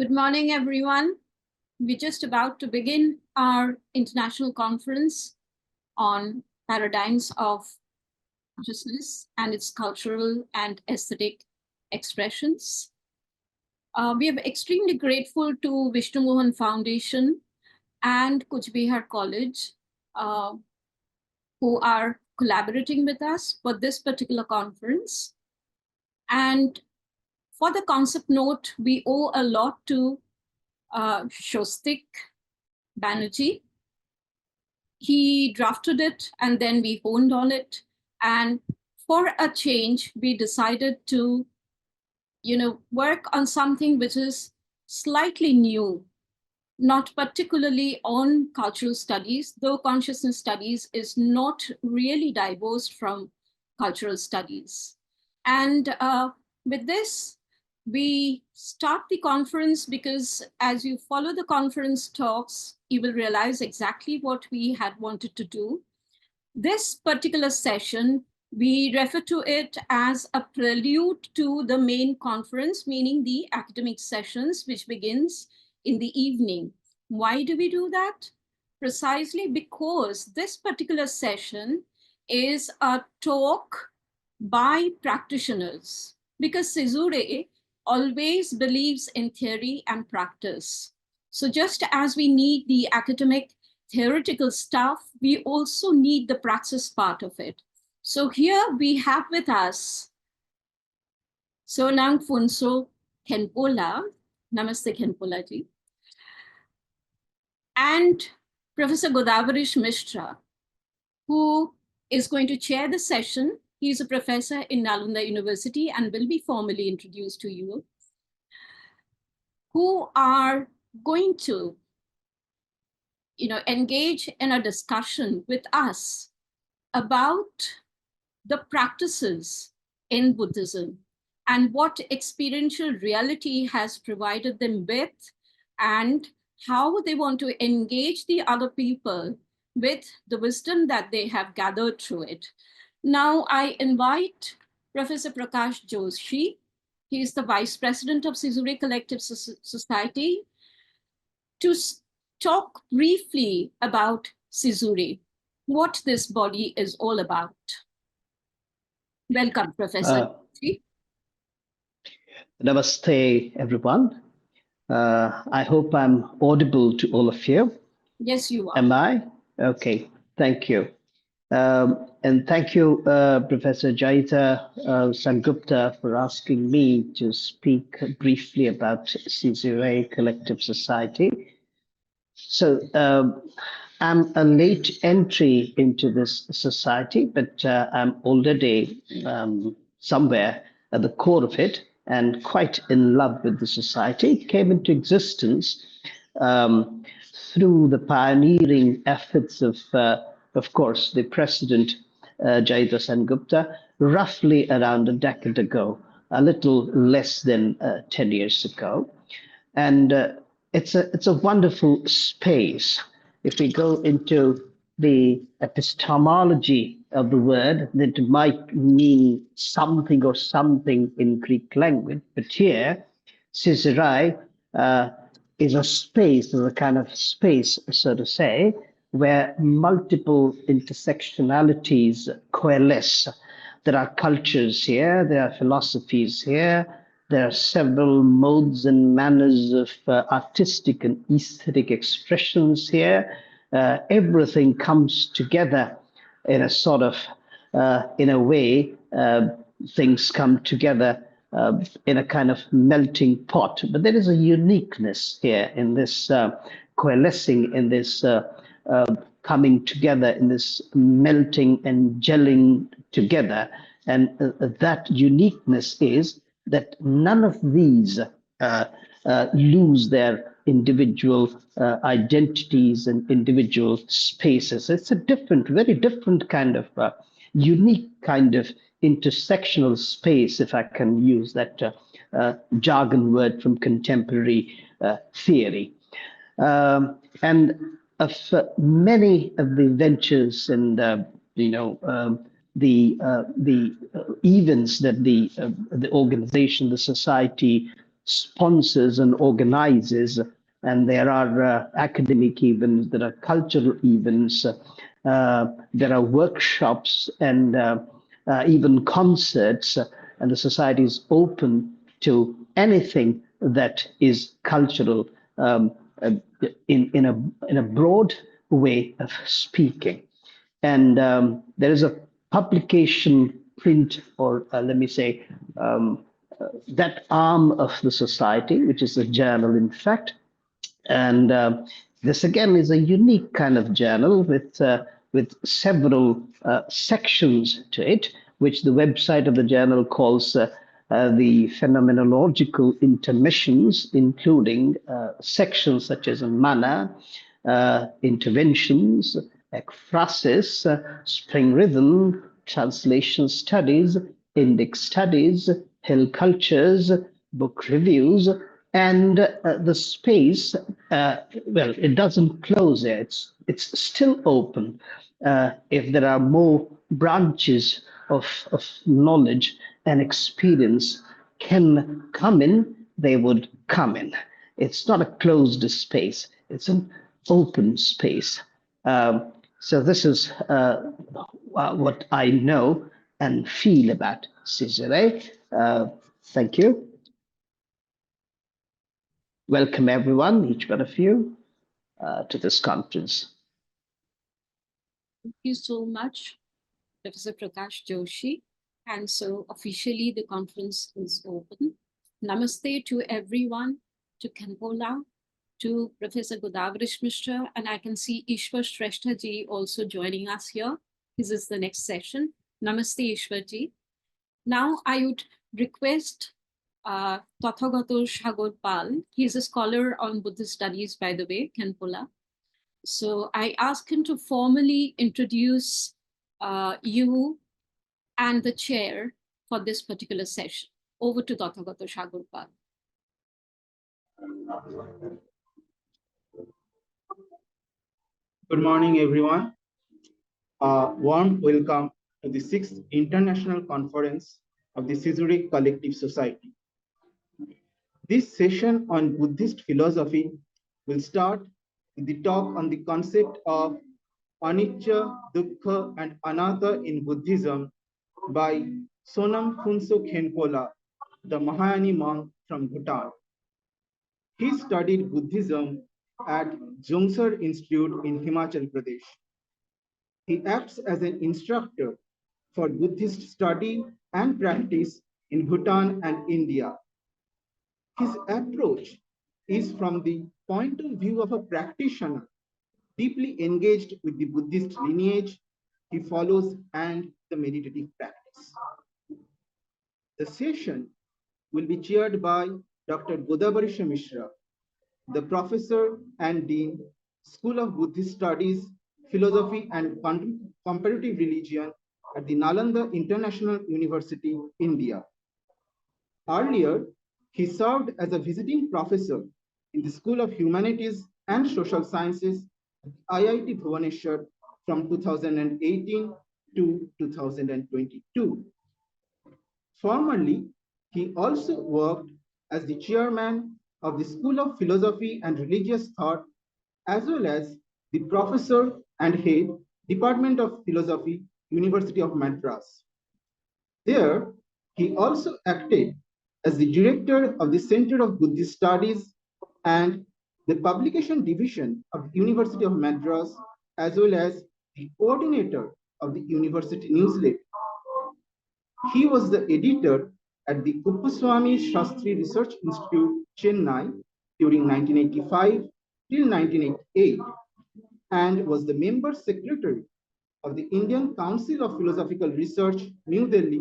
Good morning, everyone. We're just about to begin our international conference on paradigms of consciousness and its cultural and aesthetic expressions. We are extremely grateful to Vishnu Mohan Foundation and Kuch Bihar College, who are collaborating with us for this particular conference. And for the concept note, we owe a lot to Shostik Banerjee. He drafted it and then we honed on it. And for a change, we decided to, work on something which is slightly new, not particularly on cultural studies, though consciousness studies is not really divorced from cultural studies. And with this, we start the conference because as you follow the conference talks, you will realize exactly what we had wanted to do. This particular session, we refer to it as a prelude to the main conference, meaning the academic sessions, which begins in the evening. Why do we do that? Precisely because this particular session is a talk by practitioners, because Caesurae always believes in theory and practice. So just as we need the academic theoretical stuff, we also need the praxis part of it. So here we have with us SONUM PHUNTSO KHENPOLA, Namaste KHENPOLA ji, and Professor Godavarish Mishra, who is going to chair the session. He's a professor in Nalanda University and will be formally introduced to you, who are going to engage in a discussion with us about the practices in Buddhism and what experiential reality has provided them with and how they want to engage the other people with the wisdom that they have gathered through it. Now I invite Professor Prakash Joshi. He is the Vice President of Caesurae Collective Society to talk briefly about Caesurae, what this body is all about. Welcome, Professor. Namaste, everyone. I hope I'm audible to all of you. Yes, you are. Am I? Okay, thank you. And thank you, Professor Jaita Sangupta, for asking me to speak briefly about Caesurae Collective Society. So I'm a late entry into this society, but I'm already somewhere at the core of it and quite in love with the society. It came into existence through the pioneering efforts of course, the president, Jaita Sangupta, roughly around a decade ago, a little less than 10 years ago. And it's a wonderful space. If we go into the epistemology of the word, that might mean something or something in Greek language, but here, Caesurae is a space, is a kind of space, so to say, where multiple intersectionalities coalesce. There are cultures here, there are philosophies here, there are several modes and manners of artistic and aesthetic expressions here. Everything comes together in a sort of, in a way, things come together in a kind of melting pot. But there is a uniqueness here in this coalescing, in this coming together, in this melting and gelling together. And that uniqueness is that none of these lose their individual identities and individual spaces. It's a different, very different kind of unique kind of intersectional space, if I can use that jargon word from contemporary theory. And of many of the ventures and the events that the organization, the society sponsors and organizes, and there are academic events, there are cultural events, there are workshops and even concerts, and the society is open to anything that is cultural uh, in a broad way of speaking. And there is a publication print, or let me say, that arm of the society, which is a journal, in fact. And this again is a unique kind of journal with several sections to it, which the website of the journal calls the phenomenological intermissions, including sections such as mana, interventions, ekphrasis, spring rhythm, translation studies, index studies, hill cultures, book reviews, and the space, well, it doesn't close there. It's still open. If there are more branches of knowledge and experience can come in, they would come in. It's not a closed space. It's an open space. So this is what I know and feel about Caesurae. Thank you. Welcome everyone, each one of you, to this conference. Thank you so much, Professor Prakash Joshi. And so officially the conference is open. Namaste to everyone, to KHENPOLA, to Professor Godavrish Mishra, and I can see ISHWOR SRESTHA ji also joining us here. This is the next session. Namaste, ISHWOR ji. Now I would request Tathagato Sagar Pal. He is a scholar on Buddhist studies, by the way, KHENPOLA. So I ask him to formally introduce you and the chair for this particular session. Over to Tathagato Sagar Pal. Good morning, everyone. Warm welcome to the 6th International Conference of the Caesurae Collective Society. This session on Buddhist philosophy will start with the talk on the concept of anicca, dukkha, and anatta in Buddhism by SONUM PHUNTSO KHENPOLA, the Mahayani monk from Bhutan. He studied Buddhism at Jungsar Institute in Himachal Pradesh. He acts as an instructor for Buddhist study and practice in Bhutan and India. His approach is from the point of view of a practitioner deeply engaged with the Buddhist lineage he follows and the meditative practice. The session will be chaired by Dr. Godavrish Mishra, the professor and dean, School of Buddhist Studies, Philosophy and Comparative Religion at the Nalanda International University, India. Earlier, he served as a visiting professor in the School of Humanities and Social Sciences at IIT Bhubaneswar from 2018 to 2022. Formerly, he also worked as the chairman of the School of Philosophy and Religious Thought, as well as the professor and head, Department of Philosophy, University of Madras. There, he also acted as the director of the Center of Buddhist Studies and the Publication Division of the University of Madras, as well as the coordinator of the university newsletter. He was the editor at the Kuppuswamy Shastri Research Institute, Chennai, during 1985 till 1988, and was the member secretary of the Indian Council of Philosophical Research, New Delhi,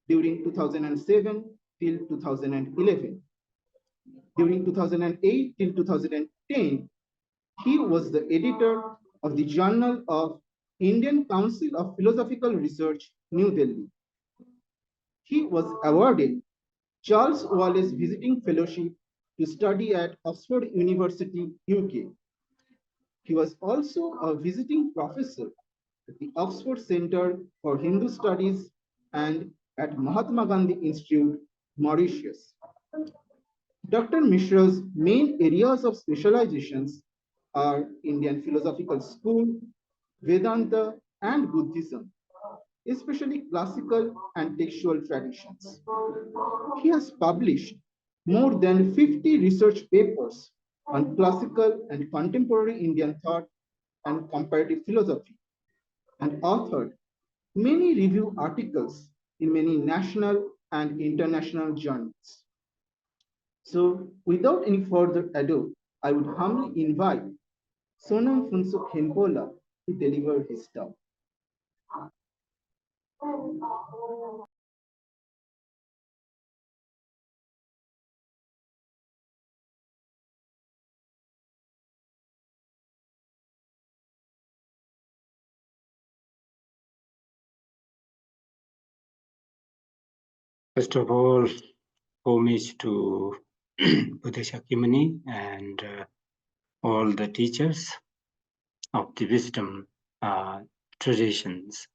during 2007 till 2011. During 2008 till 2010, he was the editor of the Journal of Indian Council of Philosophical Research, New Delhi. He was awarded Charles Wallace Visiting Fellowship to study at Oxford University, UK. He was also a visiting professor at the Oxford Center for Hindu Studies and at Mahatma Gandhi Institute, Mauritius. Dr. Mishra's main areas of specializations are Indian philosophical school, Vedanta, and Buddhism, especially classical and textual traditions. He has published more than 50 research papers on classical and contemporary Indian thought and comparative philosophy, and authored many review articles in many national and international journals. So without any further ado, I would humbly invite SONUM PHUNTSO KHENPOLA to deliver his talk. First of all, homage to Buddha Shakyamuni and all the teachers of the wisdom traditions.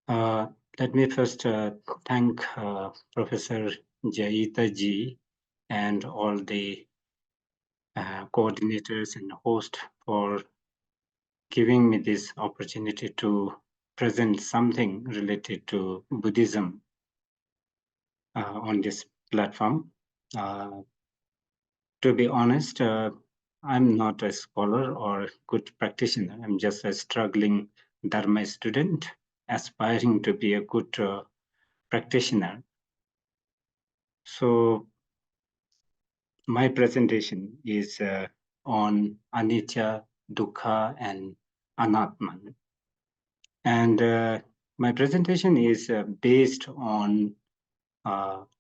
Let me first thank Professor Jaita ji and all the coordinators and host for giving me this opportunity to present something related to Buddhism on this platform. To be honest, I'm not a scholar or a good practitioner. I'm just a struggling Dharma student, aspiring to be a good practitioner. So my presentation is on anicca, dukkha, and anatman. And my presentation is based on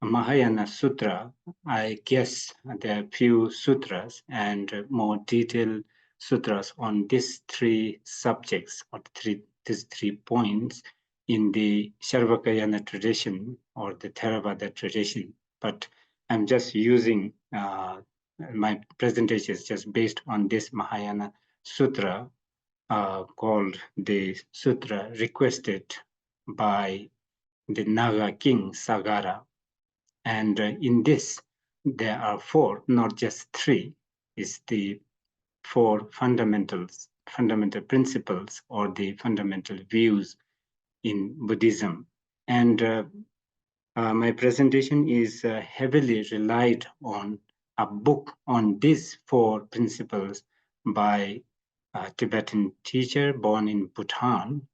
Mahayana Sutra. I guess there are few sutras and more detailed sutras on these three subjects or these 3 points in the Sharvakayana tradition or the Theravada tradition. But I'm just using my presentation is just based on this Mahayana Sutra called the Sutra requested by the Naga king Sagara. And in this, there are 4, not just 3, is the 4 fundamental principles or the fundamental views in Buddhism. And my presentation is heavily relied on a book on these 4 principles by a Tibetan teacher born in Bhutan,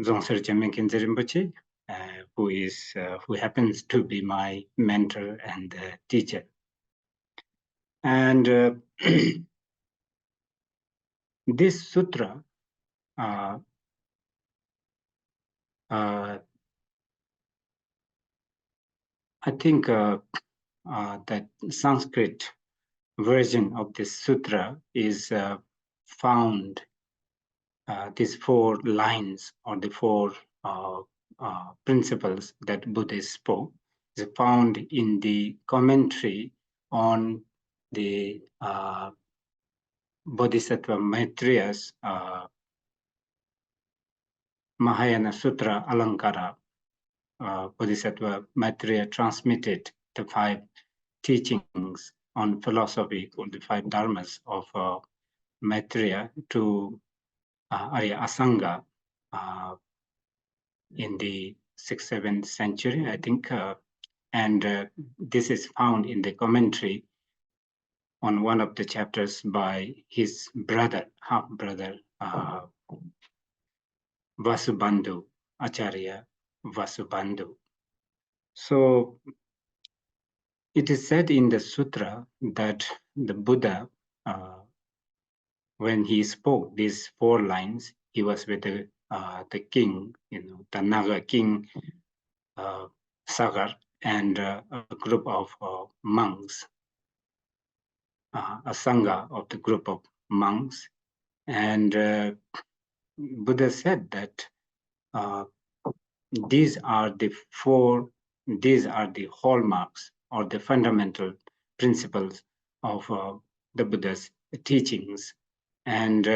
Dzongser Gyaltsen Khyentse Rinpoche, who happens to be my mentor and teacher. And this sutra, I think that Sanskrit version of this sutra is found, these 4 lines or the 4 principles that Buddha spoke is found in the commentary on the Bodhisattva Maitreya's Mahayana Sutra Alankara. Bodhisattva Maitreya transmitted the 5 teachings on philosophy called the 5 dharmas of Maitreya to Arya Asanga in the 6th, 7th century, I think. And this is found in the commentary on one of the chapters by his brother, half-brother, Vasubandhu, Acharya Vasubandhu. So it is said in the sutra that the Buddha, when he spoke these 4 lines, he was with the king, the Naga king, Sagar, and a group of monks, a sangha of the group of monks. And Buddha said that these are the hallmarks or the fundamental principles of the Buddha's teachings. And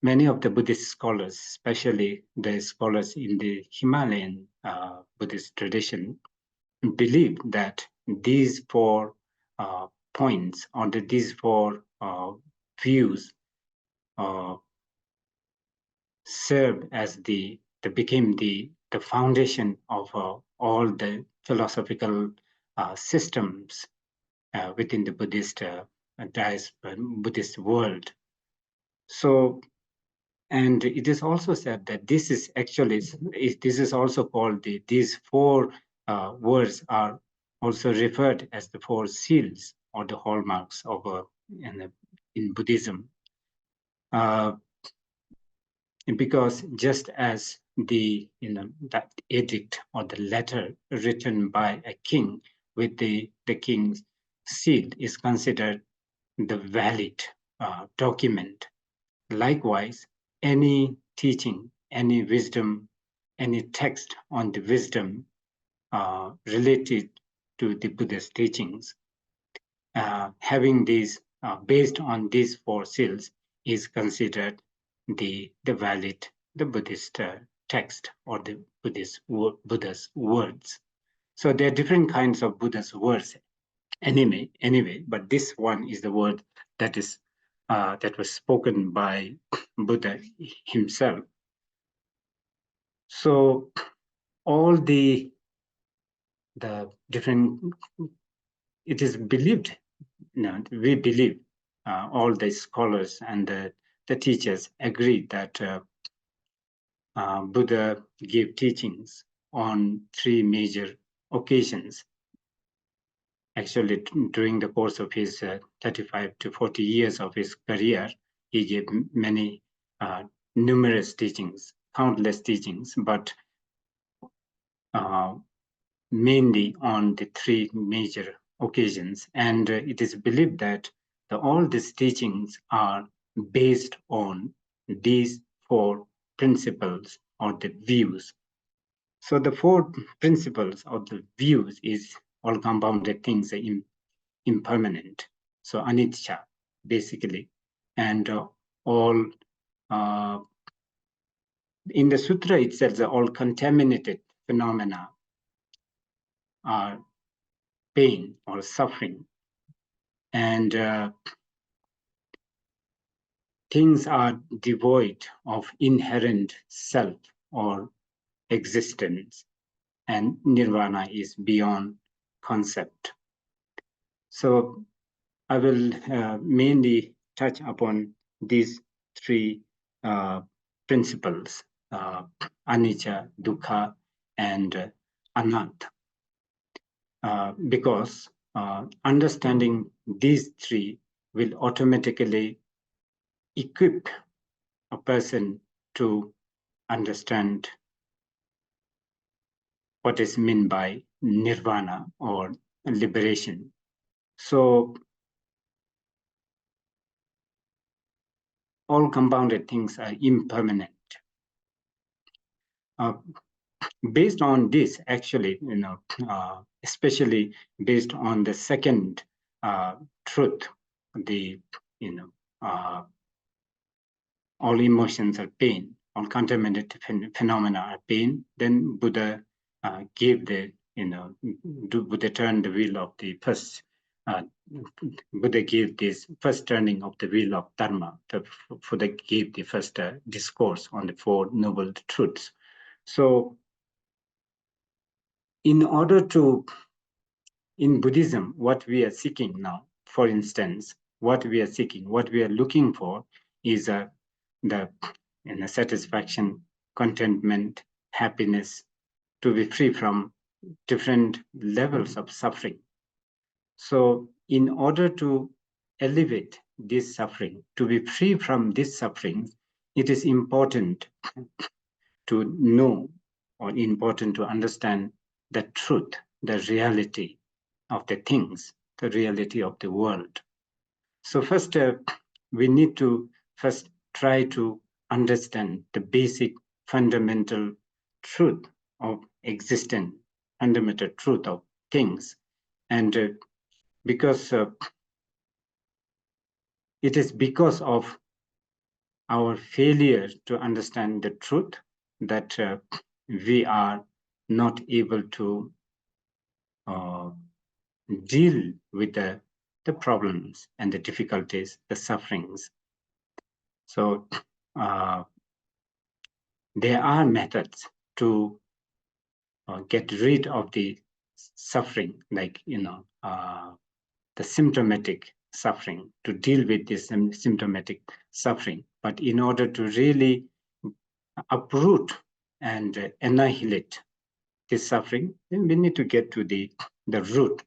many of the Buddhist scholars, especially the scholars in the Himalayan Buddhist tradition, believe that these four points or these four views served as became the foundation of all the philosophical systems within the Buddhist Buddhist world. So, and it is also said that this is actually this is also called these four words are also referred as the four seals or the hallmarks of in Buddhism. Because just as that edict or the letter written by a king with the king's seal is considered the valid document, likewise any teaching, any wisdom, any text on the wisdom related to the Buddha's teachings, having these based on these four seals is considered the Buddhist text or the Buddha's words. So there are different kinds of Buddha's words anyway, but this one is the word that is that was spoken by Buddha himself. So all the different, it is believed, we believe, all the scholars and the teachers agree that Buddha gave teachings on three major occasions. Actually, during the course of his 35 to 40 years of his career, he gave many numerous teachings, countless teachings, but mainly on the three major occasions. And it is believed that all these teachings are based on these four principles or the views. So the four principles of the views is all compounded things are impermanent. So anicca, basically, and all in the sutra itself, all contaminated phenomena are pain or suffering, and things are devoid of inherent self or existence, and nirvana is beyond concept. So I will mainly touch upon these three principles, anicca, dukkha, and anatta, because understanding these three will automatically equip a person to understand what is meant by nirvana or liberation. So all compounded things are impermanent. Based on this, actually, especially based on the second truth, all emotions are pain, all contaminated phenomena are pain. Then Buddha gave Buddha turned the wheel of the first. Buddha gave this first turning of the wheel of dharma. Buddha gave the first discourse on the Four Noble Truths. So, in order to, in Buddhism, what we are seeking now, for instance, what we are looking for is the satisfaction, contentment, happiness, to be free from different levels of suffering. So in order to elevate this suffering, to be free from this suffering, it is important to know or important to understand the truth, the reality of the things, the reality of the world. So first, we need to first try to understand the basic fundamental truth of existence, fundamental truth of things. And because it is because of our failure to understand the truth that we are not able to deal with the problems and the difficulties, the sufferings. So there are methods to get rid of the suffering, like, the symptomatic suffering, to deal with this symptomatic suffering. But in order to really uproot and annihilate this suffering, then we need to get to the root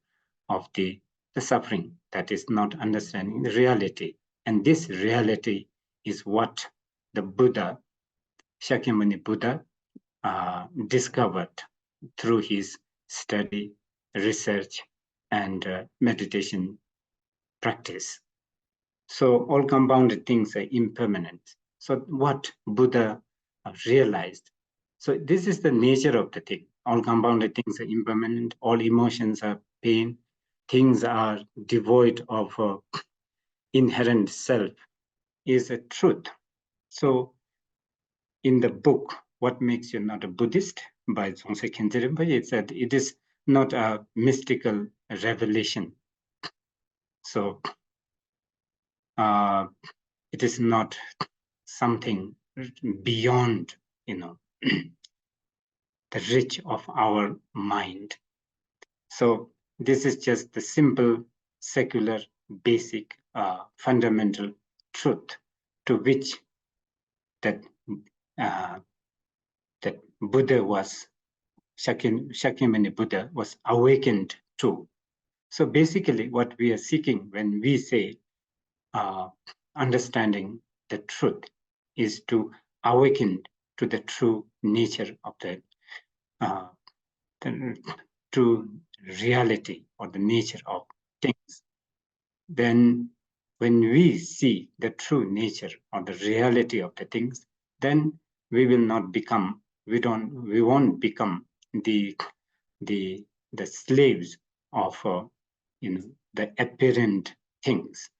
of the suffering, that is not understanding the reality. And this reality is what the Buddha, Shakyamuni Buddha, discovered through his study, research, and meditation practice. So all compounded things are impermanent. So what Buddha realized, so this is the nature of the thing. All compounded things are impermanent, all emotions are pain, things are devoid of inherent self, is a truth. So in the book, What Makes You Not a Buddhist by Dzongse Khyentse Rinpoche, it said it is not a mystical revelation. So it is not something beyond, the reach of our mind. So this is just the simple, secular, basic, fundamental truth to which that Buddha was, Shakyamuni Buddha was awakened to. So basically what we are seeking when we say understanding the truth is to awaken to the true nature of the true reality or the nature of things. Then when we see the true nature or the reality of the things, then we will not become, we won't become the slaves of the apparent things.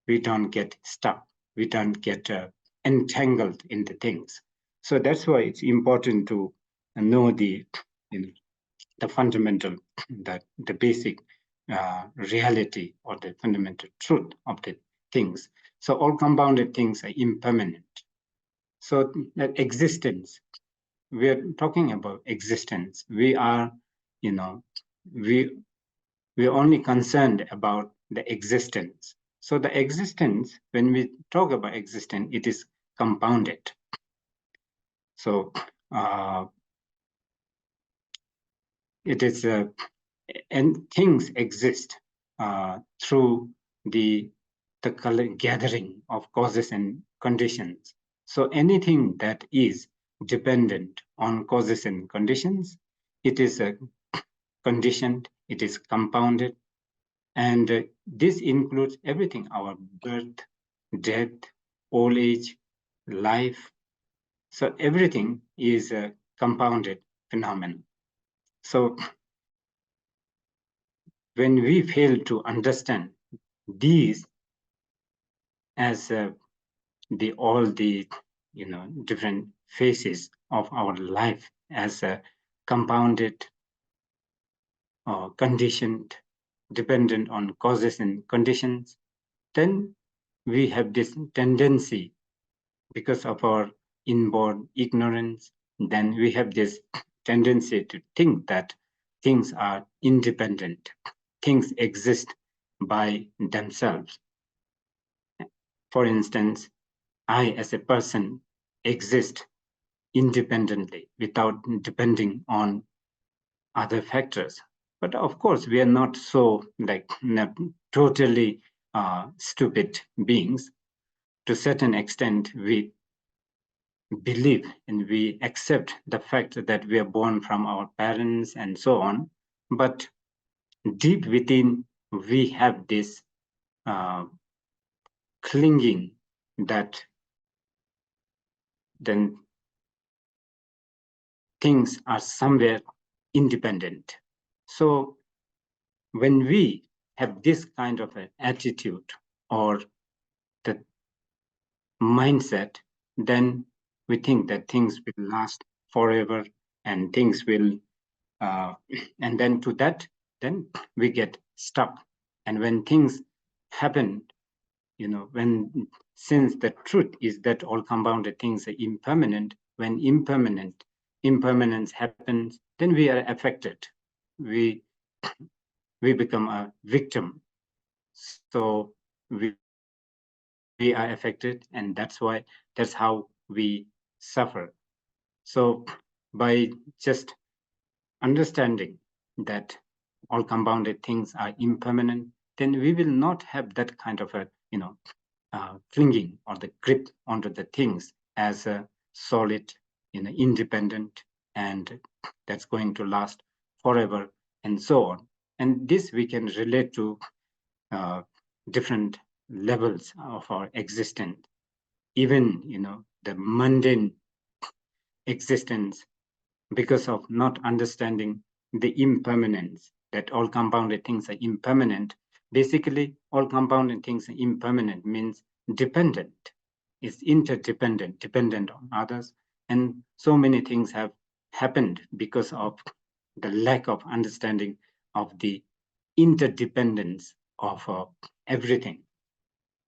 We don't get stuck, we don't get entangled in the things. So that's why it's important to know the fundamental, the basic reality or the fundamental truth of the things. So all compounded things are impermanent. So that existence, we are talking about existence. We are, we're only concerned about the existence. So the existence, when we talk about existence, it is compounded. So it is, and things exist through the gathering of causes and conditions. So anything that is dependent on causes and conditions, it is conditioned, it is compounded, and this includes everything: our birth, death, old age, life. So everything is a compounded phenomenon. So when we fail to understand these as all the different phases of our life as a compounded or conditioned, dependent on causes and conditions, then we have this tendency, because of our inborn ignorance, then we have this tendency to think that things are independent, things exist by themselves. For instance, I as a person exist independently without depending on other factors. But of course, we are not so not totally stupid beings. To a certain extent, we believe and we accept the fact that we are born from our parents and so on. But deep within, we have this clinging that then things are somewhere independent. So when we have this kind of an attitude, or mindset, then we think that things will last forever and things will, and then to that, then we get stuck. And when things happen, since the truth is that all compounded things are impermanent, when impermanence happens, then we are affected. We become a victim. So we are affected, and that's how we suffer. So by just understanding that all compounded things are impermanent, then we will not have that kind of a clinging or the grip onto the things as a solid, independent, and that's going to last forever, and so on. And this we can relate to different levels of our existence, even the mundane existence, because of not understanding the impermanence, that all compounded things are impermanent. Basically, all compounded things are impermanent means dependent. It's interdependent, dependent on others. And so many things have happened because of the lack of understanding of the interdependence of everything.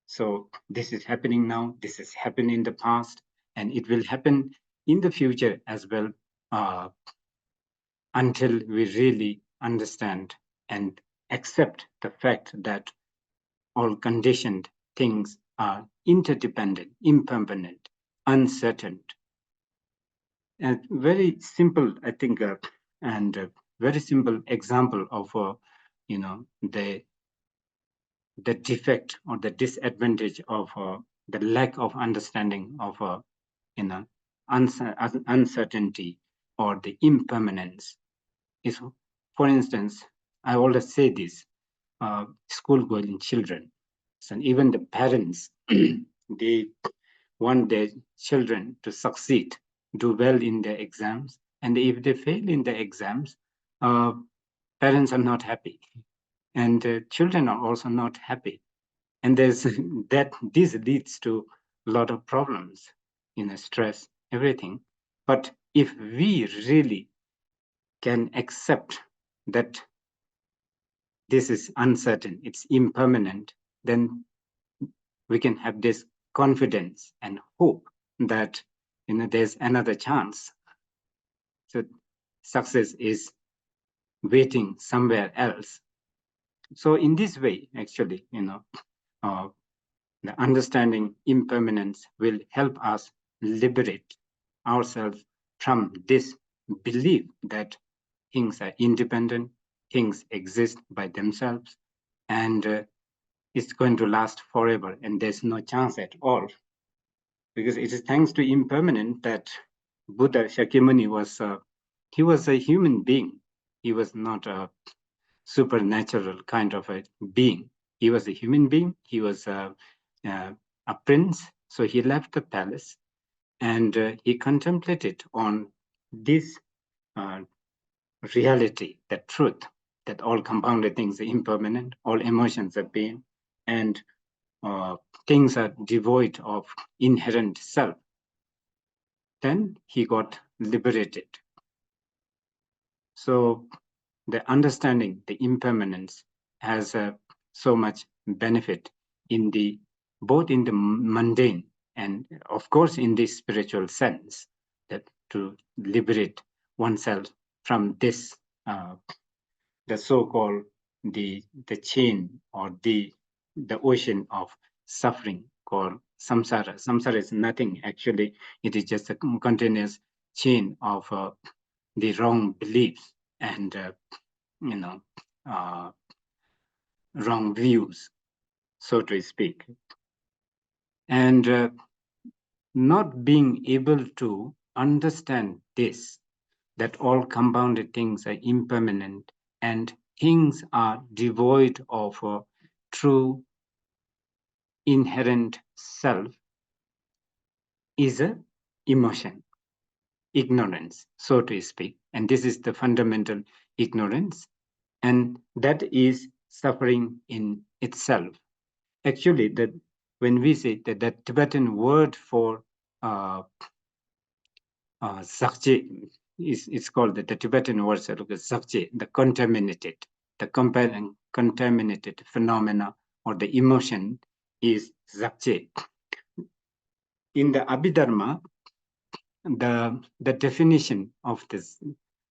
So this is happening now, this has happened in the past, and it will happen in the future as well, until we really understand and accept the fact that all conditioned things are interdependent, impermanent, uncertain. And very simple, I think, and very simple example of, the defect or the disadvantage of the lack of understanding of, uncertainty or the impermanence is, for instance, I always say this, school-going children, and even the parents, they want their children to succeed, do well in their exams, and if they fail in the exams, parents are not happy, and children are also not happy, and there's that this leads to a lot of problems, stress, everything. But if we really can accept that this is uncertain, it's impermanent, then we can have this confidence and hope that there's another chance. So success is waiting somewhere else. So in this way, actually, the understanding impermanence will help us liberate ourselves from this belief that things are independent, things exist by themselves, and it's going to last forever, and there's no chance at all. Because it is thanks to impermanent that Buddha Shakyamuni was a human being. He was not a supernatural kind of a being. He was a human being. He was a prince. So he left the palace and he contemplated on this reality, that truth, that all compounded things are impermanent, all emotions are pain, and things are devoid of inherent self. Then he got liberated. So the understanding the impermanence has so much benefit in both in the mundane and of course in the spiritual sense, that to liberate oneself from this the so-called the chain or the ocean of suffering called samsara. Samsara is nothing actually, it is just a continuous chain of the wrong beliefs and wrong views, so to speak. And not being able to understand this, that all compounded things are impermanent and things are devoid of a true inherent self, is a emotion, ignorance, so to speak. And this is the fundamental ignorance, and that is suffering in itself. Actually, when we say that the Tibetan word for sakje is called the Tibetan word sakje, the contaminated phenomena or the emotion is sakje. In the Abhidharma, the definition of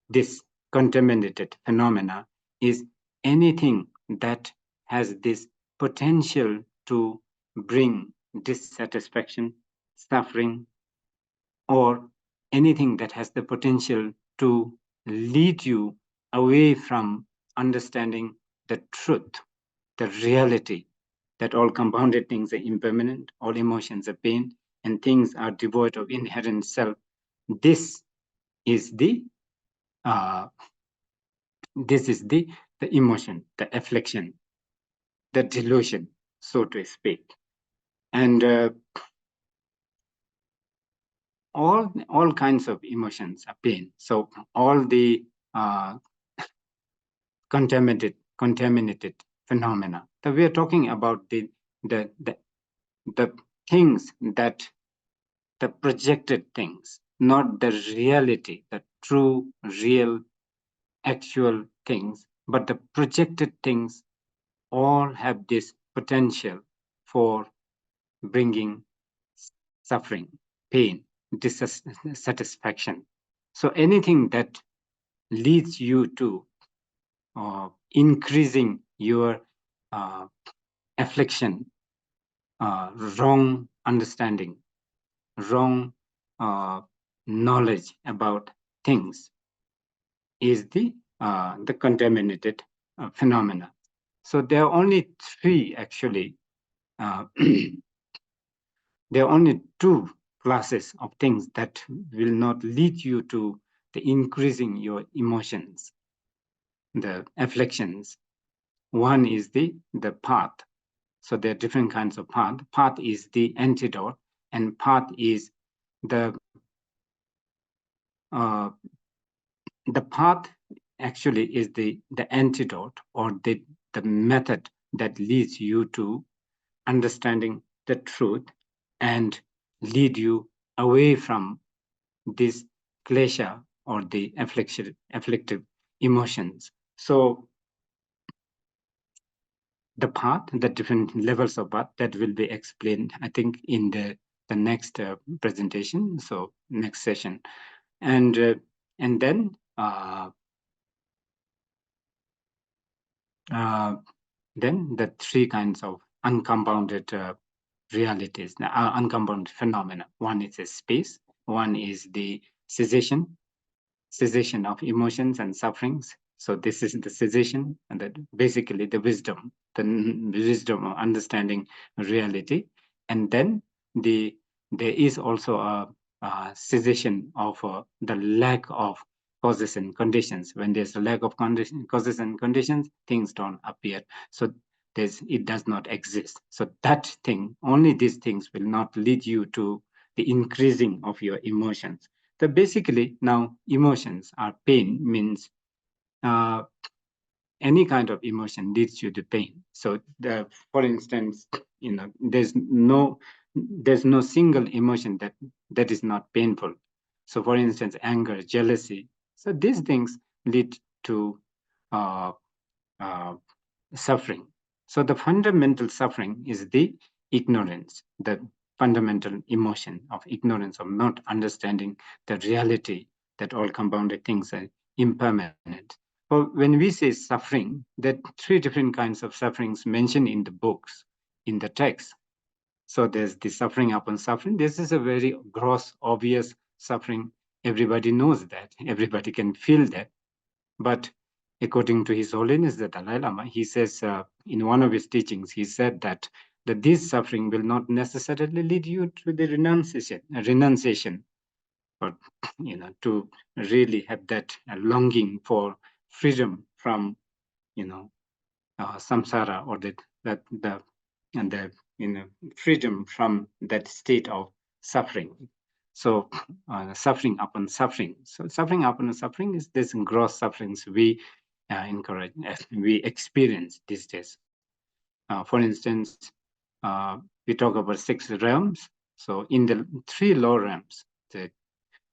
this contaminated phenomena is anything that has this potential to bring dissatisfaction, suffering, or anything that has the potential to lead you away from understanding the truth, the reality, that all compounded things are impermanent, all emotions are pain, and things are devoid of inherent self. This is the emotion, the affliction, the delusion, so to speak. And all kinds of emotions are pain. So all the contaminated phenomena. So we are talking about the things that the projected things, not the reality, the true, real, actual things, but the projected things all have this potential for bringing suffering, pain, dissatisfaction. So anything that leads you to increasing your affliction, wrong understanding, wrong knowledge about things is the contaminated phenomena. So there are only three actually. There are only two classes of things that will not lead you to the increasing your emotions, the afflictions. One is the path. So there are different kinds of path. Path is the antidote, and path is the path actually is the antidote or the method that leads you to understanding the truth and lead you away from this klesha or the afflictive emotions. So the path, the different levels of path, that will be explained, I think, in the next presentation, so next session. And then the three kinds of uncompounded realities, uncompounded phenomena. One is a space, one is the cessation of emotions and sufferings. So this is the cessation, and that basically the wisdom of understanding reality. And then there is also a cessation of the lack of causes and conditions. When there's a lack of causes and conditions, things don't appear. So it does not exist. So that thing, only these things will not lead you to the increasing of your emotions. So basically now emotions are pain means any kind of emotion leads you to pain. So for instance, there's no single emotion that is not painful. So for instance, anger, jealousy. So these things lead to suffering. So the fundamental suffering is the ignorance, the fundamental emotion of ignorance, of not understanding the reality that all compounded things are impermanent. Well, when we say suffering, there are three different kinds of sufferings mentioned in the books, in the text. So there's the suffering upon suffering. This is a very gross, obvious suffering. Everybody knows that. Everybody can feel that. But according to His Holiness the Dalai Lama, he says in one of his teachings, he said that this suffering will not necessarily lead you to the renunciation, but to really have that longing for freedom from samsara, or the freedom from that state of suffering. So suffering upon suffering. So suffering upon suffering is this gross sufferings we we experience these days. For instance, we talk about 6 realms. So in the 3 lower realms, the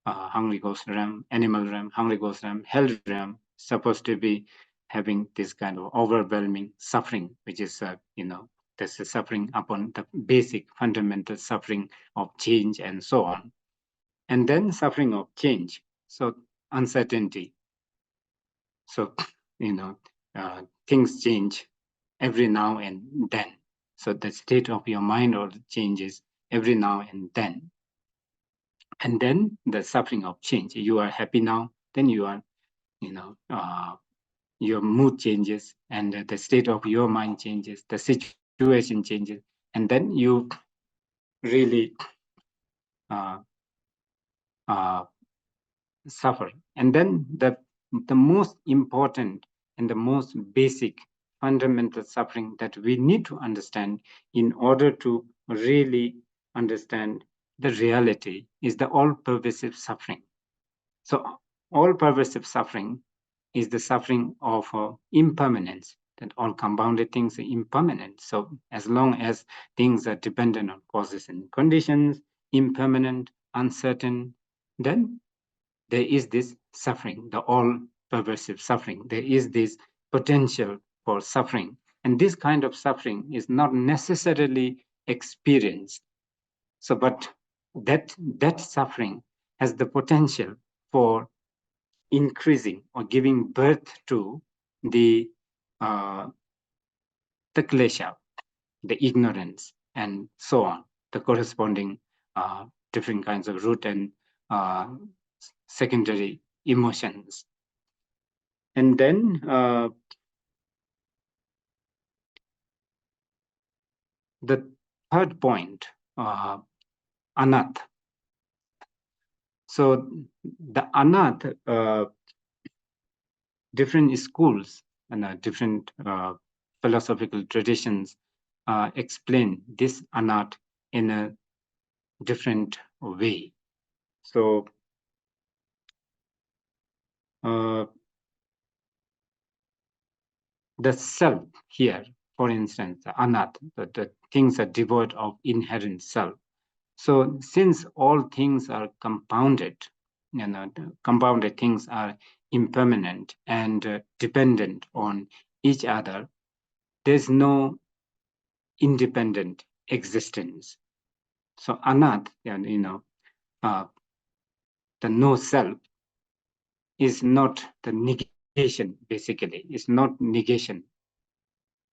hungry ghost realm, animal realm, hungry ghost realm, hell realm, supposed to be having this kind of overwhelming suffering, which is, there's a suffering upon the basic fundamental suffering of change and so on. And then suffering of change, so uncertainty. So, things change every now and then. So the state of your mind or changes every now and then. And then the suffering of change. You are happy now, then you are, your mood changes and the state of your mind changes, the situation changes, and then you really suffer. And then the most important and the most basic fundamental suffering that we need to understand in order to really understand the reality is the all-pervasive suffering. So all-pervasive suffering is the suffering of impermanence, that all compounded things are impermanent. So as long as things are dependent on causes and conditions, impermanent, uncertain, then there is this suffering, the all-pervasive suffering. There is this potential for suffering. And this kind of suffering is not necessarily experienced. So, but that suffering has the potential for increasing or giving birth to the klesha, the ignorance, and so on, the corresponding different kinds of root and secondary emotions. And then the third point, anath. So the anath, different schools and different philosophical traditions explain this anath in a different way. So the self here, for instance, the anath, the things are devoid of inherent self. So since all things are compounded, compounded things are impermanent and dependent on each other, there's no independent existence. So anath, the no self is not the negation, basically. It's not negation.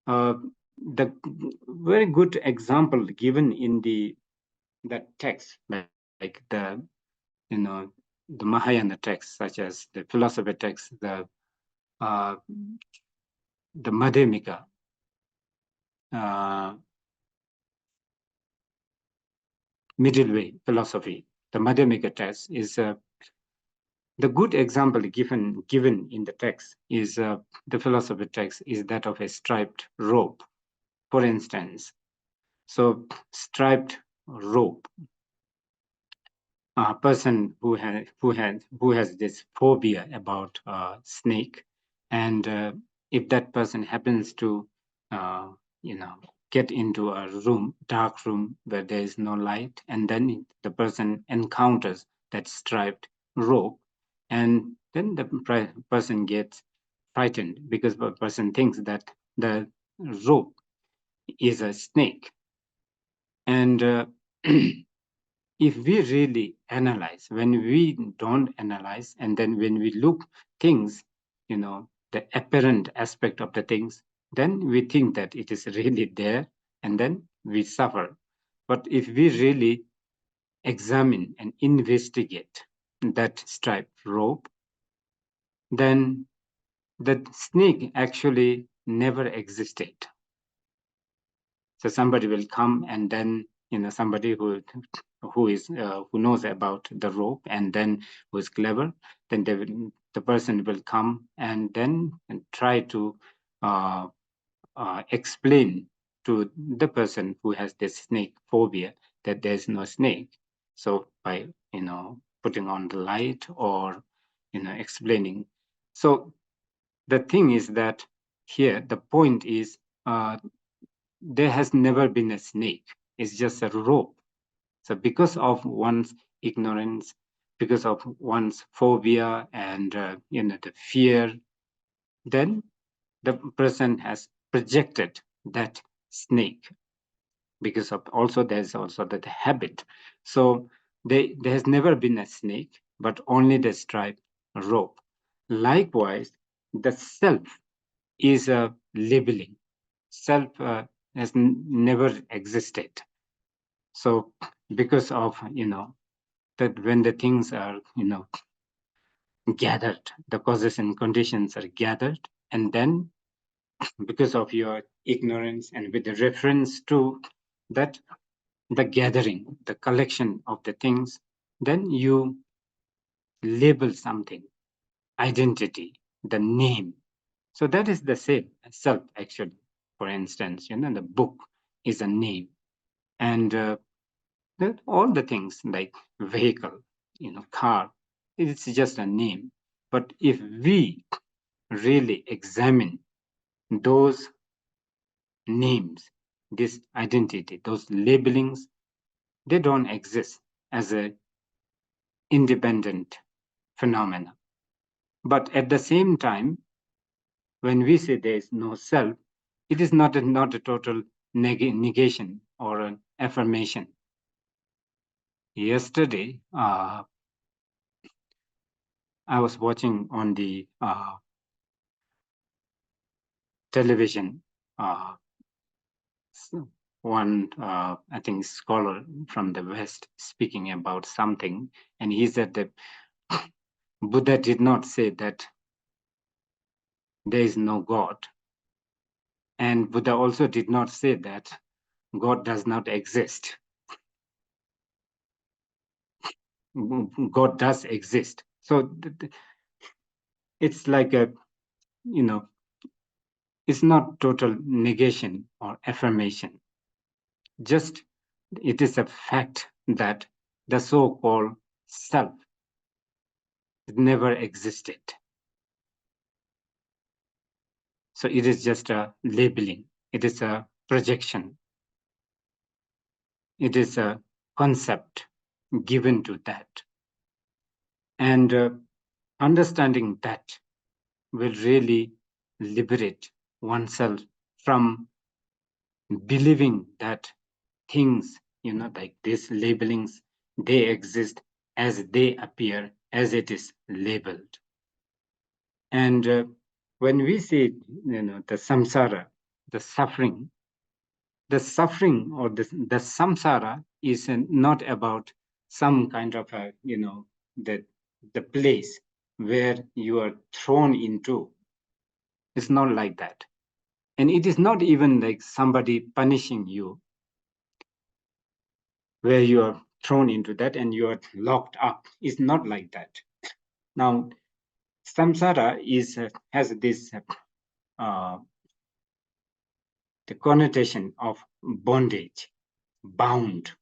The very good example given in the text, like the Mahayana texts, such as the philosophy texts, the Madhyamika, middle way philosophy. The Madhyamika text is the good example given in the text is the philosophy text is that of a striped rope, for instance. So striped rope. A person who has this phobia about snake, and if that person happens to get into a dark room where there is no light, and then the person encounters that striped rope, and then the person gets frightened because the person thinks that the rope is a snake. And if we really analyze, when we don't analyze, and then when we look things, the apparent aspect of the things, then we think that it is really there, and then we suffer. But if we really examine and investigate that striped rope, then the snake actually never existed. So somebody will come, and then somebody who knows about the rope, and then who is clever, then the person will come and then try to explain to the person who has this snake phobia that there's no snake. So by putting on the light or explaining. So the thing is that here the point is there has never been a snake. is just a rope. So because of one's ignorance, because of one's phobia and the fear, then the person has projected that snake. Because of there's also that habit. So there has never been a snake, but only the striped rope. Likewise, the self is a labeling. Self has never existed. So because of that when the things are gathered, the causes and conditions are gathered, and then because of your ignorance and with the reference to that, the gathering, the collection of the things, then you label something, identity, the name. So that is the same self, actually. For instance, the book is a name, and all the things like vehicle, car, it's just a name. But if we really examine those names, this identity, those labelings, they don't exist as a independent phenomena. But at the same time, when we say there is no self, it is not a total negation or an affirmation. Yesterday, I was watching on the television one, I think, scholar from the West speaking about something, and he said that Buddha did not say that there is no God. And Buddha also did not say that God does not exist. God does exist. So it's like it's not total negation or affirmation. Just it is a fact that the so-called self never existed. So it is just a labeling. It is a projection. It is a concept given to that. And understanding that will really liberate oneself from believing that things, like these labelings, they exist as they appear, as it is labeled. And when we say, the samsara, the suffering or the samsara is not about some kind of a, the place where you are thrown into. It's not like that. And it is not even like somebody punishing you, where you are thrown into that and you are locked up. It's not like that. Now, samsara has this the connotation of bondage, bound,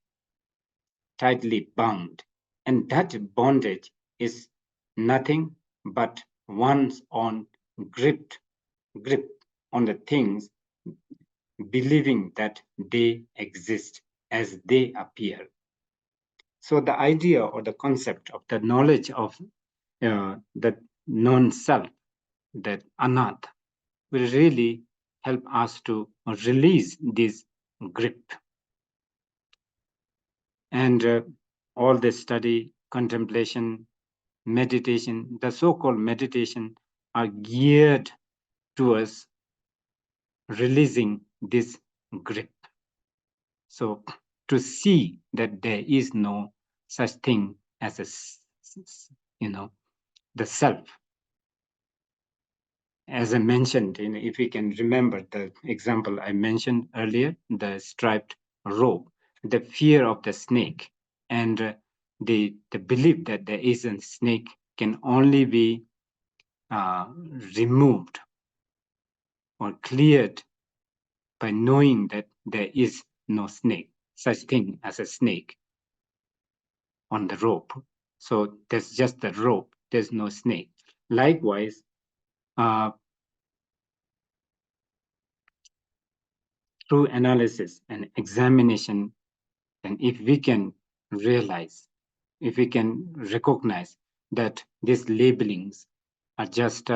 tightly bound. And that bondage is nothing but one's own grip on the things, believing that they exist as they appear. So the idea or the concept of the knowledge of the non-self, that anat, will really help us to release this grip. And all the study, contemplation, meditation, the so-called meditation are geared towards releasing this grip. So to see that there is no such thing as the self. As I mentioned, if we can remember the example I mentioned earlier, the striped rope, the fear of the snake, and the belief that there is a snake can only be removed or cleared by knowing that there is no snake, such thing as a snake on the rope. So there's just the rope, there's no snake. Likewise, through analysis and examination And if we can realize, if we can recognize that these labelings are just,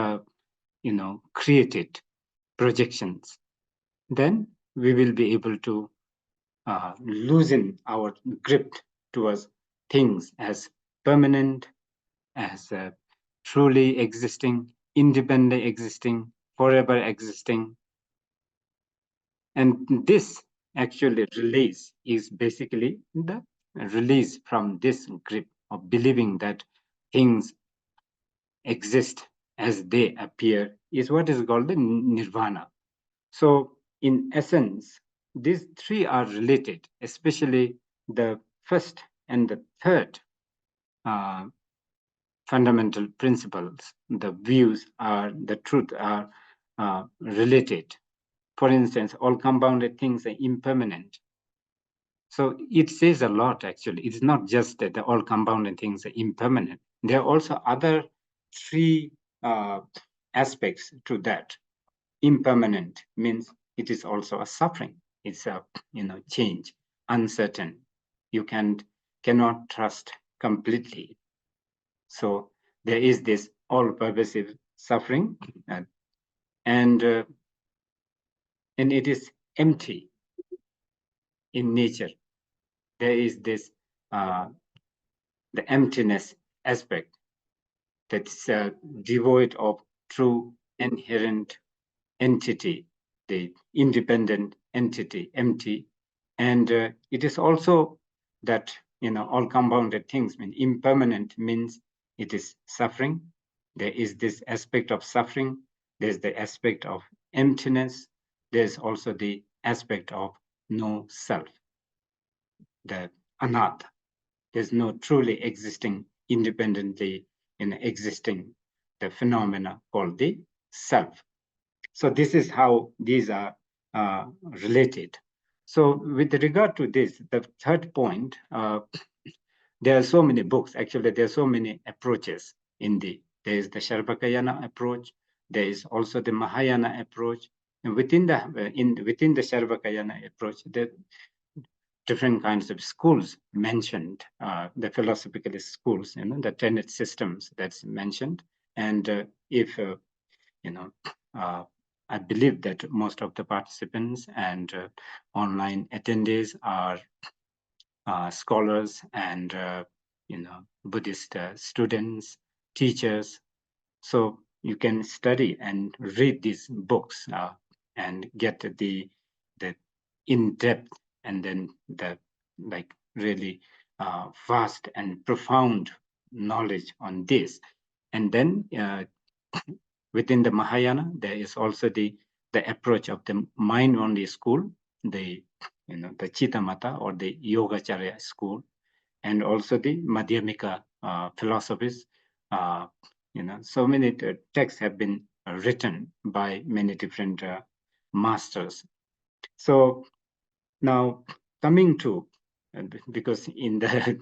created projections, then we will be able to loosen our grip towards things as permanent, as truly existing, independent existing, forever existing. And this actually release is basically the release from this grip of believing that things exist as they appear is what is called the nirvana. So in essence, these three are related, especially the first and the third fundamental principles. The views are, the truth are related. For instance, all compounded things are impermanent. So it says a lot, actually. It's not just that the all compounded things are impermanent. There are also other three aspects to that. Impermanent means it is also a suffering. It's a change, uncertain. You cannot trust completely. So there is this all-pervasive suffering, and it is empty in nature. There is this the emptiness aspect that's devoid of true inherent entity, the independent entity, empty. And it is also that, all compounded things mean impermanent means it is suffering. There is this aspect of suffering. There's the aspect of emptiness. There's also the aspect of no self, the anatta. There's no truly existing, independently existing, the phenomena called the self. So this is how these are related. So with regard to this, the third point, there are so many books. Actually, there are so many approaches there is the Sharvakayana approach. There is also the Mahayana approach. And within the Sharvakayana approach, there different kinds of schools mentioned, the philosophical schools, the tenet systems that's mentioned. And if, I believe that most of the participants and online attendees are scholars and, Buddhist students, teachers. So you can study and read these books and get the in-depth and then the really vast and profound knowledge on this. And then within the Mahayana, there is also the approach of the mind-only school, the Chittamata or the Yogacharya school, and also the Madhyamika philosophies. So many texts have been written by many different masters. So now coming to, because in the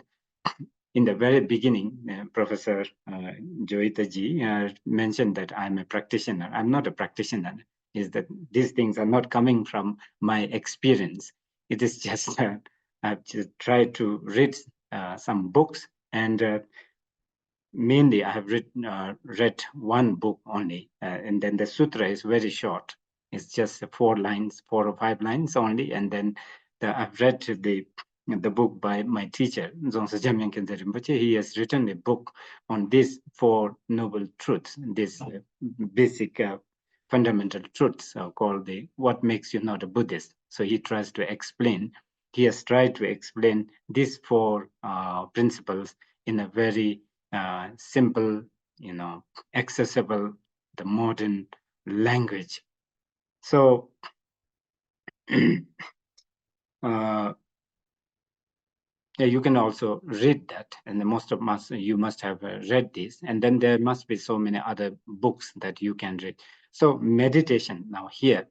very beginning, Professor Joyita ji mentioned that I'm a practitioner. I'm not a practitioner. Is that these things are not coming from my experience. It is just I've just tried to read some books, and mainly I have read one book only, and then the sutra is very short. It's just 4 or 5 lines only, and then I've read the book by my teacher, Dzongsa Jamyang Khyentse Rinpoche. He has written a book on these 4 noble truths, these basic fundamental truths called what makes you not a Buddhist. So he tries to explain, he has tried to explain these 4 principles in a very simple, accessible, the modern language. So yeah, you can also read that, and you must have read this, and then there must be so many other books that you can read. So meditation, now here,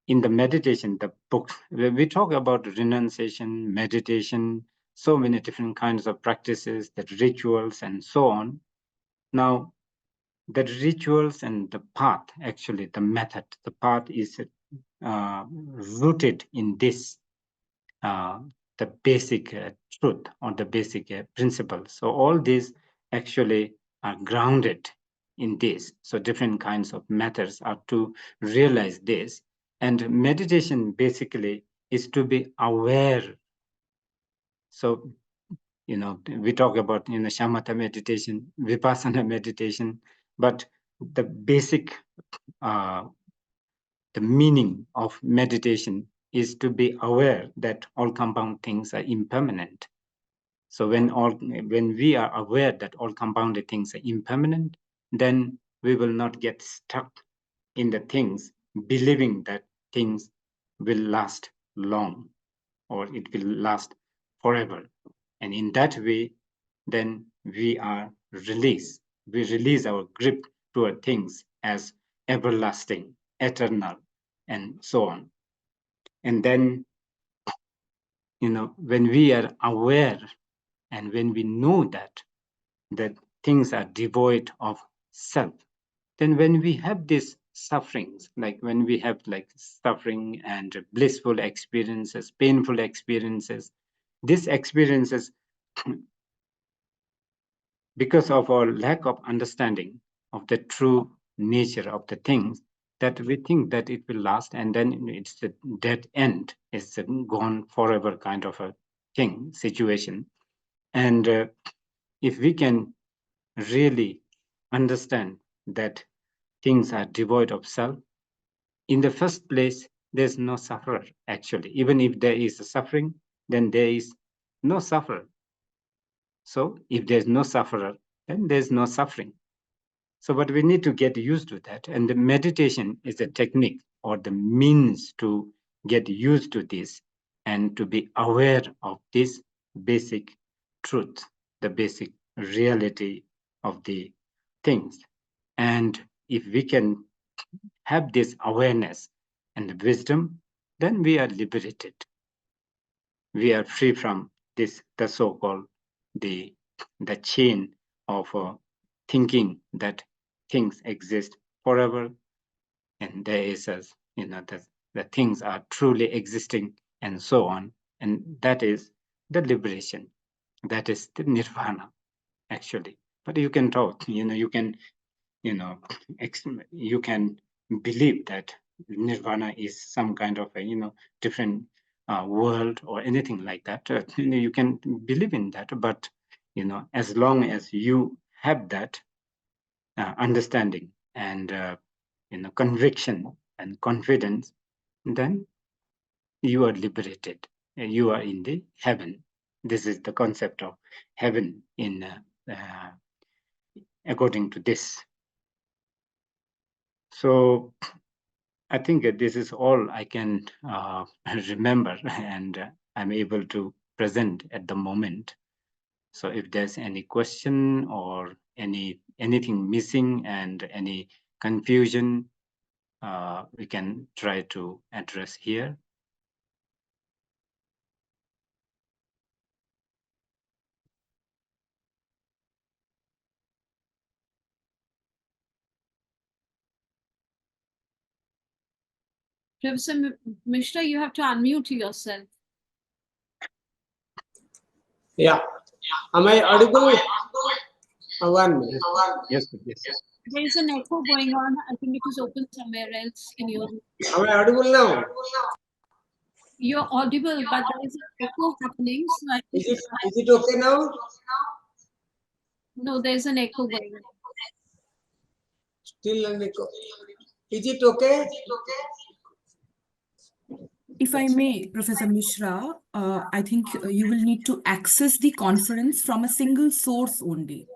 in the meditation, the books, we talk about renunciation, meditation, so many different kinds of practices, the rituals and so on. Now, the rituals and the path, actually the method, the path is rooted in this the basic truth or the basic principles. So all these actually are grounded in this. So different kinds of methods are to realize this. And meditation basically is to be aware. So, we talk about, shamatha meditation, vipassana meditation, but the basic, the meaning of meditation is to be aware that all compound things are impermanent. So when we are aware that all compounded things are impermanent, then we will not get stuck in the things, believing that things will last long or it will last forever. And in that way, then we are released. We release our grip toward things as everlasting, eternal, and so on. And then, when we are aware and when we know that things are devoid of self, then when we have these sufferings, like when we have like suffering and blissful experiences, painful experiences, these experiences, because of our lack of understanding of the true nature of the things, that we think that it will last and then it's the dead end, it's a gone forever kind of a thing, situation. And if we can really understand that things are devoid of self, in the first place, there's no sufferer, actually. Even if there is a suffering, then there is no sufferer. So if there's no sufferer, then there's no suffering. So, but we need to get used to that. And the meditation is a technique or the means to get used to this and to be aware of this basic truth, the basic reality of the things. And if we can have this awareness and wisdom, then we are liberated. We are free from this, the so-called the chain of thinking that things exist forever, and there is a, the things are truly existing, and so on. And that is the liberation. That is the nirvana, actually. But you can talk, you can, you can believe that nirvana is some kind of a, different world or anything like that. You can believe in that, but as long as you have that understanding and conviction and confidence, then you are liberated. You are in the heaven. This is the concept of heaven in according to this. So I think this is all I can remember and I'm able to present at the moment. So if there's any question or anything missing and any confusion, we can try to address here. Professor Mishra, you have to unmute yourself. Yeah. Am I audible? One minute. Yes, yes. There is an echo going on. I think it is open somewhere else in your room. Am I audible now? You're audible, but there is an echo happening. So I think Is it okay now? no, there's an echo going on. Still an echo. Is it okay? If I may, Professor Mishra, I think you will need to access the conference from a single source only.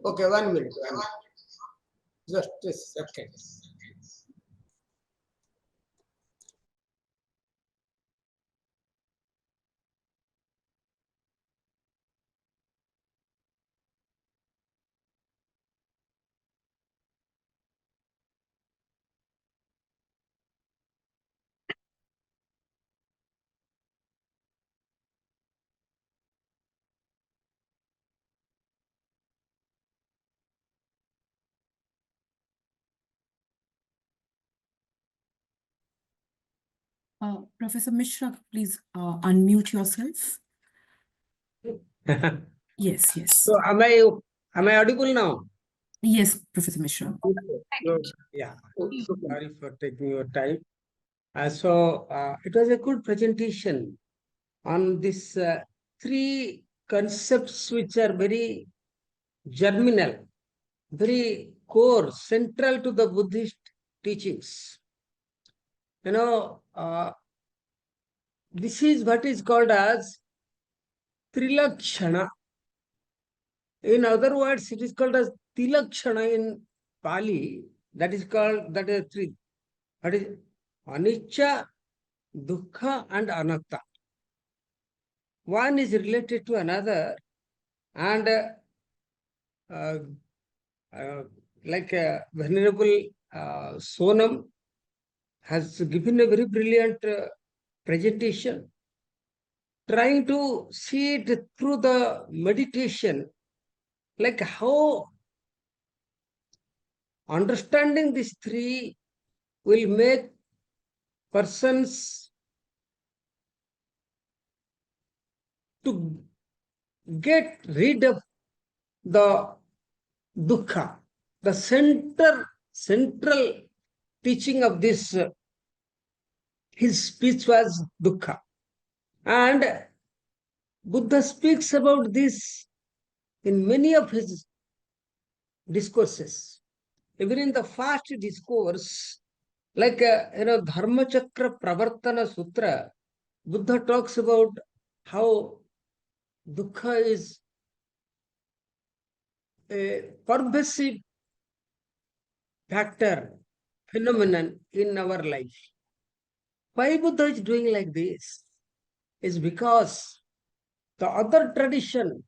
Okay, 1 minute. Just a second. Professor Mishra, please unmute yourself. Yes, yes. So am I audible now? Yes, Professor Mishra. Good. Yeah. So sorry for taking your time. So it was a good presentation on this three concepts which are very germinal, very core, central to the Buddhist teachings. You know, this is what is called as Trilakshana. In other words, it is called as Tilakshana in Pali. That is three. That is Anicca, Dukkha, and Anatta. One is related to another, and like Venerable Sonam has given a very brilliant presentation, trying to see it through the meditation, like how understanding these three will make persons to get rid of the dukkha. The central teaching of this, his speech was dukkha. And Buddha speaks about this in many of his discourses. Even in the first discourse, like Dharma Chakra Pravartana Sutra, Buddha talks about how dukkha is a pervasive factor, phenomenon in our life. Why Buddha is doing like this is because the other tradition,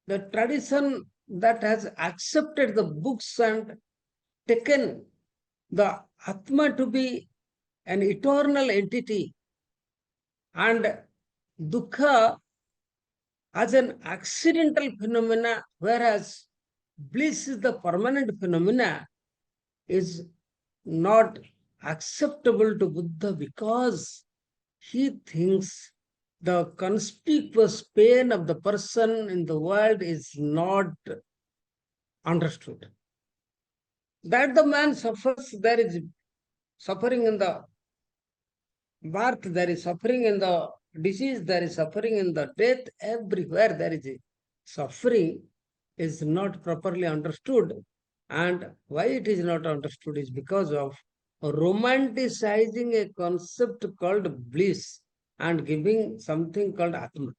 the tradition that has accepted the books and taken the Atma to be an eternal entity and dukkha as an accidental phenomena, whereas bliss is the permanent phenomena, is not acceptable to Buddha because he thinks the conspicuous pain of the person in the world is not understood. That the man suffers, there is suffering in the birth, there is suffering in the disease, there is suffering in the death, everywhere there is a suffering is not properly understood. And why it is not understood is because of romanticizing a concept called bliss and giving something called Atma.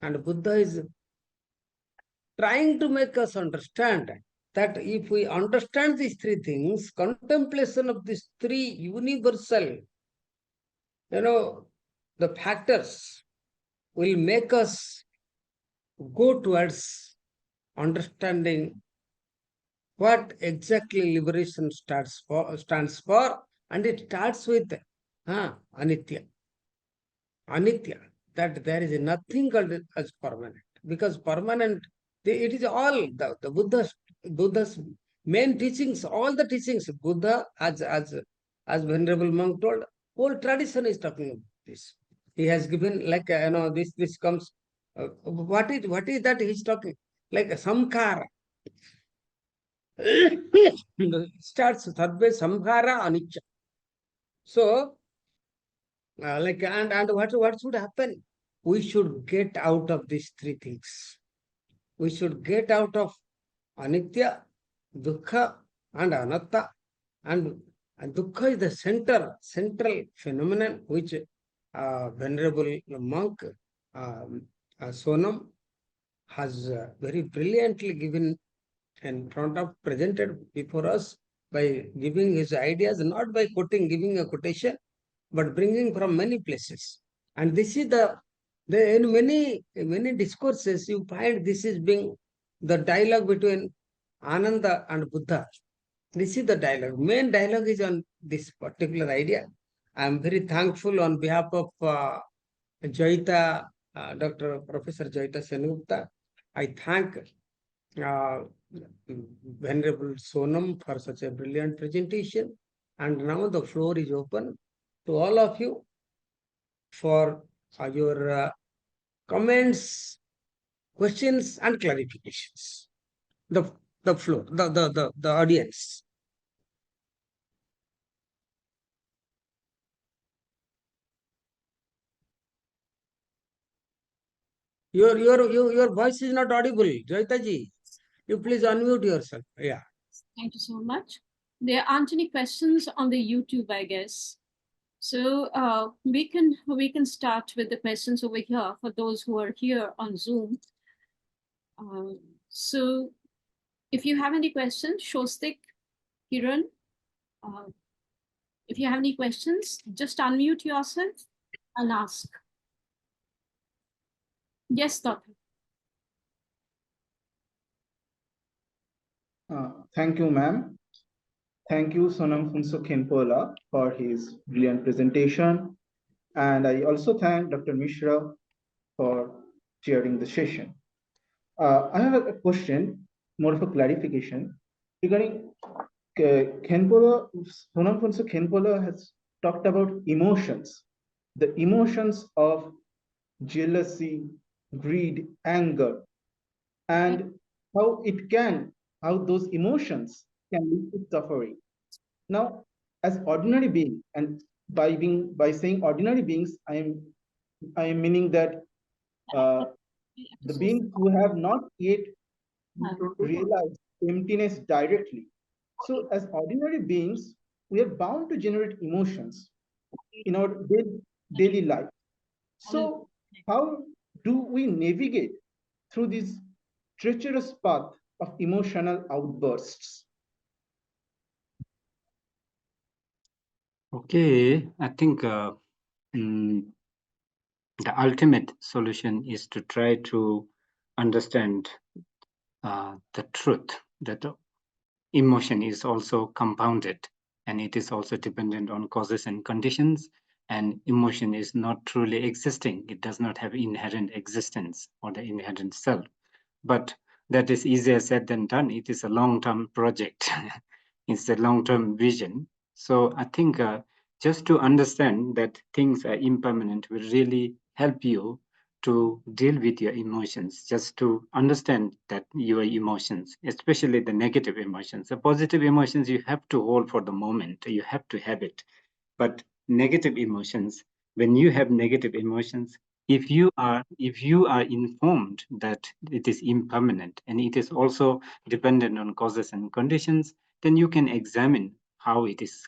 And Buddha is trying to make us understand that if we understand these three things, contemplation of these three universal, the factors will make us go towards understanding what exactly liberation stands for, and it starts with anitya. Anitya, that there is nothing called as permanent, because permanent, it is all the Buddha's main teachings, all the teachings, Buddha, as Venerable Monk told, whole tradition is talking about this. He has given like this comes. What is that he's talking? Like samkara. Starts sarve samkara anicca. So and what should happen? We should get out of these three things. We should get out of anitya, dukkha, and anatta. And dukkha is the central phenomenon which Venerable Monk Sonam has very brilliantly given in front of, presented before us by giving his ideas, not by giving a quotation, but bringing from many places. And this is in many discourses, you find this is being the dialogue between Ananda and Buddha. This is the dialogue. Main dialogue is on this particular idea. I am very thankful on behalf of Joyita, Dr. Professor Joyita Senugupta. I thank Venerable Sonam for such a brilliant presentation. And now the floor is open to all of you. for your comments, questions, and clarifications. The floor, the audience. Your voice is not audible, Joyita ji. You please unmute yourself. Yeah. Thank you so much. There aren't any questions on the YouTube, I guess. So we can start with the questions over here for those who are here on Zoom. So if you have any questions, Shostik, Kiran, if you have any questions, just unmute yourself and ask. Yes, Doctor. Thank you, ma'am. Thank you, SONUM KHENPOLA, for his brilliant presentation. And I also thank Dr. Mishra for chairing the session. I have a question, more of a clarification regarding KHENPOLA. SONUM KHENPOLA has talked about emotions, the emotions of jealousy, greed, anger, and how those emotions can lead to suffering. Now, as ordinary being, and by saying ordinary beings, I am meaning that the beings who have not yet realized emptiness directly. So, as ordinary beings, we are bound to generate emotions in our daily life. So, how do we navigate through this treacherous path of emotional outbursts? Okay, I think the ultimate solution is to try to understand the truth that the emotion is also compounded and it is also dependent on causes and conditions, and emotion is not truly existing. It does not have inherent existence or the inherent self. But that is easier said than done. It is a long-term project. It's a long-term vision. So I think just to understand that things are impermanent will really help you to deal with your emotions, just to understand that your emotions, especially the negative emotions. The positive emotions you have to hold for the moment, you have to have it. But negative emotions, when you have negative emotions, if you are informed that it is impermanent and it is also dependent on causes and conditions, then you can examine how it is,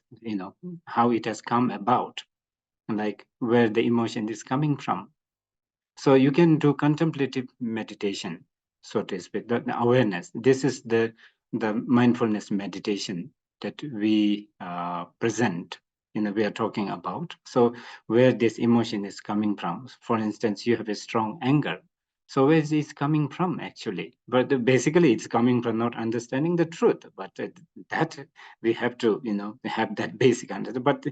how it has come about, like where the emotion is coming from. So you can do contemplative meditation, so to speak, the awareness. This is the mindfulness meditation that we present, we are talking about. So where this emotion is coming from. For instance, you have a strong anger. So where is this coming from actually? But basically it's coming from not understanding the truth. But that we have to, have that basic understanding. But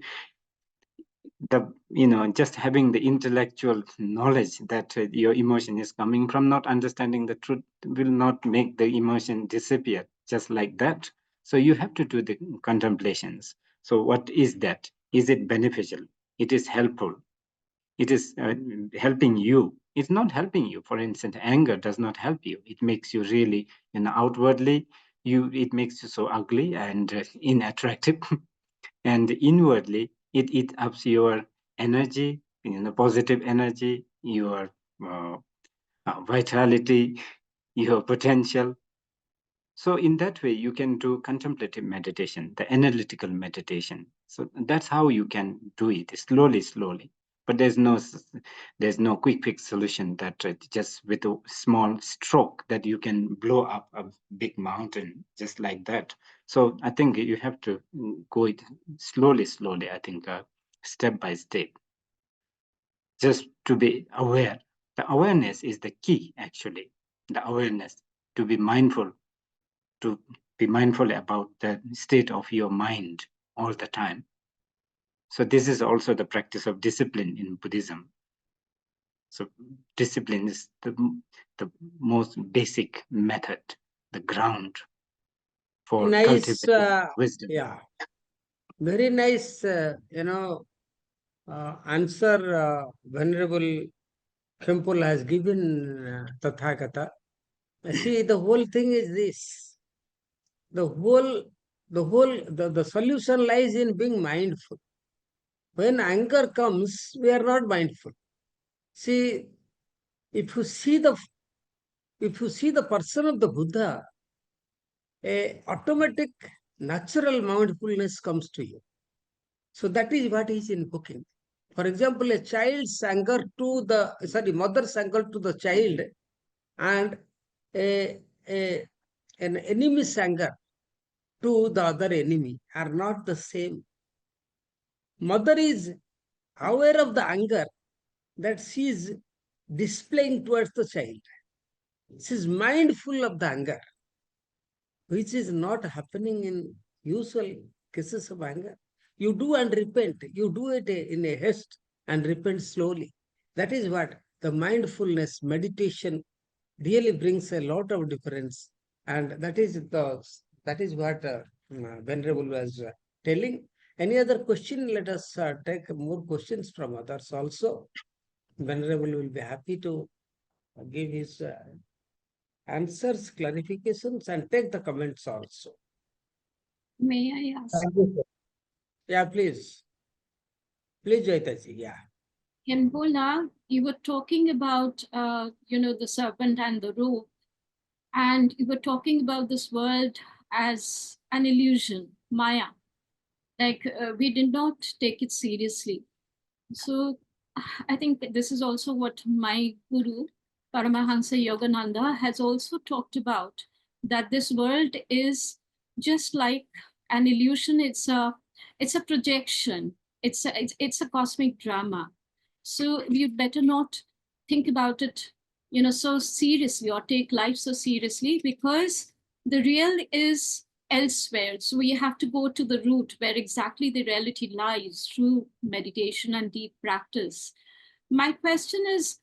just having the intellectual knowledge that your emotion is coming from, not understanding the truth will not make the emotion disappear just like that. So you have to do the contemplations. So what is that? Is it beneficial? It is helpful. It is helping you. It's not helping you. For instance, anger does not help you. It makes you really, outwardly, it makes you so ugly and unattractive. And inwardly it eats up your energy, positive energy, your vitality, your potential. So in that way you can do contemplative meditation, the analytical meditation. So that's how you can do it slowly. But there's no quick fix solution that just with a small stroke that you can blow up a big mountain just like that. So I think you have to go it slowly. I think step by step, just to be aware. The awareness is the key, actually. The awareness, to be mindful about the state of your mind all the time. So this is also the practice of discipline in Buddhism. So discipline is the most basic method, the ground for Nice, cultivating wisdom. yeah, very nice, answer Venerable KHENPOLA has given Tathagata. See, the whole thing is this. The solution lies in being mindful. When anger comes, we are not mindful. See, if you see the person of the Buddha, a automatic natural mindfulness comes to you. So that is what is invoking. For example, a child's anger to the mother's anger to the child, and an enemy's anger to the other enemy are not the same. Mother is aware of the anger that she is displaying towards the child. She is mindful of the anger, which is not happening in usual cases of anger. You do and repent. You do it in a haste and repent slowly. That is what the mindfulness meditation really brings a lot of difference. And that is what Venerable was telling. Any other question? Let us take more questions from others also. Venerable will be happy to give his answers, clarifications, and take the comments also. May I ask? Thank you, sir. Yeah, please. Please, Jaitaji. Yeah. KHENPOLA, you were talking about, the serpent and the rope, and you were talking about this world as an illusion, Maya. Like we did not take it seriously. So I think this is also what my guru, Paramahansa Yogananda, has also talked about, that this world is just like an illusion. It's a projection. It's a cosmic drama. So you'd better not think about it, so seriously, or take life so seriously, because the real is elsewhere. So we have to go to the root where exactly the reality lies through meditation and deep practice. My question is,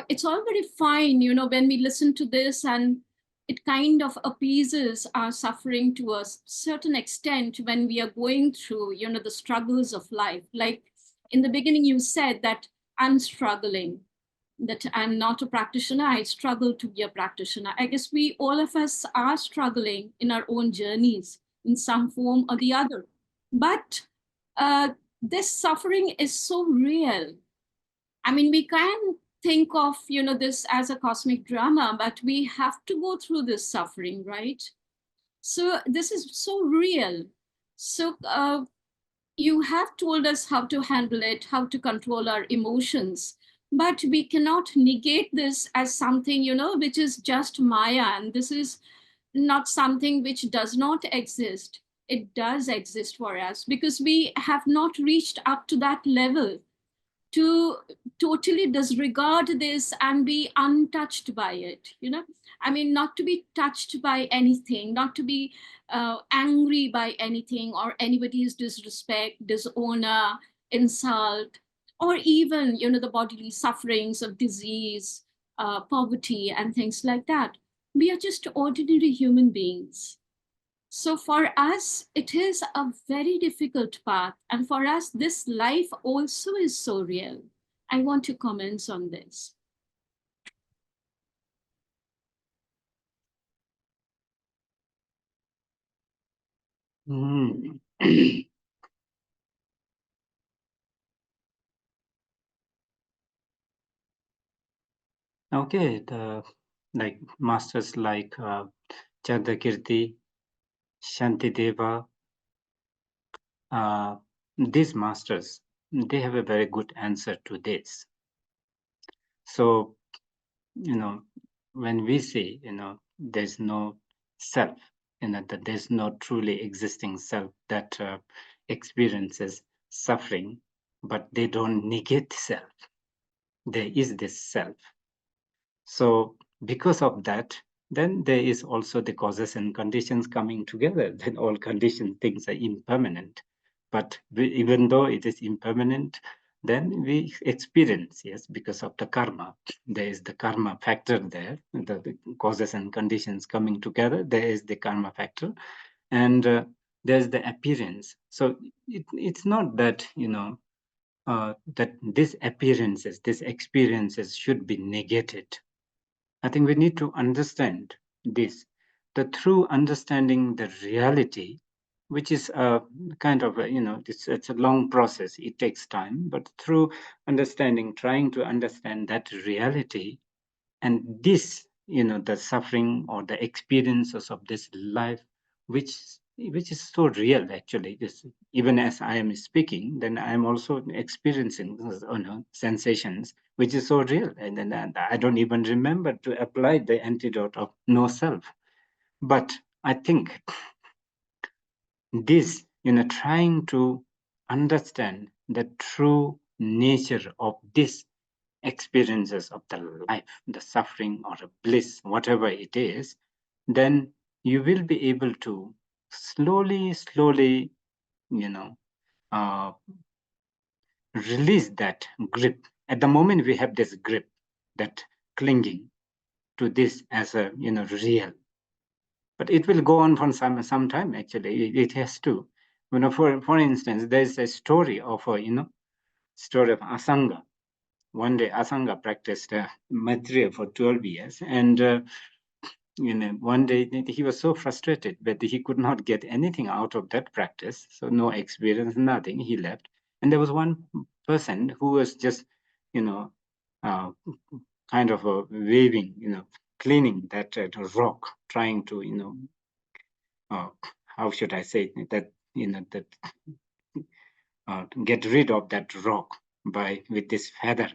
it's all very fine, when we listen to this, and it kind of appeases our suffering to a certain extent when we are going through, the struggles of life. Like in the beginning, you said that I'm struggling, that I'm not a practitioner, I struggle to be a practitioner. I guess all of us are struggling in our own journeys in some form or the other. But this suffering is so real. I mean, we can think of, this as a cosmic drama, but we have to go through this suffering, right? So this is so real. So you have told us how to handle it, how to control our emotions, but we cannot negate this as something, which is just Maya. And this is not something which does not exist. It does exist for us, because we have not reached up to that level to totally disregard this and be untouched by it. I mean, not to be touched by anything, not to be angry by anything, or anybody's disrespect, dishonor, insult, or even, the bodily sufferings of disease, poverty, and things like that. We are just ordinary human beings. So for us, it is a very difficult path. And for us, this life also is so real. I want your comments on this. Okay, like masters like Chandrakirti, Shantideva, these masters, they have a very good answer to this. So, when we say, there's no self, that there's no truly existing self that experiences suffering, but they don't negate self. There is this self. So because of that, then there is also the causes and conditions coming together. Then all conditioned things are impermanent. But even though it is impermanent, then we experience, yes, because of the karma. There is the karma factor there, the causes and conditions coming together. There is the karma factor. And there's the appearance. So it's not that, that these appearances, these experiences should be negated. I think we need to understand this. The through understanding the reality, which is a kind of a, it's a long process. It takes time, but through understanding, trying to understand that reality, and this, the suffering or the experiences of this life, which is so real actually. This, even as I am speaking, then I am also experiencing sensations which is so real, and then I don't even remember to apply the antidote of no self. But I think this, trying to understand the true nature of this experiences of the life, the suffering or a bliss, whatever it is, then you will be able to slowly, uh, release that grip. At the moment, we have this grip, that clinging to this as a, real. But it will go on for some time. Actually, it has to. For instance, there's a story of a, story of Asanga. One day, Asanga practiced Maitreya for 12 years, and one day he was so frustrated that he could not get anything out of that practice. So no experience, nothing. He left, and there was one person who was just, uh, kind of waving, cleaning that rock, trying to, how should I say it? That that get rid of that rock with this feather.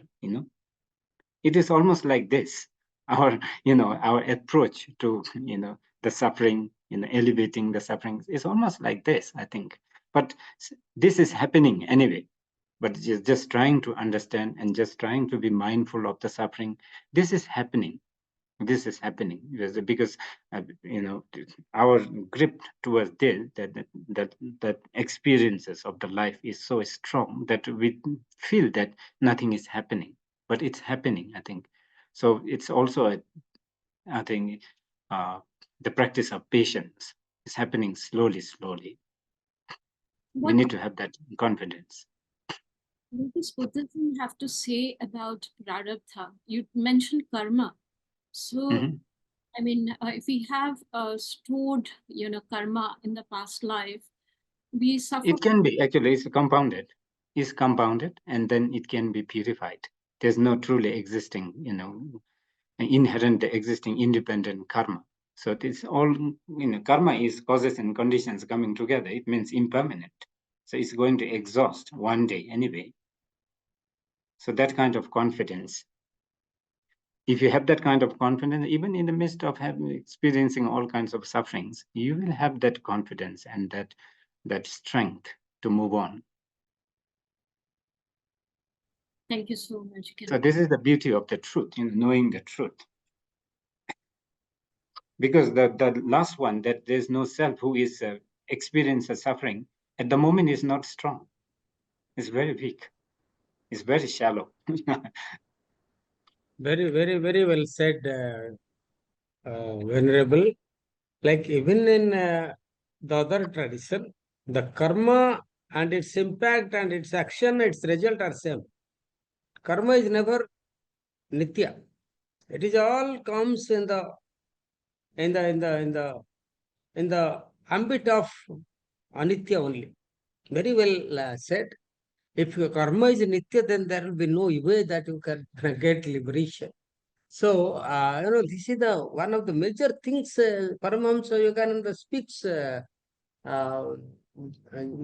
It is almost like this. Our approach to the suffering, elevating the suffering is almost like this, I think. But this is happening anyway. But just trying to understand and just trying to be mindful of the suffering. This is happening. This is happening because our grip towards this, that experiences of the life is so strong that we feel that nothing is happening, but it's happening, I think. So it's also I think the practice of patience is happening slowly. We need to have that confidence. What does Buddhism have to say about prarabdha? You mentioned karma. So, I mean, if we have stored, karma in the past life, we suffer. It can be, actually, it's compounded, and then it can be purified. There's no truly existing, inherent existing independent karma. So it's all, karma is causes and conditions coming together. It means impermanent. So it's going to exhaust one day anyway. So that kind of confidence, if you have that kind of confidence, even in the midst of experiencing all kinds of sufferings, you will have that confidence and that strength to move on. Thank you so much. So this is the beauty of the truth, knowing the truth. Because the last one, that there's no self who is experiencing suffering, at the moment is not strong. It's very weak. It's very shallow. Very, very, very well said, Venerable. Like even in the other tradition, the karma and its impact and its action, its result are same. Karma is never nitya. It is all comes in the ambit of anitya only. Very well said. If your karma is nitya, then there will be no way that you can get liberation. So, this is the one of the major things Paramahamsa Yogananda speaks,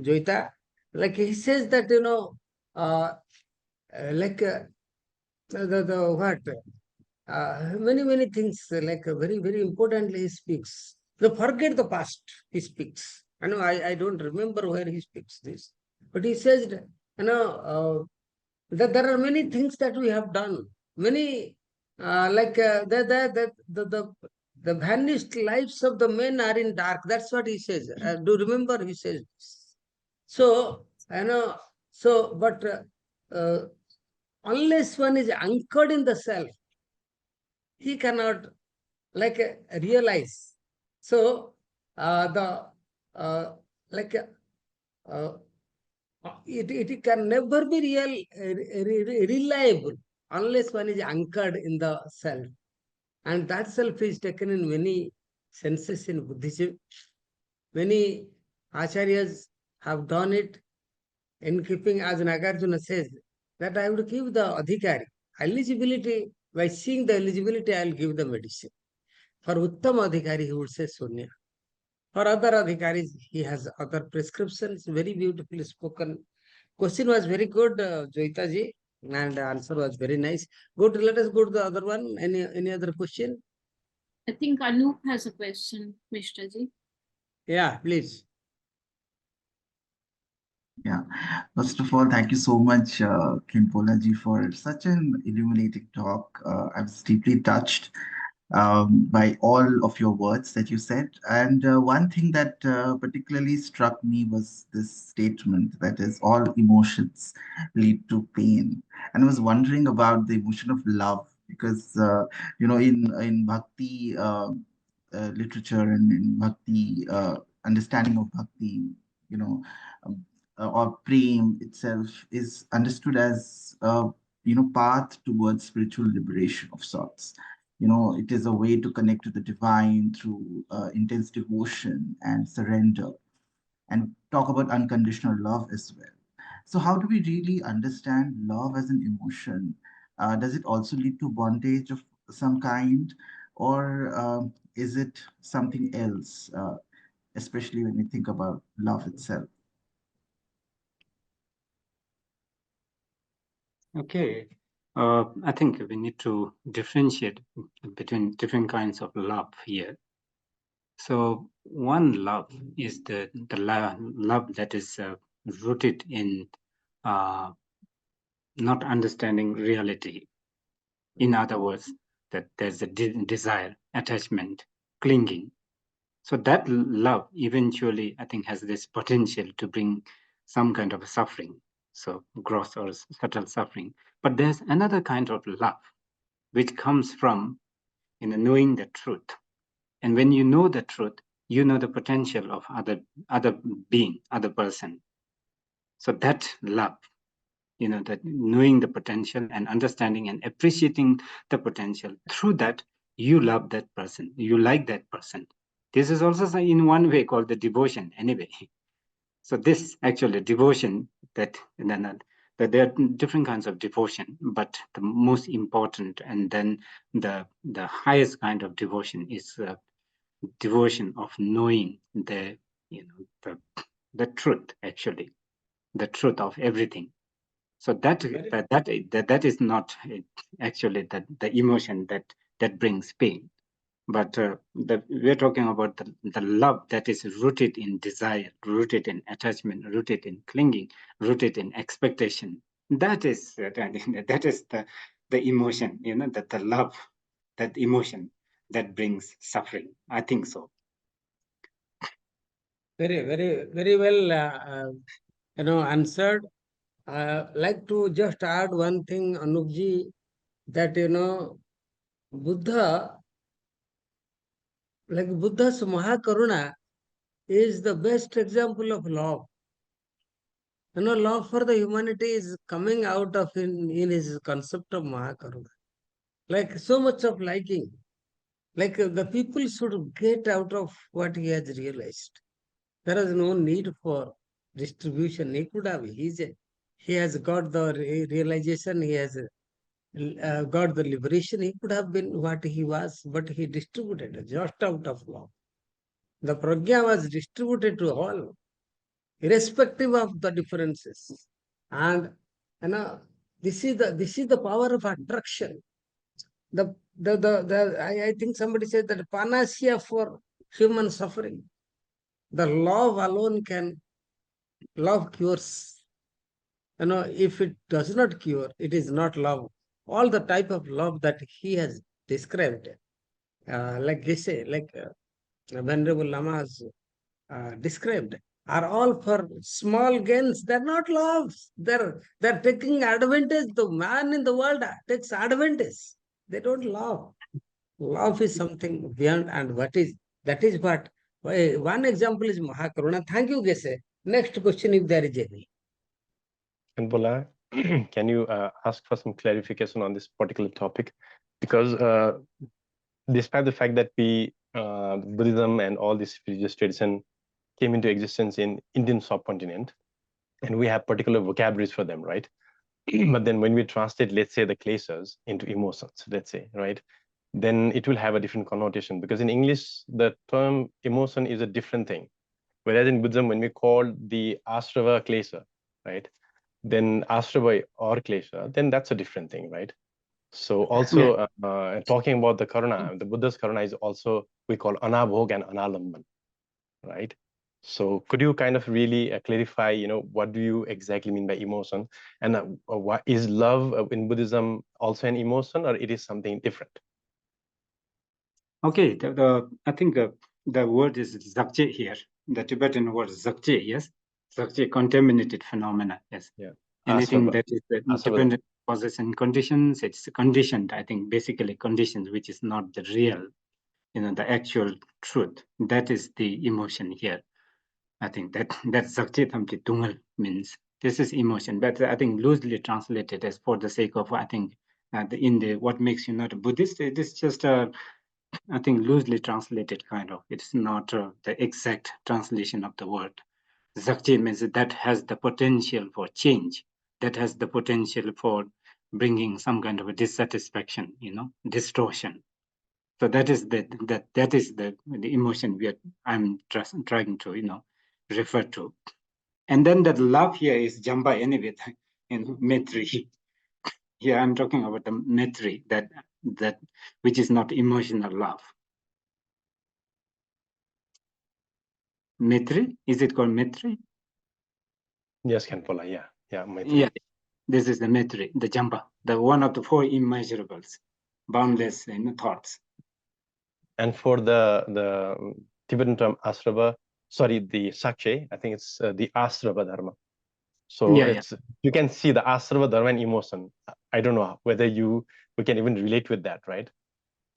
Joita. Like he says that, the what? Many things, like very, very importantly, he speaks. Forget the past, he speaks. I don't remember where he speaks this. But he says, that there are many things that we have done. Many, the vanished lives of the men are in dark. That's what he says. Do you remember he says this? So, but unless one is anchored in the self, he cannot realize. So, the like it can never be reliable unless one is anchored in the self. And that self is taken in many senses in Buddhism. Many acharyas have done it in keeping, as Nagarjuna says, that I would give the adhikari eligibility. By seeing the eligibility, I will give the medicine. For Uttam adhikari, he would say Sunya. For other adhikaris, he has other prescriptions. Very beautifully spoken. Question was very good, Joita ji, and answer was very nice. Good. Let us go to the other one. Any other question? I think Anup has a question, Mishra ji. Yeah, please. Yeah. First of all, thank you so much, KHENPOLA ji, for such an illuminating talk. I was deeply touched by all of your words that you said. And one thing that particularly struck me was this statement that is, all emotions lead to pain. And I was wondering about the emotion of love, because, in Bhakti literature and in Bhakti understanding of Bhakti, you know, um, or prem itself is understood as path towards spiritual liberation of sorts. It is a way to connect to the divine through intense devotion and surrender, and talk about unconditional love as well. So how do we really understand love as an emotion? Does it also lead to bondage of some kind, or is it something else, especially when we think about love itself? Okay. I think we need to differentiate between different kinds of love here. So one love is the love that is rooted in not understanding reality. In other words, that there's a desire, attachment, clinging. So that love eventually, I think, has this potential to bring some kind of suffering, so gross or subtle suffering. But there's another kind of love which comes from knowing the truth. And when you know the truth, you know the potential of other being, other person. So that love, that knowing the potential and understanding and appreciating the potential, through that you love that person, you like that person. This is also in one way called the devotion anyway. So this actually devotion, that there are different kinds of devotion, but the most important and then the highest kind of devotion is devotion of knowing the truth, actually, the truth of everything. So that is not actually the emotion that brings pain, but we're talking about the love that is rooted in desire, rooted in attachment, rooted in clinging, rooted in expectation. That is the emotion, that the love, that emotion that brings suffering. I think so. Very, very, very well, answered. Like to just add one thing, Anupji, that, Buddha, like Buddha's Mahakaruna is the best example of love. Love for the humanity is coming out of in his concept of Mahakaruna. Like so much of liking. Like the people should get out of what he has realized. There is no need for distribution. He could have, he has got the realization, he has got the liberation. He could have been what he was, but he distributed just out of love. The prajna was distributed to all, irrespective of the differences. And this is the power of attraction. I think somebody said that panacea for human suffering. The love alone can, love cures. If it does not cure, it is not love. All the type of love that he has described, like they say, like Venerable Lama has described, are all for small gains. They're not loves. They're taking advantage. The man in the world takes advantage. They don't love. Love is something beyond, and that is what. One example is Mahakaruna. Thank you, Gese. Next question, if there is any. KHENPOLA, can you ask for some clarification on this particular topic? Because despite the fact that Buddhism and all this religious tradition came into existence in Indian subcontinent, and we have particular vocabularies for them, right? But then when we translate, let's say, the kleshas into emotions, let's say, right, then it will have a different connotation, because in English, the term emotion is a different thing. Whereas in Buddhism, when we call the ashrava klesha, right, then ashrava or klesha, then that's a different thing, right? So also talking about the karuna, the Buddha's karuna is also, we call anabhog and analamban, right? So could you kind of really clarify, what do you exactly mean by emotion? And what is love in Buddhism also an emotion, or it is something different? Okay, I think the word is zakje here. The Tibetan word zakje, yes? Zakje, contaminated phenomena, yes. Yeah. Anything Asava. that is dependent causes and conditions, it's conditioned, I think, basically conditions, which is not the real, the actual truth. That is the emotion here. I think that zakje thamti tungal means this is emotion, but I think loosely translated as for the sake of, I think, what makes you not a Buddhist, it is just a, I think, loosely translated kind of. It's not the exact translation of the word. Zakti means that has the potential for change, that has the potential for bringing some kind of a dissatisfaction, distortion. So that is the emotion I'm trying to refer to. And then that love here is jamba anyway, metri. Here I'm talking about the metri, that which is not emotional love. Metri? Is it called metri? Yes, KHENPOLA, yeah, Yeah, this is the metri, the jamba, the one of the four immeasurables, boundless thoughts. And for the Tibetan term asrava, sorry, the sakche, I think it's the asrava dharma. So you can see the asrava dharma and emotion. I don't know whether we can even relate with that, right?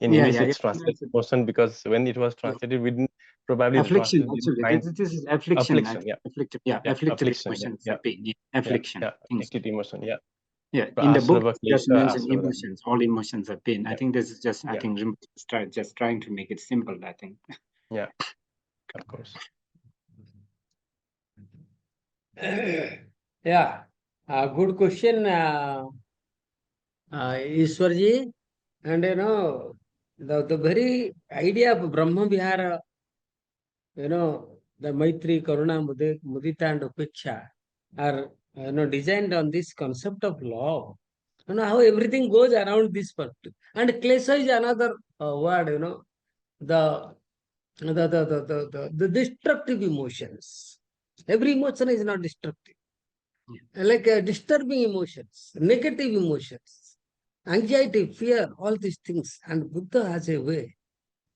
In English, it's translated emotion, because when it was translated, we didn't probably affliction. Actually, this is affliction. Afflicted emotions. Pain. Affliction. Afflicted emotion. Yeah. Yeah. In the book, just mentioned emotions. All emotions are pain. I think this is just. I think just trying to make it simple. I think. Yeah. Of course. Yeah. Good question, Ishwarji. And the very idea of Brahma Vihara, the Maitri, Karuna, Mudita, and Upeksha are designed on this concept of love. How everything goes around this part. And klesha is another word, the destructive emotions. Every emotion is not destructive. Like disturbing emotions, negative emotions, anxiety, fear, all these things. And Buddha has a way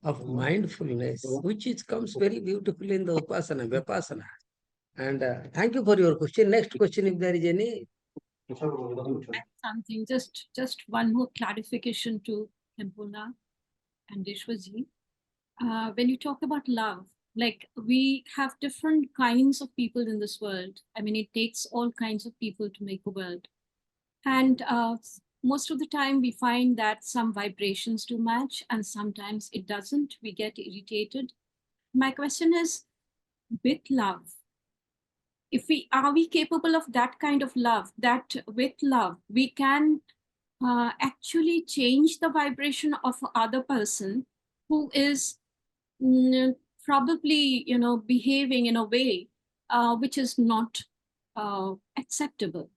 of mindfulness, which comes very beautifully in the Upasana, Vipassana. And thank you for your question. Next question, if there is any. Something, just one more clarification to KHENPOLA and Ishwarji. When you talk about love, like we have different kinds of people in this world. I mean, it takes all kinds of people to make a world. And most of the time we find that some vibrations do match and sometimes it doesn't. We get irritated. My question is, with love, are we capable of that kind of love, that with love we can actually change the vibration of other person who is probably behaving in a way which is not acceptable?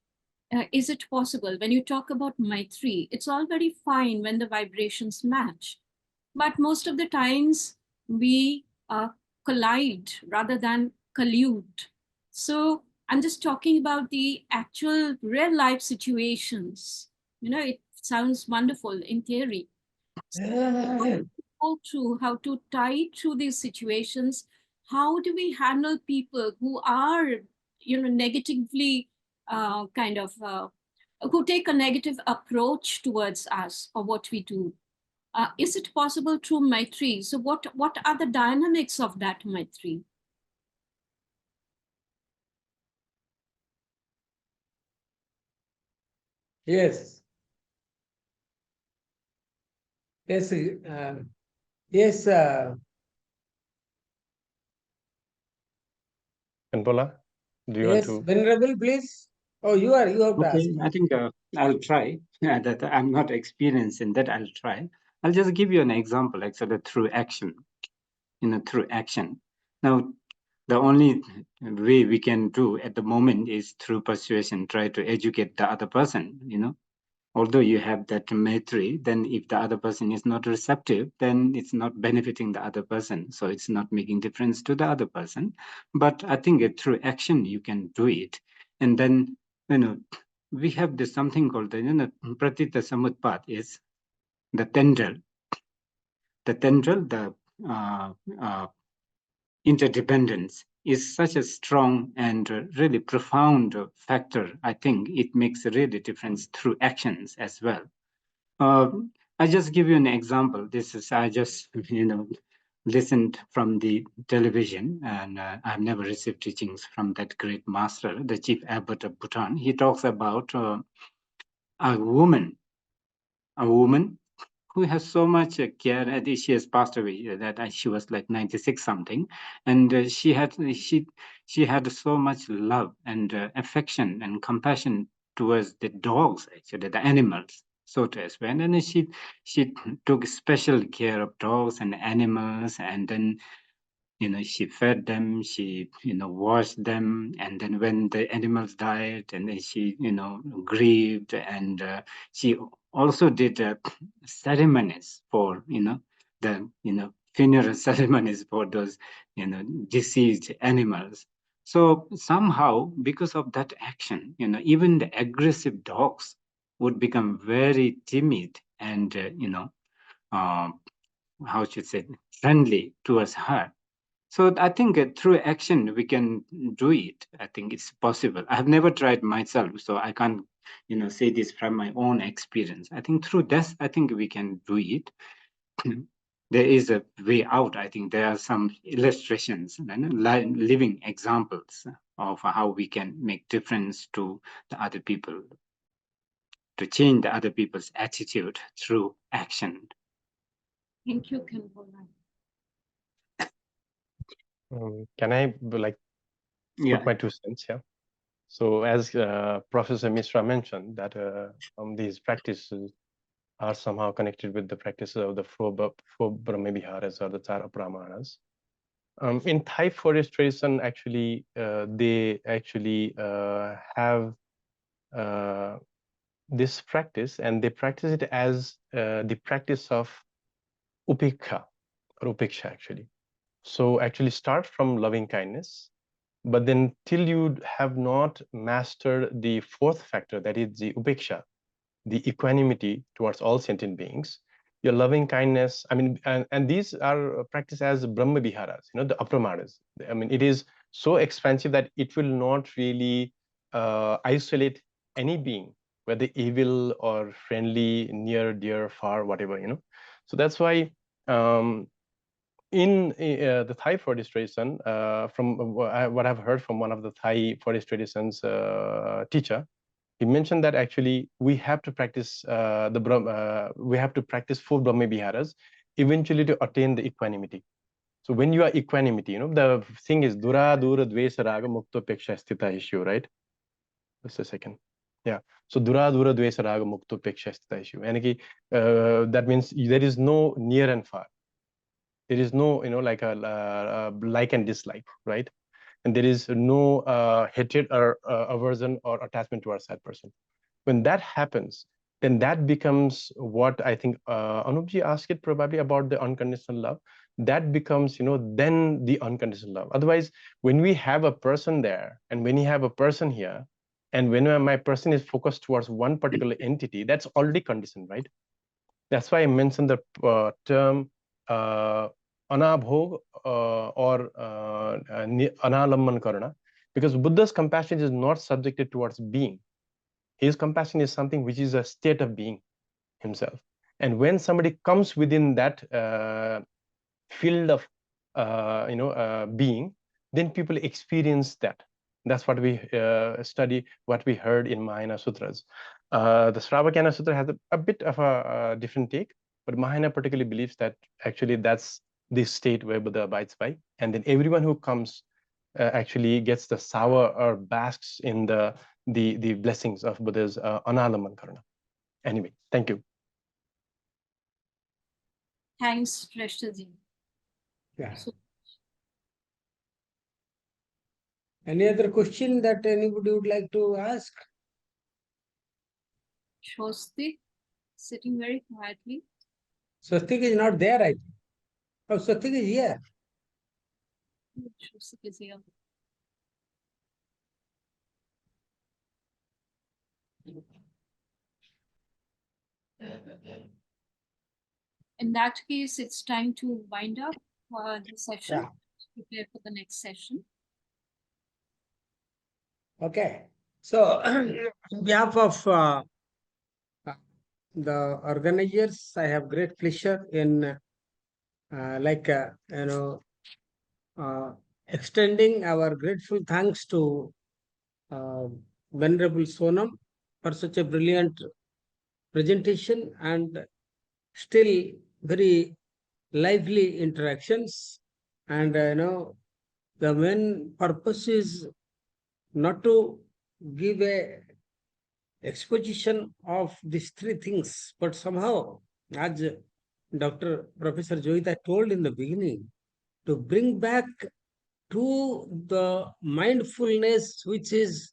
Is it possible? When you talk about Maitri, it's all very fine when the vibrations match, but most of the times we collide rather than collude. So I'm just talking about the actual real life situations. It sounds wonderful in theory. Go through how to tie through these situations. How do we handle people who are, negatively who take a negative approach towards us or what we do? Is it possible through Maitri? So what are the dynamics of that Maitri? Yes. Yes. Yes. KHENPOLA, do you want Yes. to? Venerable, please. Oh, you have to ask. Okay, I think I'll try. That I'm not experienced in that. I'll try. I'll just give you an example, actually, through action. Through action. Now, the only way we can do at the moment is through persuasion. Try to educate the other person. Although you have that maitri, then if the other person is not receptive, then it's not benefiting the other person. So it's not making difference to the other person. But I think through action, you can do it. And then, we have this something called the, pratita samutpat is the tendril. The tendril, the interdependence is such a strong and really profound factor. I think it makes a really difference through actions as well. I just give you an example. This is I just listened from the television, and I've never received teachings from that great master, the chief abbot of Bhutan. He talks about a woman who has so much care. She has passed away. That she was like 96 something, and she had so much love and affection and compassion towards the dogs, actually the animals, so to explain. And then she took special care of dogs and animals, and then she fed them, she washed them, and then when the animals died, and then she grieved, and she also did ceremonies for the funeral ceremonies for those deceased animals. So somehow, because of that action, even the aggressive dogs would become very timid and how should I say, friendly towards her. So I think through action we can do it. I think it's possible. I have never tried myself, so I can't, say this from my own experience. I think through this, I think we can do it. There is a way out. I think there are some illustrations and living examples of how we can make difference to the other people, to change the other people's attitude through action. Thank you, KHENPOLA. Can I put my 2 cents here? So as Professor Mishra mentioned, that these practices are somehow connected with the practices of the four Brahmaviharas or the Chara Pramanas. In Thai forest tradition, actually, they actually have this practice, and they practice it as the practice of upekha or upeksha, actually. So actually start from loving kindness, but then till you have not mastered the 4th factor, that is the upeksha, the equanimity towards all sentient beings, your loving kindness, I mean, and these are practiced as Brahma Viharas, the apramanas. I mean, it is so expansive that it will not really isolate any being, whether evil or friendly, near, dear, far, whatever, So that's why in the Thai forest tradition, from what I've heard from one of the Thai forest traditions teacher, he mentioned that actually we have to practice we have to practice 4 Brahma Viharas eventually to attain the equanimity. So when you are equanimity, the thing is dura dura dvesa raga mukto peksha sthita issue, right? Just a second. Yeah. So dura dura dvesa raga mukto peksha sthita issue. And that means there is no near and far. There is no like a like and dislike, right? And there is no hatred or aversion or attachment towards that person. When that happens, then that becomes what I think Anupji asked it probably about the unconditional love. That becomes then the unconditional love. Otherwise, when we have a person there and when you have a person here, and when my person is focused towards one particular entity, that's already conditioned, right? That's why I mentioned the term anabhog or analamman karana, because Buddha's compassion is not subjected towards being. His compassion is something which is a state of being himself. And when somebody comes within that field of being, then people experience that. That's what we study, what we heard in Mahayana Sutras. The Sravakana Sutra has a bit of a different take, but Mahayana particularly believes that actually that's the state where Buddha abides by, and then everyone who comes actually gets the sour or basks in the blessings of Buddha's Analaman Karuna. Anyway, thank you. Thanks, Shresthaji. Yeah. So, Any other question that anybody would like to ask? Shostik, sitting very quietly. Swastik is not there, I think. Oh, Swastik is here. Shostik is here. In that case, it's time to wind up the session. Yeah. Prepare for the next session. Okay. So, on behalf of the organizers, I have great pleasure in extending our grateful thanks to Venerable Sonam for such a brilliant presentation and still very lively interactions. And the main purpose is not to give a exposition of these three things, but somehow, as Dr. Professor Joyita told in the beginning, to bring back to the mindfulness which is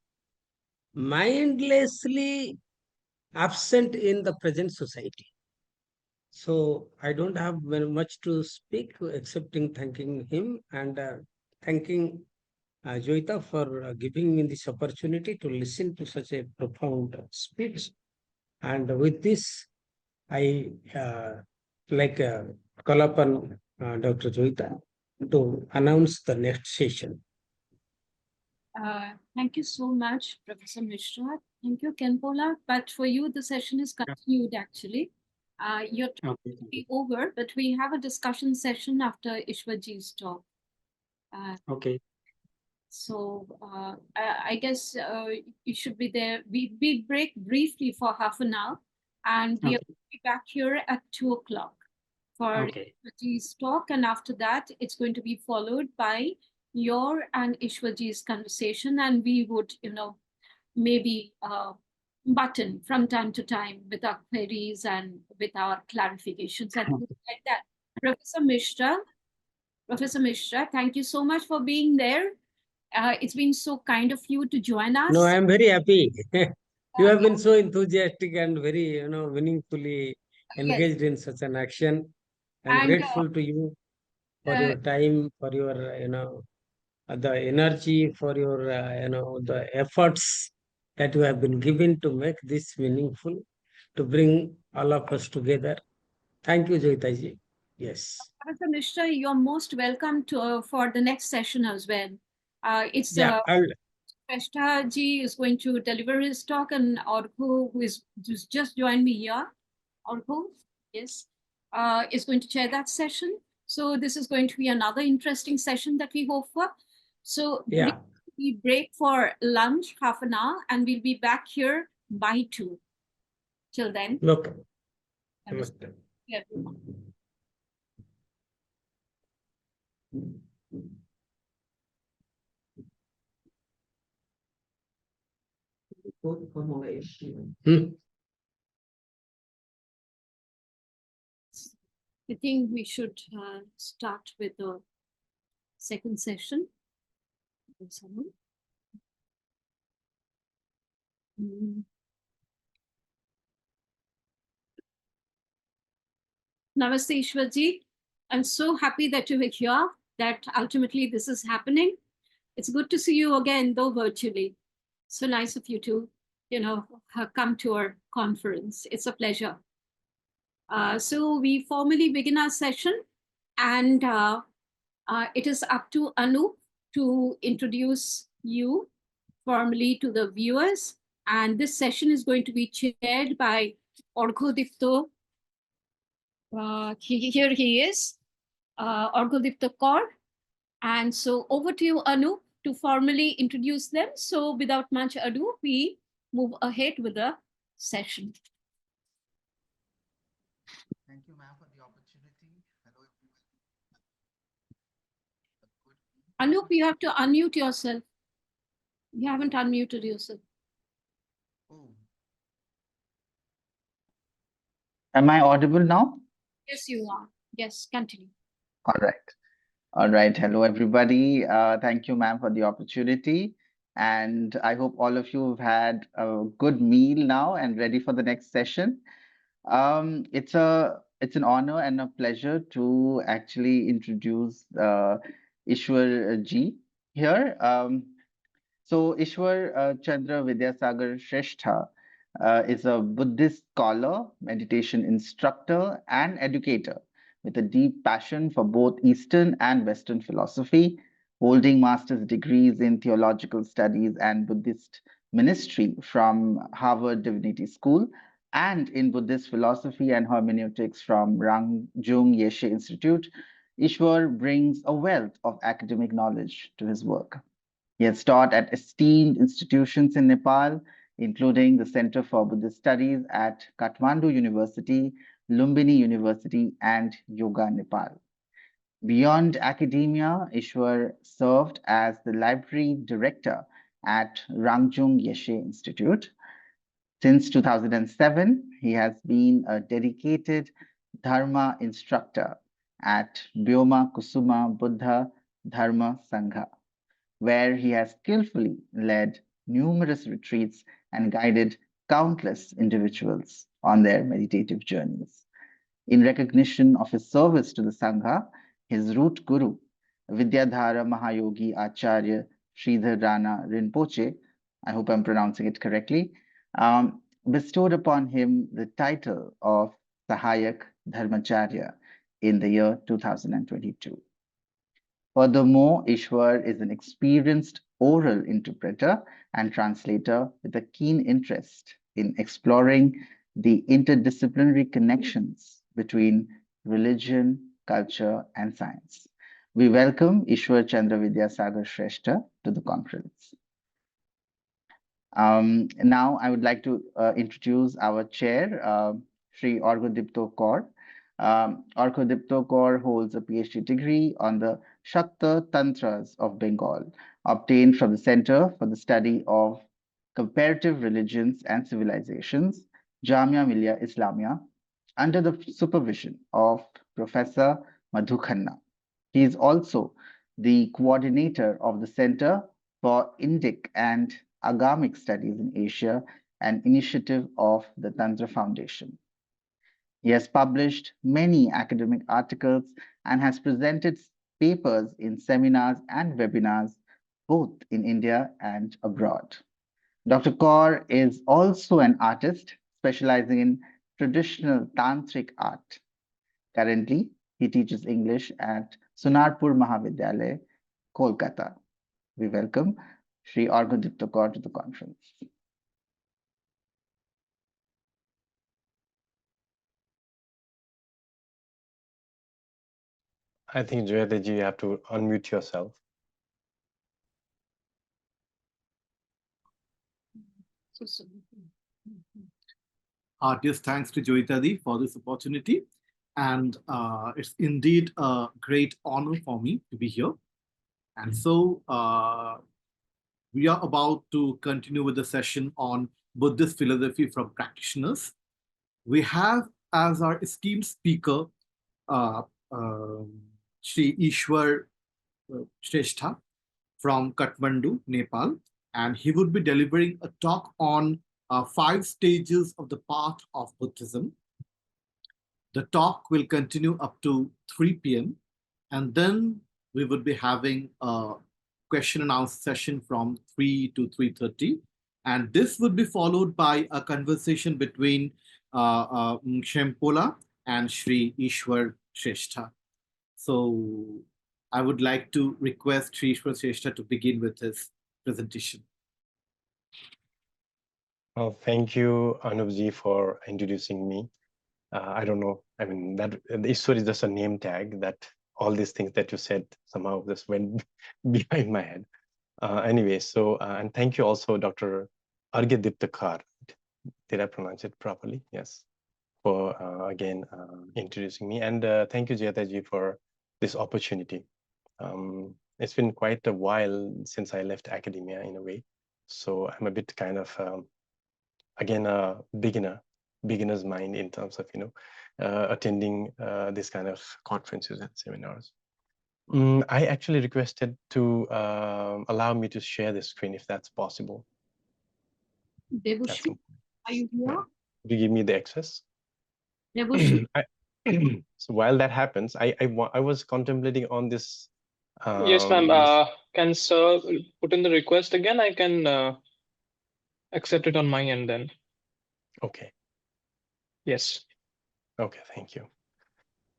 mindlessly absent in the present society. So I don't have very much to speak excepting thanking him and thanking Joyita for giving me this opportunity to listen to such a profound speech. And with this, I call upon Dr. Joyita to announce the next session. Thank you so much, Professor Mishra. Thank you, KHENPOLA. But for you, the session is continued actually. Your talk will be over, but we have a discussion session after ISHWOR's talk. Okay. So I guess you should be there. We break briefly for half an hour, and we are going to be back here at 2 o'clock for ISHWOR's talk. And after that, it's going to be followed by your and ISHWOR's conversation, and we would, maybe button from time to time with our queries and with our clarifications and things like that. Professor Mishra, thank you so much for being there. It's been so kind of you to join us. No, I am very happy. You have been so enthusiastic and very, meaningfully engaged in such an action. I'm grateful to you for your time, for your, the energy, for your, the efforts that you have been given to make this meaningful, to bring all of us together. Thank you, Joyitaji. Yes. Professor Mishra, you're most welcome to for the next session as well. SRESTHA ji is going to deliver his talk, and Orko, who's just joined me here, Orko, yes, is going to chair that session. So this is going to be another interesting session that we hope for. So we break for lunch, half an hour, and we'll be back here by 2. Till then. Okay. Yeah. I think we should start with the second session. Namaste, Ishwarji. I'm so happy that you were here, that ultimately this is happening. It's good to see you again, though virtually. So nice of you to, come to our conference. It's a pleasure. So we formally begin our session, and it is up to Anu to introduce you formally to the viewers. And this session is going to be chaired by Orghodipto. Here he is, Orghodipto Kaur. And so over to you, Anu, to formally introduce them. So without much ado, we move ahead with the session. Thank you, ma'am, for the opportunity. Hello, everyone. Anup, you have to unmute yourself. You haven't unmuted yourself. Oh. Am I audible now? Yes, you are. Yes, continue. All right. All right. Hello, everybody. Thank you, ma'am, for the opportunity. And I hope all of you have had a good meal now and ready for the next session. It's an honor and a pleasure to actually introduce ISHWOR Ji here. So Ishwar Chandra Vidyasagar Shrestha is a Buddhist scholar, meditation instructor, and educator with a deep passion for both Eastern and Western philosophy, holding master's degrees in theological studies and Buddhist ministry from Harvard Divinity School and in Buddhist philosophy and hermeneutics from Rangjung Yeshe Institute. Ishwar brings a wealth of academic knowledge to his work. He has taught at esteemed institutions in Nepal, including the Center for Buddhist Studies at Kathmandu University, Lumbini University, and Yoga Nepal. Beyond academia, Ishwar served as the library director at Rangjung Yeshe Institute. Since 2007, he has been a dedicated Dharma instructor at Byoma Kusuma Buddha Dharma Sangha, where he has skillfully led numerous retreats and guided countless individuals on their meditative journeys. In recognition of his service to the Sangha, his root guru, Vidyadhara Mahayogi Acharya Sridhar Rana Rinpoche, I hope I'm pronouncing it correctly, bestowed upon him the title of Sahayak Dharmacharya in the year 2022. Furthermore, Ishwar is an experienced oral interpreter and translator with a keen interest in exploring the interdisciplinary connections between religion, culture, and science. We welcome Ishwar Chandra Vidyasagar Shrestha to the conference. Now, I would like to introduce our chair, Sri Orgodipto Kaur. Orgodipto Kaur holds a PhD degree on the Shakta Tantras of Bengal, obtained from the Center for the Study of Comparative Religions and Civilizations, Jamia Millia Islamia, under the supervision of Professor Madhu Khanna. He is also the coordinator of the Center for Indic and Agamic Studies in Asia, an initiative of the Tantra Foundation. He has published many academic articles and has presented papers in seminars and webinars, both in India and abroad. Dr. Kaur is also an artist specializing in traditional tantric art. Currently, he teaches English at Sunarpur Mahavidyalaya, Kolkata. We welcome Sri Orgodipto Kaur to the conference. I think, Jayadaji, you have to unmute yourself. Heartiest thanks to Joyitadi for this opportunity. And it's indeed a great honor for me to be here. And so we are about to continue with the session on Buddhist philosophy from practitioners. We have as our esteemed speaker, Sri Ishwar Shrestha from Kathmandu, Nepal, and he would be delivering a talk on 5 stages of the path of Buddhism. The talk will continue up to 3 p.m. and then we would be having a question and answer session from 3 to 3:30. And this would be followed by a conversation between KHENPOLA and Sri Ishwar Shrestha. So I would like to request Sri Ishwar Shrestha to begin with his presentation. Well, thank you, Anubji, for introducing me. I don't know. I mean, that Ishwar is just a name tag that all these things that you said somehow just went behind my head. Anyway, so, and thank you also, Dr. Orgodipto Kaur. Did I pronounce it properly? Yes. For again introducing me, and thank you, Jayataji, for this opportunity. It's been quite a while since I left academia in a way, so I'm a bit kind of again a beginner's mind in terms of attending this kind of conferences and seminars. I actually requested to allow me to share the screen if that's possible. Devushi, are you here? Yeah. Do you give me the access? Devushi, So while that happens, I was contemplating on this. Yes, ma'am. Can sir put in the request again? I can accept it on my end then. Okay. Yes. Okay, thank you.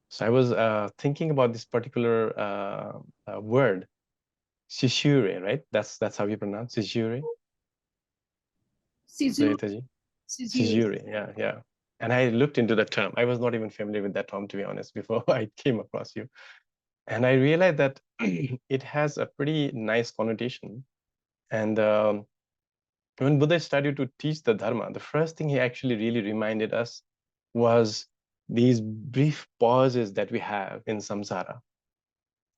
So I was thinking about this particular word, Caesurae, right? That's how you pronounce Caesurae. Caesurae. Caesurae, yeah. And I looked into the term. I was not even familiar with that term, to be honest, before I came across you. And I realized that it has a pretty nice connotation. And when Buddha started to teach the Dharma, the first thing he actually really reminded us was these brief pauses that we have in samsara,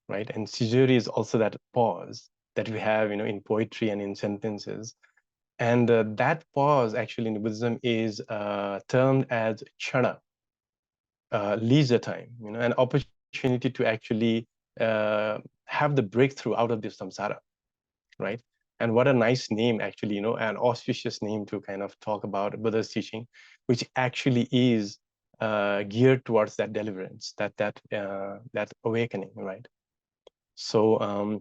right? And Caesurae is also that pause that we have, in poetry and in sentences. And that pause actually in Buddhism is termed as chana, leisure time, an opportunity to actually have the breakthrough out of this samsara, right? And what a nice name, actually, an auspicious name to kind of talk about Buddha's teaching, which actually is geared towards that deliverance, that awakening, right? So,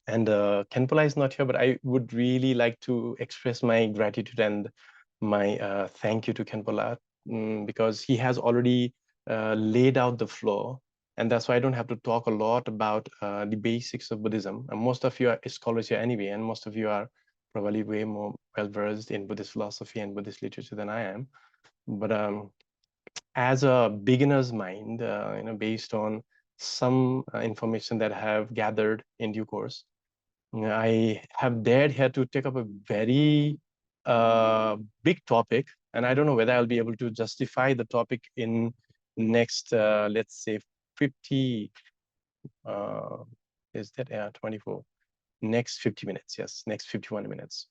and KHENPOLA is not here, but I would really like to express my gratitude and my thank you to KHENPOLA because he has already laid out the floor. And that's why I don't have to talk a lot about the basics of Buddhism. And most of you are scholars here anyway, and most of you are probably way more well-versed in Buddhist philosophy and Buddhist literature than I am. But as a beginner's mind, based on some information that I have gathered in due course, I have dared here to take up a very big topic, and I don't know whether I'll be able to justify the topic in next, let's say, 50, is that 24? Next 50 minutes, yes, next 51 minutes.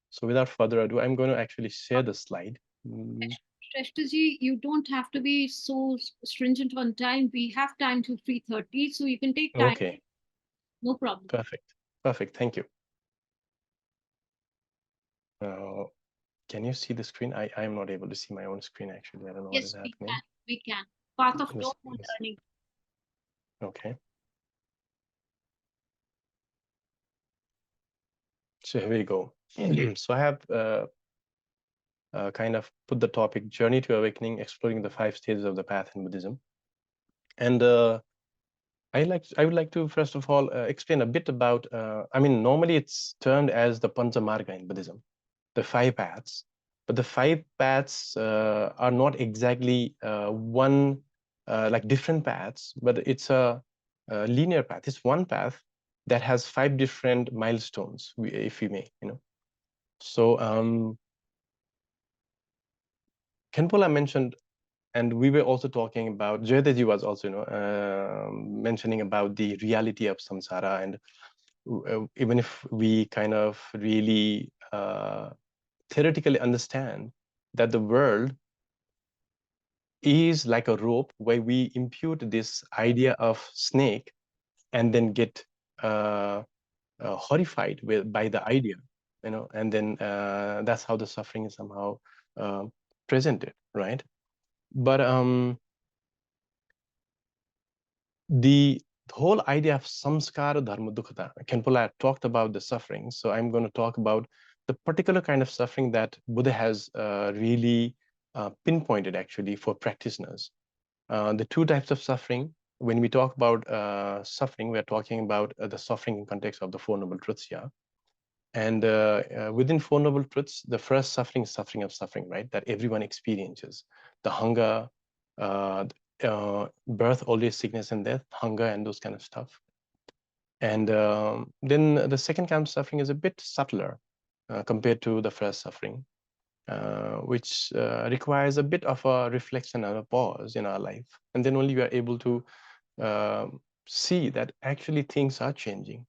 So without further ado, I'm going to actually share the slide. Shresthaji, you don't have to be so stringent on time. We have time till 3:30, so you can take time. Okay. No problem. Perfect. Thank you. Can you see the screen? I am not able to see my own screen, actually. I don't know what is happening. We can. Path of no learning. Okay. So here we go. So I have kind of put the topic Journey to Awakening, Exploring the 5 Stages of the Path in Buddhism. And I would like to, first of all, explain a bit about, normally it's termed as the Pancha Marga in Buddhism, the 5 paths. But the 5 paths are not exactly one, like different paths, but it's a linear path. It's one path that has 5 different milestones, if we may, So KHENPOLA mentioned, and we were also talking about, Jayadaji was also, mentioning about the reality of samsara. And even if we kind of really theoretically understand that the world is like a rope where we impute this idea of snake and then get horrified by the idea, and then that's how the suffering is somehow presented, right? But the whole idea of samskara dharma dukkha, KHENPOLA talked about the suffering. So I'm going to talk about the particular kind of suffering that Buddha has really pinpointed actually for practitioners. The 2 types of suffering. When we talk about suffering, we're talking about the suffering in context of the 4 Noble Truths here. And within 4 Noble Truths, the first suffering is suffering of suffering, right? That everyone experiences. The hunger, birth, old age, sickness, and death, hunger, and those kind of stuff. And then the second kind of suffering is a bit subtler compared to the first suffering. which requires a bit of a reflection and a pause in our life. And then only we are able to see that actually things are changing.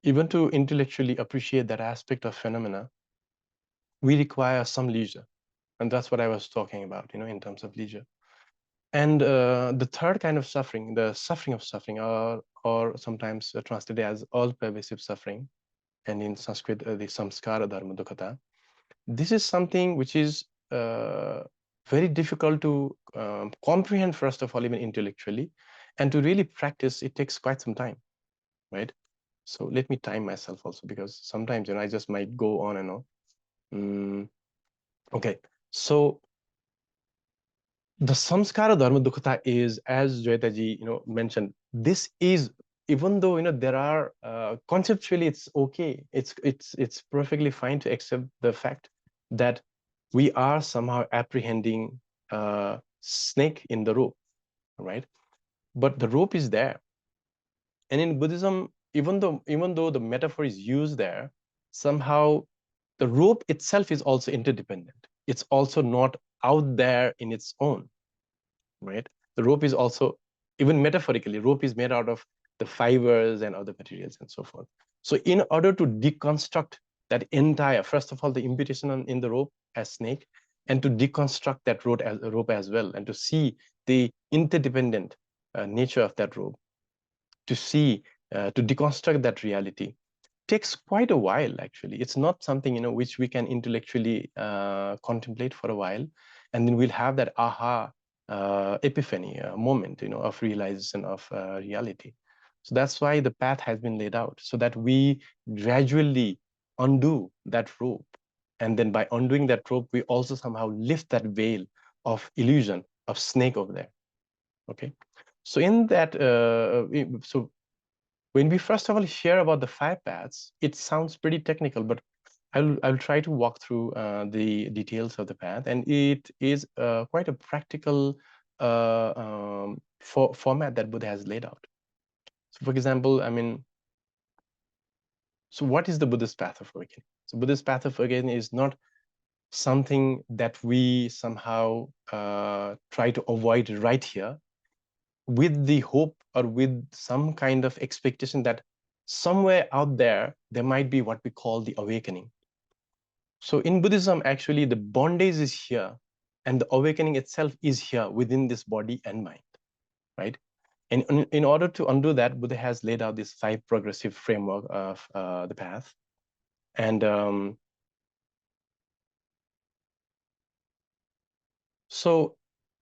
Even to intellectually appreciate that aspect of phenomena, we require some leisure. And that's what I was talking about, in terms of leisure. And the third kind of suffering, the suffering of suffering, or sometimes translated as all-pervasive suffering, and in Sanskrit, the samskara dharma dukkata. This is something which is very difficult to comprehend, first of all, even intellectually, and to really practice, it takes quite some time, right? So let me time myself also, because sometimes I just might go on and on. Okay, so the samskara dharma dukkata is, as Jayataji mentioned, this is, even though there are conceptually it's okay, it's perfectly fine to accept the fact that we are somehow apprehending a snake in the rope, right? But the rope is there. And in Buddhism, even though the metaphor is used there, somehow the rope itself is also interdependent. It's also not out there in its own, right? The rope is also, even metaphorically, rope is made out of the fibers and other materials and so forth. So in order to deconstruct that entire, first of all, the imputation in the rope as snake, and to deconstruct that rope as well, and to see the interdependent nature of that rope, to see, to deconstruct that reality, takes quite a while, actually. It's not something, which we can intellectually contemplate for a while, and then we'll have that aha epiphany moment, of realization of reality. So that's why the path has been laid out, so that we gradually undo that rope. And then by undoing that rope, we also somehow lift that veil of illusion of snake over there. Okay. So in that, so when we first of all share about the 5 paths, it sounds pretty technical, but I'll try to walk through the details of the path, and it is quite a practical format that Buddha has laid out. So, for example, so what is the Buddhist path of awakening? So, Buddhist path of awakening is not something that we somehow try to avoid right here, with the hope or with some kind of expectation that somewhere out there might be what we call the awakening. So in Buddhism, actually, the bondage is here, and the awakening itself is here within this body and mind, right? And in order to undo that, Buddha has laid out this 5 progressive framework of the path. And so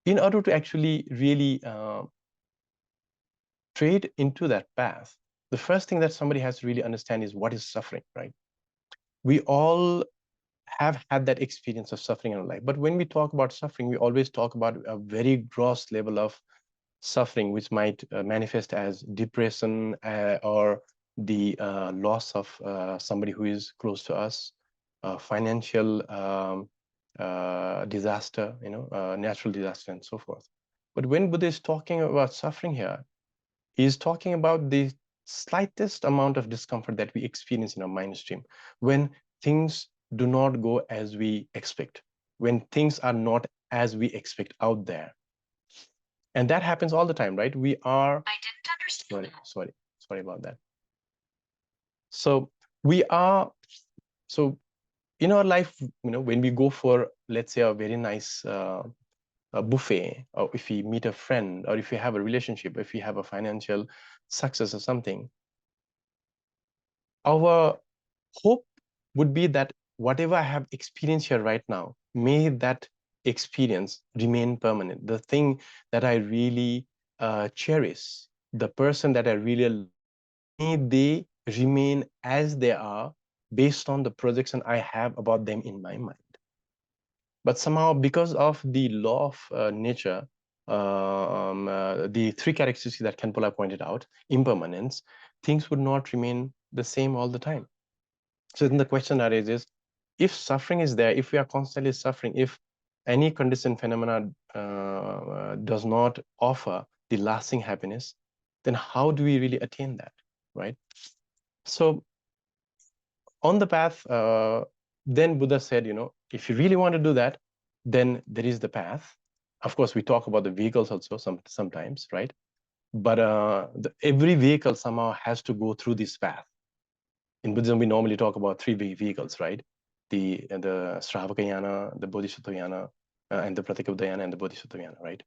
in order to actually really trade into that path, the first thing that somebody has to really understand is what is suffering, right? We all have had that experience of suffering in our life. But when we talk about suffering, we always talk about a very gross level of suffering, which might manifest as depression or the loss of somebody who is close to us, financial disaster, natural disaster, and so forth. But when Buddha is talking about suffering here, he is talking about the slightest amount of discomfort that we experience in our mind stream, when things do not go as we expect, when things are not as we expect out there. And that happens all the time, right? I didn't understand. Sorry about that. So in our life, when we go for, let's say, a very nice a buffet, or if we meet a friend, or if we have a relationship, if we have a financial success or something, our hope would be that whatever I have experienced here right now, may that experience remain permanent. The thing that I really cherish, the person that I really, may they remain as they are based on the projection I have about them in my mind. But somehow, because of the law of nature, the 3 characteristics that KHENPOLA pointed out, impermanence, things would not remain the same all the time. So then the question arises, if suffering is there, if we are constantly suffering, if any conditioned phenomena does not offer the lasting happiness, then how do we really attain that, right? So on the path, then Buddha said, if you really want to do that, then there is the path. Of course, we talk about the vehicles also sometimes, right? But every vehicle somehow has to go through this path. In Buddhism, we normally talk about three vehicles, right? The Shravakayana, the Bodhisattvayana, and the Pratikabdayana and the Bodhisattvayana, right?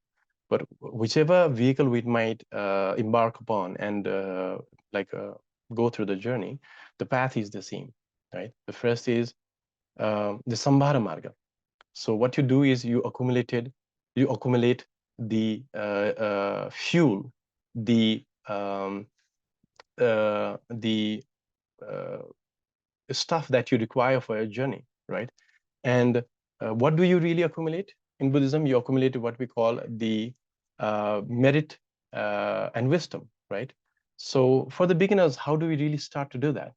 But whichever vehicle we might embark upon and go through the journey, the path is the same, right? The first is the Sambhara Marga. So what you do is you accumulate the fuel, the stuff that you require for your journey, right? And what do you really accumulate? In Buddhism, you accumulate what we call the merit and wisdom, right? So for the beginners, how do we really start to do that?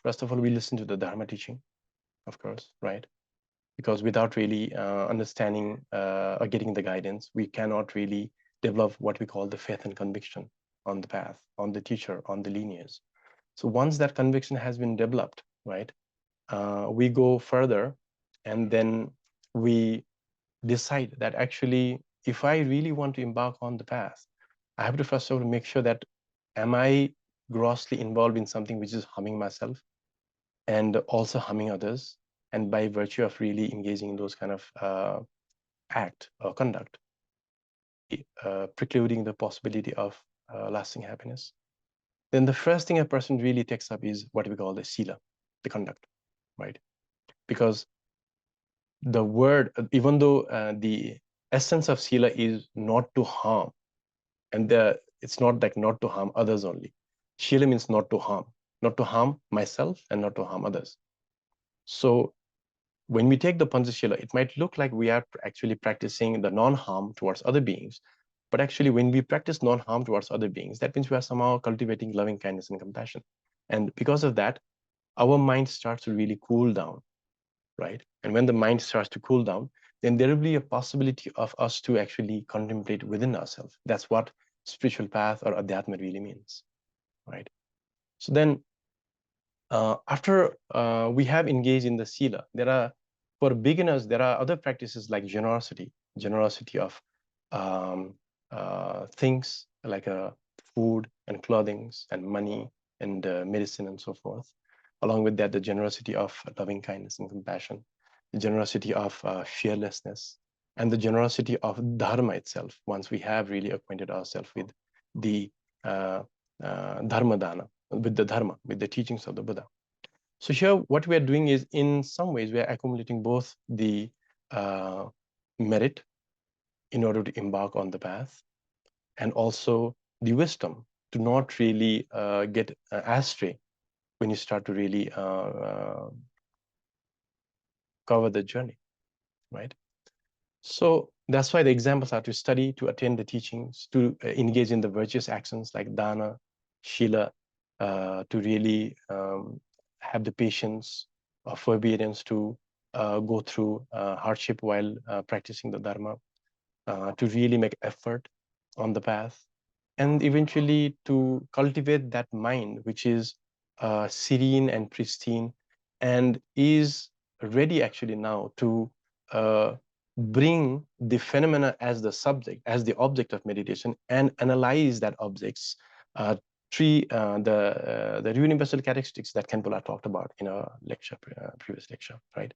First of all, we listen to the Dharma teaching, of course, right? Because without really understanding or getting the guidance, we cannot really develop what we call the faith and conviction on the path, on the teacher, on the lineage. So once that conviction has been developed, right, we go further, and then we decide that actually, if I really want to embark on the path, I have to first of all make sure that am I grossly involved in something which is harming myself and also harming others, and by virtue of really engaging in those kind of act or conduct, precluding the possibility of lasting happiness. Then the first thing a person really takes up is what we call the sila, the conduct, right? Because the word, even though the essence of sila is not to harm, and it's not like not to harm others only. Shila means not to harm myself and not to harm others. So when we take the Panchashila, it might look like we are actually practicing the non-harm towards other beings. But actually, when we practice non-harm towards other beings, that means we are somehow cultivating loving kindness and compassion. And because of that, our mind starts to really cool down, right? And when the mind starts to cool down, then there will be a possibility of us to actually contemplate within ourselves. That's what spiritual path or adhyatma really means, right? So then after we have engaged in the sila, for beginners, there are other practices like generosity of things like food and clothing and money and medicine and so forth. Along with that, the generosity of loving kindness and compassion, the generosity of fearlessness, and the generosity of dharma itself, once we have really acquainted ourselves with the dharma dana, with the dharma, with the teachings of the Buddha. So here, what we are doing is, in some ways, we are accumulating both the merit in order to embark on the path, and also the wisdom to not really get astray when you start to really cover the journey, right? So that's why the examples are to study, to attend the teachings, to engage in the virtuous actions like dana, shila, to really have the patience or forbearance to go through hardship while practicing the dharma, to really make effort on the path, and eventually to cultivate that mind which is serene and pristine and is ready actually now to bring the phenomena as the subject, as the object of meditation, and analyze that object's the universal characteristics that KHENPOLA talked about in our lecture, previous lecture, right?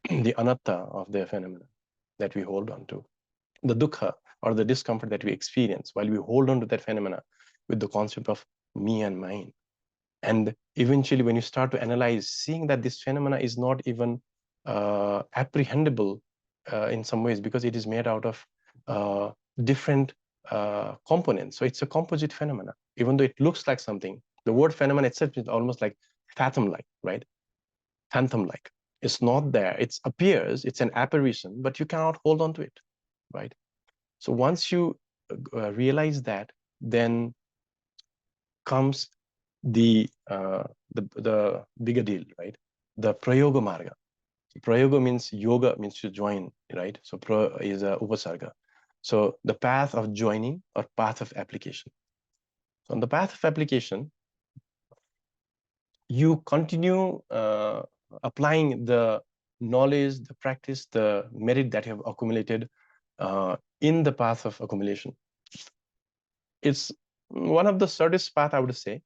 The anatta of the phenomena that we hold on to, the dukkha or the discomfort that we experience while we hold on to that phenomena with the concept of me and mine. And eventually, when you start to analyze, seeing that this phenomena is not even apprehendable in some ways, because it is made out of different components. So it's a composite phenomena. Even though it looks like something, the word phenomena itself is almost like phantom-like, right? Phantom-like. It's not there. It appears, it's an apparition, but you cannot hold on to it, right? So once you realize that, then comes the bigger deal, right? The prayoga marga. Prayoga means yoga, means to join, right? So pra is a upasarga. So the path of joining or path of application. So on the path of application, you continue applying the knowledge, the practice, the merit that you have accumulated in the path of accumulation. It's one of the shortest path, I would say,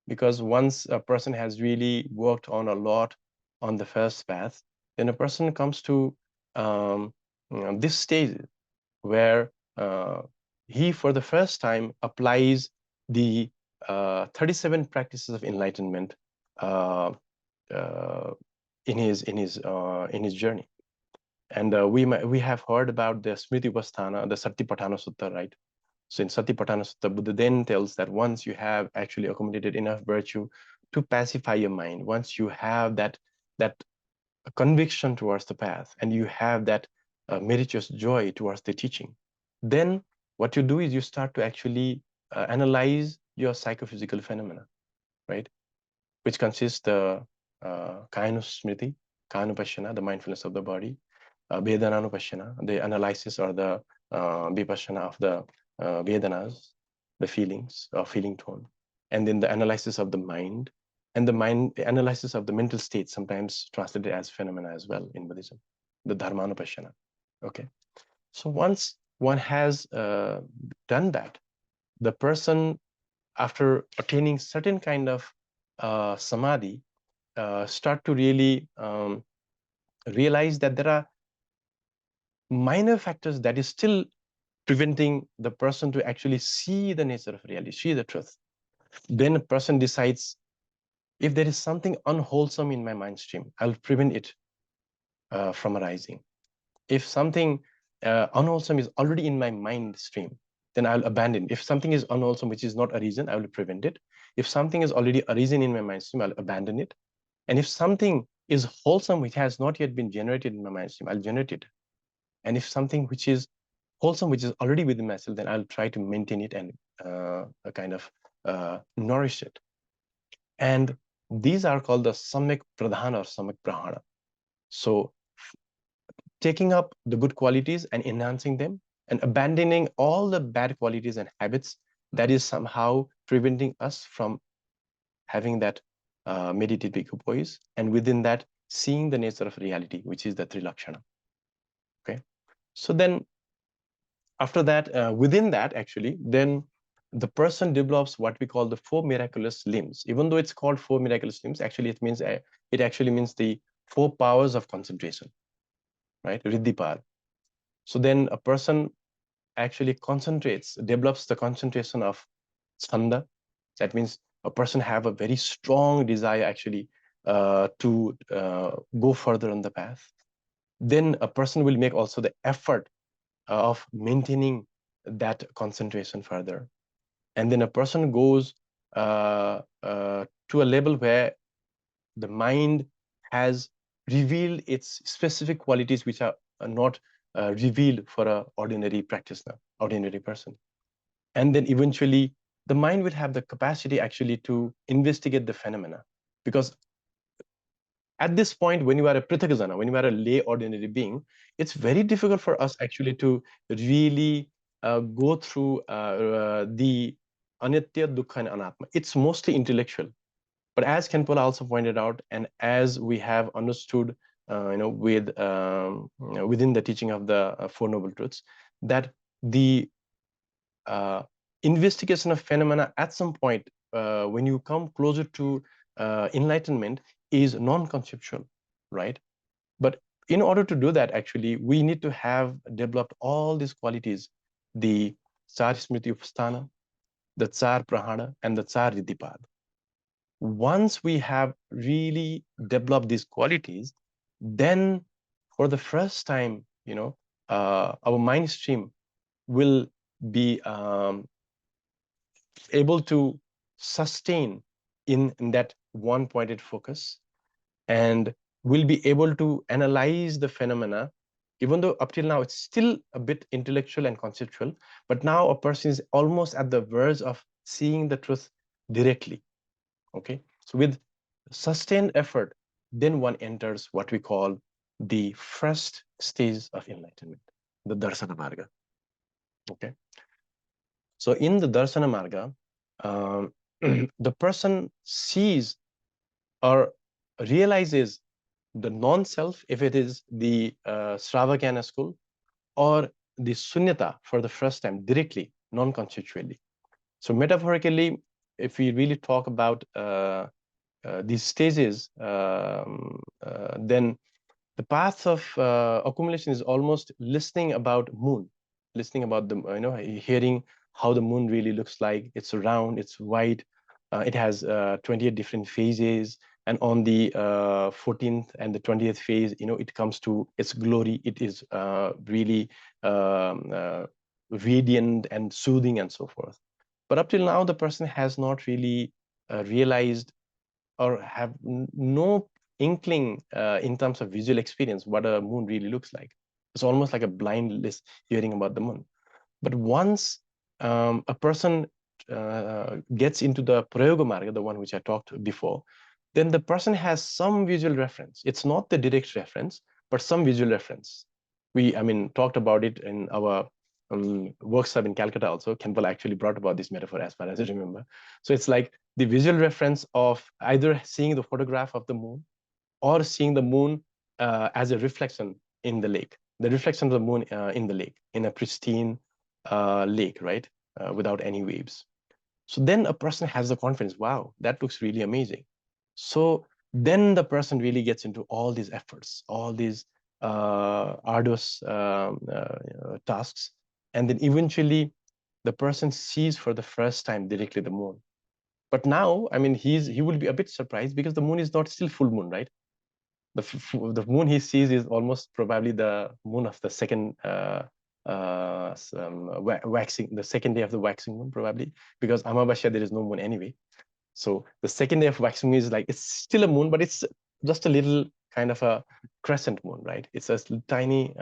because once a person has really worked on a lot on the first path, then a person comes to this stage where he, for the first time, applies the 37 practices of enlightenment in his journey. And we have heard about the Smriti Upasthana, the Satipatthana Sutta, right? So in Satipatthana Sutta, Buddha then tells that once you have actually accumulated enough virtue to pacify your mind, once you have that conviction towards the path, and you have that meritorious joy towards the teaching, then what you do is you start to actually analyze your psychophysical phenomena, right? Which consists the Kayanusmriti, Kayanupashyana, the mindfulness of the body, Vedananupashyana, the analysis or the Vipassana of the Vedanas, the feelings or feeling tone, and then the analysis of the mind, and the analysis of the mental state, sometimes translated as phenomena as well in Buddhism, the Dharmanupashyana. Okay, so once one has done that, the person, after attaining certain kind of samadhi, start to really realize that there are minor factors that is still preventing the person to actually see the nature of reality, see the truth. Then a person decides, if there is something unwholesome in my mind stream, I'll prevent it from arising. If something unwholesome is already in my mind stream, then I'll abandon. If something is unwholesome, which is not a reason, I will prevent it. If something is already a reason in my mind stream, I'll abandon it. And if something is wholesome, which has not yet been generated in my mind stream, I'll generate it. And if something which is wholesome, which is already within myself, then I'll try to maintain it and kind of nourish it. And these are called the Samyak Pradhana or Samyak Prahana. So taking up the good qualities and enhancing them, and abandoning all the bad qualities and habits that is somehow preventing us from having that meditative equipoise, and within that, seeing the nature of reality, which is the Trilakshana. Okay, so then after that, within that, actually, then the person develops what we call the 4 miraculous limbs. Even though it's called 4 miraculous limbs, actually it actually means the 4 powers of concentration, right? Riddhipad. So then a person actually develops the concentration of chanda. That means a person have a very strong desire actually to go further on the path. Then a person will make also the effort of maintaining that concentration further. And then a person goes to a level where the mind has revealed its specific qualities which are not revealed for an ordinary practitioner, ordinary person. And then eventually the mind will have the capacity actually to investigate the phenomena. Because at this point, when you are a Prithakajana, when you are a lay ordinary being, it's very difficult for us actually to really go through the Anitya, Dukkha, and Anatma. It's mostly intellectual. But as KHENPOLA also pointed out, and as we have understood, within the teaching of the Four Noble Truths, that the investigation of phenomena at some point, when you come closer to enlightenment, is non-conceptual, right? But in order to do that, actually, we need to have developed all these qualities: the Char Smriti Upasthana, the Char Prahana, and the Char Riddhipad. Once we have really developed these qualities, then for the first time, our mind stream will be able to sustain in that one-pointed focus, and will be able to analyze the phenomena, even though up till now it's still a bit intellectual and conceptual, but now a person is almost at the verge of seeing the truth directly. Okay, so with sustained effort, then one enters what we call the first stage of enlightenment, the Darsana Marga. Okay, so in the Darsana Marga, the person sees or realizes the non-self, if it is the Shravakana school, or the Sunyata for the first time directly, non-conceptually. So metaphorically, if we really talk about these stages, then the path of accumulation is almost listening about moon, listening about the, hearing how the moon really looks like. It's round, it's white, it has 28 different phases, and on the 14th and the 20th phase, it comes to its glory. It is really radiant and soothing and so forth. But up till now, the person has not really realized or have no inkling in terms of visual experience what a moon really looks like. It's almost like a blind list hearing about the moon. But once a person gets into the Prayoga Marga, the one which I talked before, then the person has some visual reference. It's not the direct reference, but some visual reference. We, talked about it in our workshop in Calcutta also. KHENPOLA actually brought about this metaphor as far as I remember. So it's like the visual reference of either seeing the photograph of the moon or seeing the moon as a reflection in the lake, the reflection of the moon in the lake, in a pristine lake, right? Without any waves. So then a person has the confidence, wow, that looks really amazing. So then the person really gets into all these efforts, all these arduous tasks. And then eventually the person sees for the first time directly the moon. But now, he will be a bit surprised because the moon is not still full moon, right? The moon he sees is almost probably the moon of the second waxing, the second day of the waxing moon, probably, because Amavasya there is no moon anyway. So the second day of waxing moon is like, it's still a moon, but it's just a little kind of a crescent moon, right? It's a tiny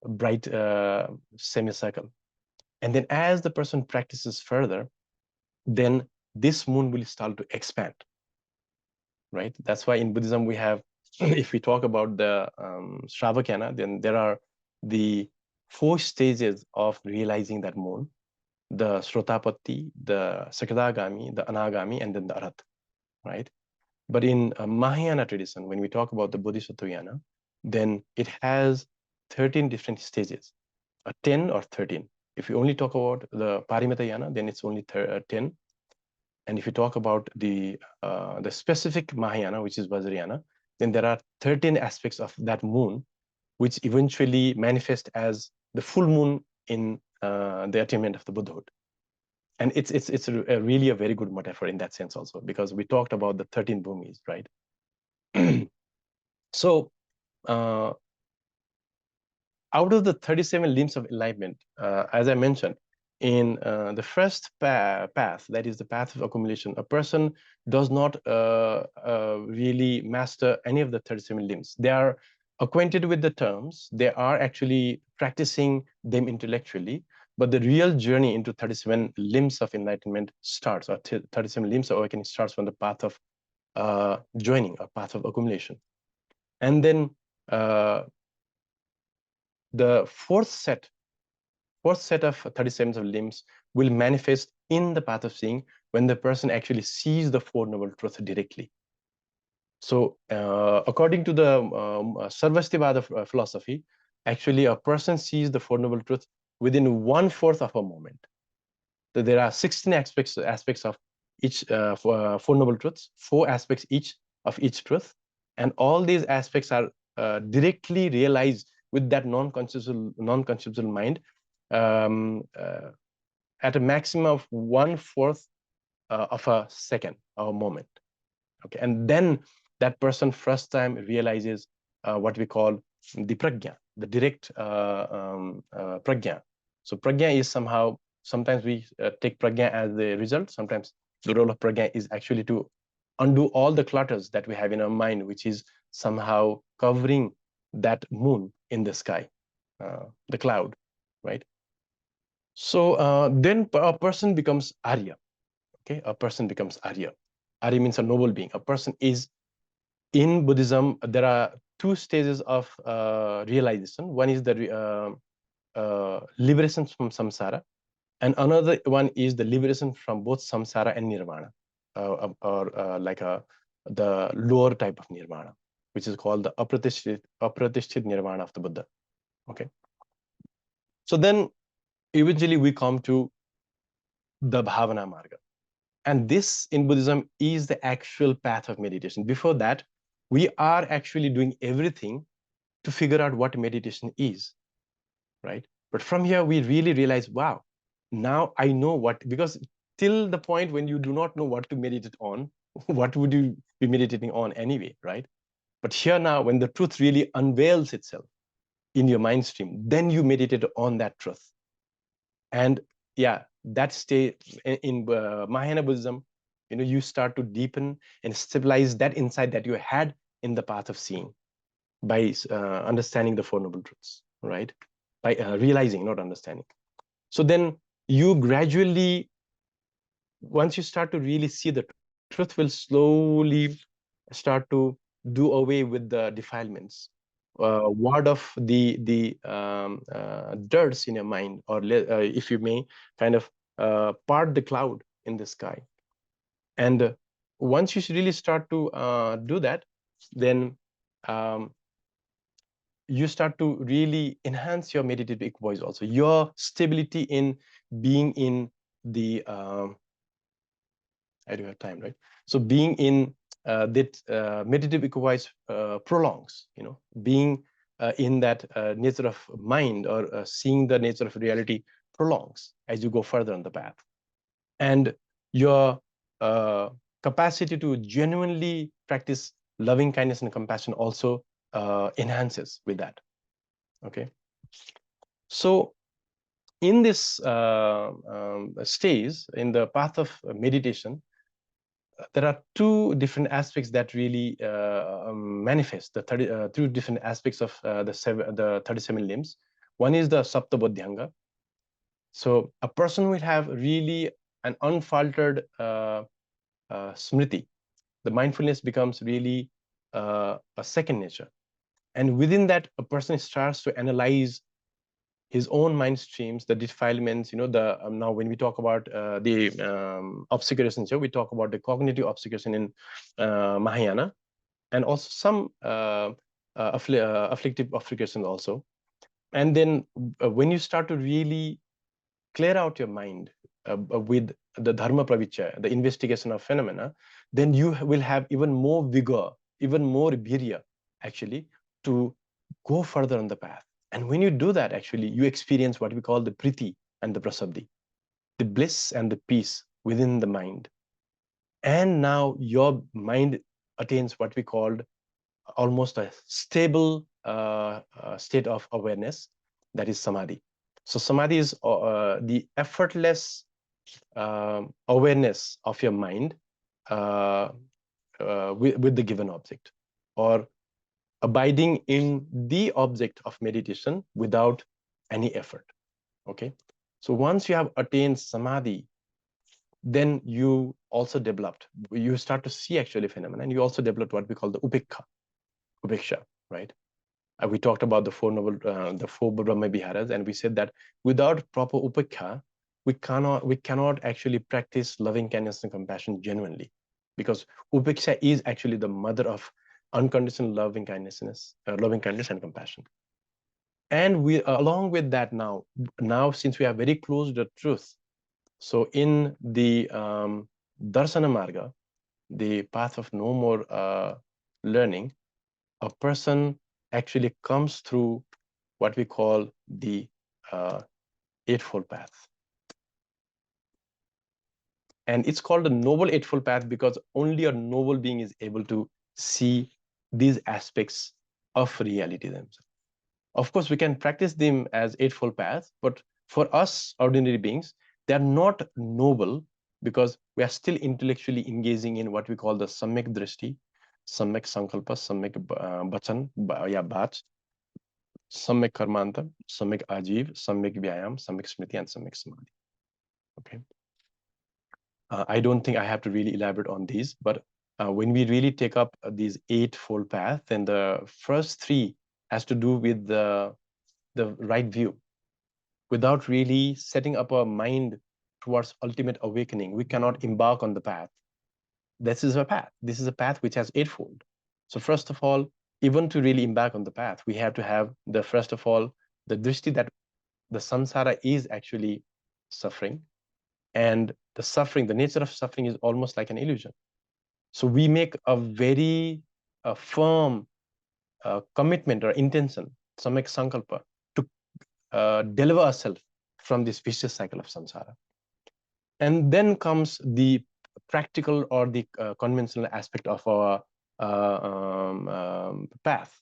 bright semicircle. And then as the person practices further, then this moon will start to expand, right? That's why in Buddhism we have, if we talk about the Shravakana, then there are the 4 stages of realizing that moon: the Srotapatti, the Sakadagami, the Anagami, and then the Arhat, right? But in Mahayana tradition, when we talk about the Bodhisattvayana, then it has 13 different stages, 10 or 13. If you only talk about the Parimitayana, then it's only 10. And if you talk about the specific Mahayana, which is Vajrayana, then there are 13 aspects of that moon, which eventually manifest as the full moon in the attainment of the Buddhahood. And it's really a very good metaphor in that sense also, because we talked about the 13 bhumis, right? So out of the 37 limbs of enlightenment, as I mentioned, in the first path, that is the path of accumulation, a person does not really master any of the 37 limbs. They are acquainted with the terms. They are actually practicing them intellectually. But the real journey into 37 limbs of enlightenment starts, or 37 limbs of awakening starts from the path of joining, a path of accumulation. And then the fourth set of 37 of limbs will manifest in the path of seeing when the person actually sees the Four Noble Truths directly. So according to the Sarvastivada philosophy, actually a person sees the Four Noble Truths within 1/4 of a moment. So there are 16 aspects of each Four Noble Truths, 4 aspects each of each truth, and all these aspects are directly realized with that non-conceptual mind at a maximum of 1/4 of a second or a moment. Okay, and then that person first time realizes what we call the prajna, the direct prajna. So prajna is somehow, sometimes we take prajna as the result. Sometimes the role of prajna is actually to undo all the clutters that we have in our mind, which is somehow covering that moon in the sky, the cloud, right? So then a person becomes Arya. Okay, a person becomes Arya. Arya means a noble being. A person is, in Buddhism, there are 2 stages of realization. One is the liberation from samsara, and another one is the liberation from both samsara and nirvana, or like a the lower type of nirvana, which is called the apratishthit nirvana of the Buddha. Okay. So then eventually we come to the bhavana marga. And this in Buddhism is the actual path of meditation. Before that, we are actually doing everything to figure out what meditation is, right? But from here, we really realize, wow, now I know what, because till the point when you do not know what to meditate on, what would you be meditating on anyway, right? But here now, when the truth really unveils itself in your mind stream, then you meditate on that truth. And yeah, that state in Mahayana Buddhism, you start to deepen and stabilize that insight that you had in the path of seeing by understanding the Four Noble Truths, right? By realizing, not understanding. So then you gradually, once you start to really see the truth, will slowly start to do away with the defilements, ward off the dirts in your mind, or if you may, kind of part the cloud in the sky. And once you really start to do that, then you start to really enhance your meditative voice also, your stability in being in the I do have time, right? So being in that meditative equipoise prolongs, being in that nature of mind, or seeing the nature of reality prolongs as you go further on the path. And your capacity to genuinely practice loving kindness and compassion also enhances with that. Okay. So in this stage, in the path of meditation, there are two different aspects that really manifest the two different aspects of the 37 limbs. One is the Sapta Bodhyanga. So a person will have really an unfaltered smriti. The mindfulness becomes really a second nature. And within that, a person starts to analyze his own mind streams, the defilements, now when we talk about the obscuration here, we talk about the cognitive obscuration in Mahayana, and also some afflictive obscuration also. And then when you start to really clear out your mind with the dharma pravichaya, the investigation of phenomena, then you will have even more vigor, even more virya, actually, to go further on the path. And when you do that, actually, you experience what we call the priti and the prasabdi, the bliss and the peace within the mind. And now your mind attains what we called almost a stable state of awareness, that is samadhi. So samadhi is the effortless awareness of your mind with the given object, or abiding in the object of meditation without any effort. Okay. So once you have attained samadhi, then you also developed, you start to see actually phenomena, and you also developed what we call the upeksha, right? We talked about the four Brahma Viharas, and we said that without proper upeksha, we cannot actually practice loving kindness and compassion genuinely, because upeksha is actually the mother of unconditional loving kindness and compassion. And we, along with that, now since we are very close to the truth, so in the darsana marga, the path of no more learning, a person actually comes through what we call the Eightfold Path. And it's called the Noble Eightfold Path because only a noble being is able to see these aspects of reality themselves. Of course, we can practice them as Eightfold Path, but for us ordinary beings, they are not noble because we are still intellectually engaging in what we call the Samyak Drishti, Samyak Sankalpa, Samyak Bachan, Bach, Samyak Karmanta, Samyak Ajiv, Samyak Vyayam, Samyak Smriti, and Samyak Samadhi. Okay. I don't think I have to really elaborate on these, but when we really take up these Eightfold Path, then the first three has to do with the right view. Without really setting up our mind towards ultimate awakening, we cannot embark on the path. this is a path. This is a path which has eightfold. So first of all, even to really embark on the path, we have to have the first of all the drishti that the samsara is actually suffering, and the suffering, the nature of suffering is almost like an illusion. So we make a very firm commitment or intention, samak sankalpa, to deliver ourselves from this vicious cycle of samsara. And then comes the practical or the conventional aspect of our path.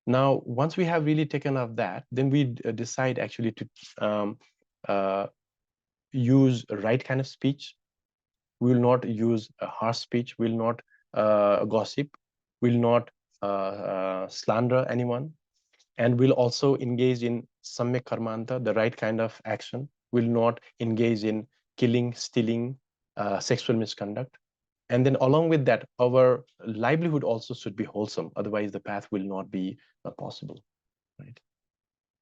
Now, once we have really taken off that, then we decide actually to use a right kind of speech. We will not use a harsh speech. We will not gossip. We will not slander anyone. And we'll also engage in samyak karmanta, the right kind of action. Will not engage in killing, stealing, sexual misconduct. And then along with that, our livelihood also should be wholesome. Otherwise, the path will not be possible. Right.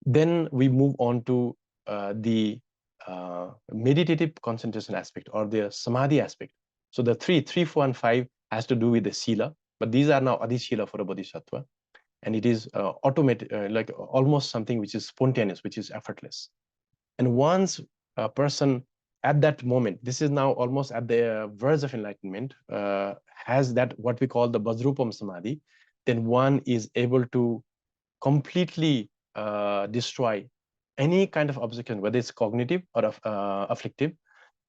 Then we move on to the meditative concentration aspect or the samadhi aspect. So the 3, 4, and 5 has to do with the sila, but these are now adhishila for a bodhisattva. And it is automated, like almost something which is spontaneous, which is effortless. And once a person at that moment, this is now almost at the verge of enlightenment, has that what we call the Vajrupam Samadhi, then one is able to completely destroy any kind of obstacle, whether it's cognitive or afflictive,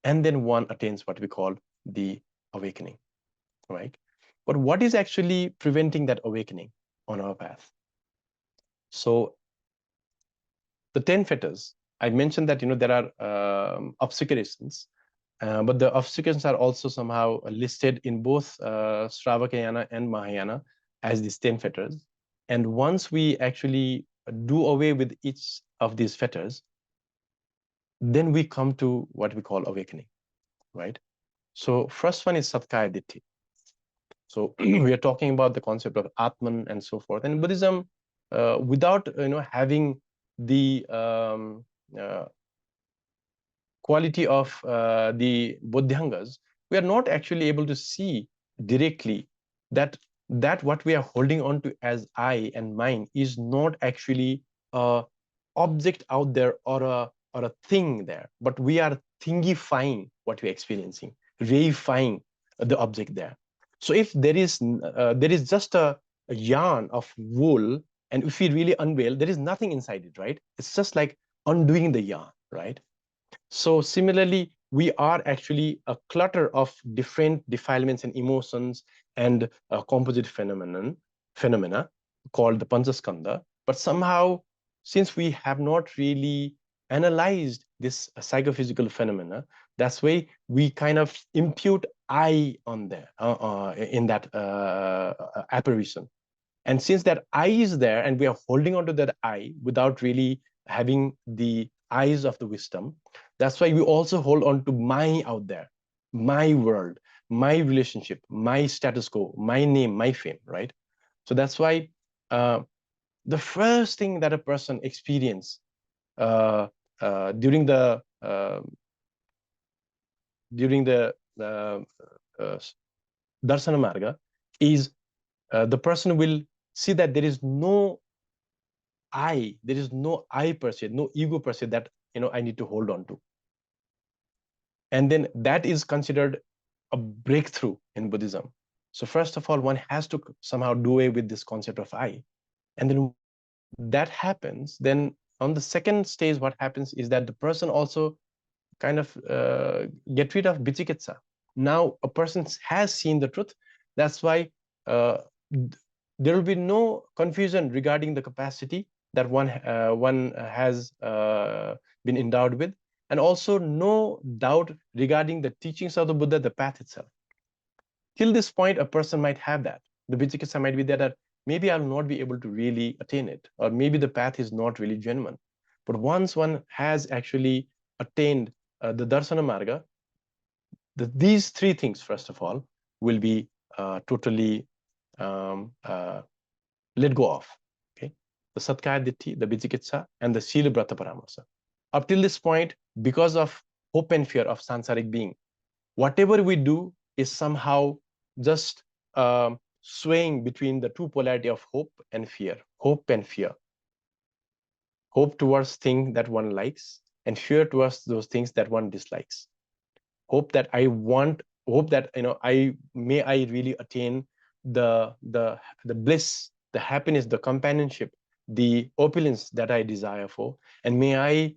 and then one attains what we call the awakening, right? But what is actually preventing that awakening on our path? So the 10 fetters, I mentioned that, there are obfuscations, but the obfuscations are also somehow listed in both Shravakayana and Mahayana as these 10 fetters. And once we actually do away with each of these fetters, then we come to what we call awakening, right? So first one is Satkaya Ditti. So we are talking about the concept of Atman and so forth. And Buddhism, without having the quality of the Bodhyangas, we are not actually able to see directly that what we are holding on to as I and mine is not actually a object out there or a thing there, but we are thingifying what we're experiencing, reifying the object there. So if there is just a yarn of wool, and if we really unveil, there is nothing inside it, right? It's just like undoing the yarn, right? So similarly, we are actually a clutter of different defilements and emotions and composite phenomena called the Panchaskandha. But somehow, since we have not really analyzed this psychophysical phenomena, that's why we kind of impute I on there in that apparition. And since that I is there and we are holding on to that I without really having the eyes of the wisdom, that's why we also hold on to my out there, my world, my relationship, my status quo, my name, my fame, right? So that's why the first thing that a person experiences during the darsana marga is the person will see that there is no I, there is no I per se, no ego per se that I need to hold on to. And then that is considered a breakthrough in Buddhism. So first of all, one has to somehow do away with this concept of I. And then that happens, then on the second stage, what happens is that the person also kind of get rid of vicikitsa. Now a person has seen the truth. That's why there will be no confusion regarding the capacity that one has been endowed with, and also no doubt regarding the teachings of the Buddha, the path itself. Till this point, a person might have that. The vicikitsa might be there that maybe I'll not be able to really attain it, or maybe the path is not really genuine. But once one has actually attained the darsana marga, these three things, first of all, will be totally let go of. Okay, the Satkaya Ditti, the vicikitsa, and the Sila Brata Paramasa. Up till this point, because of hope and fear of sansaric being, whatever we do is somehow just swaying between the two polarity of hope and fear. Hope and fear. Hope towards things that one likes, and fear towards those things that one dislikes. Hope that I want, hope that I really attain the bliss, the happiness, the companionship, the opulence that I desire for, and may I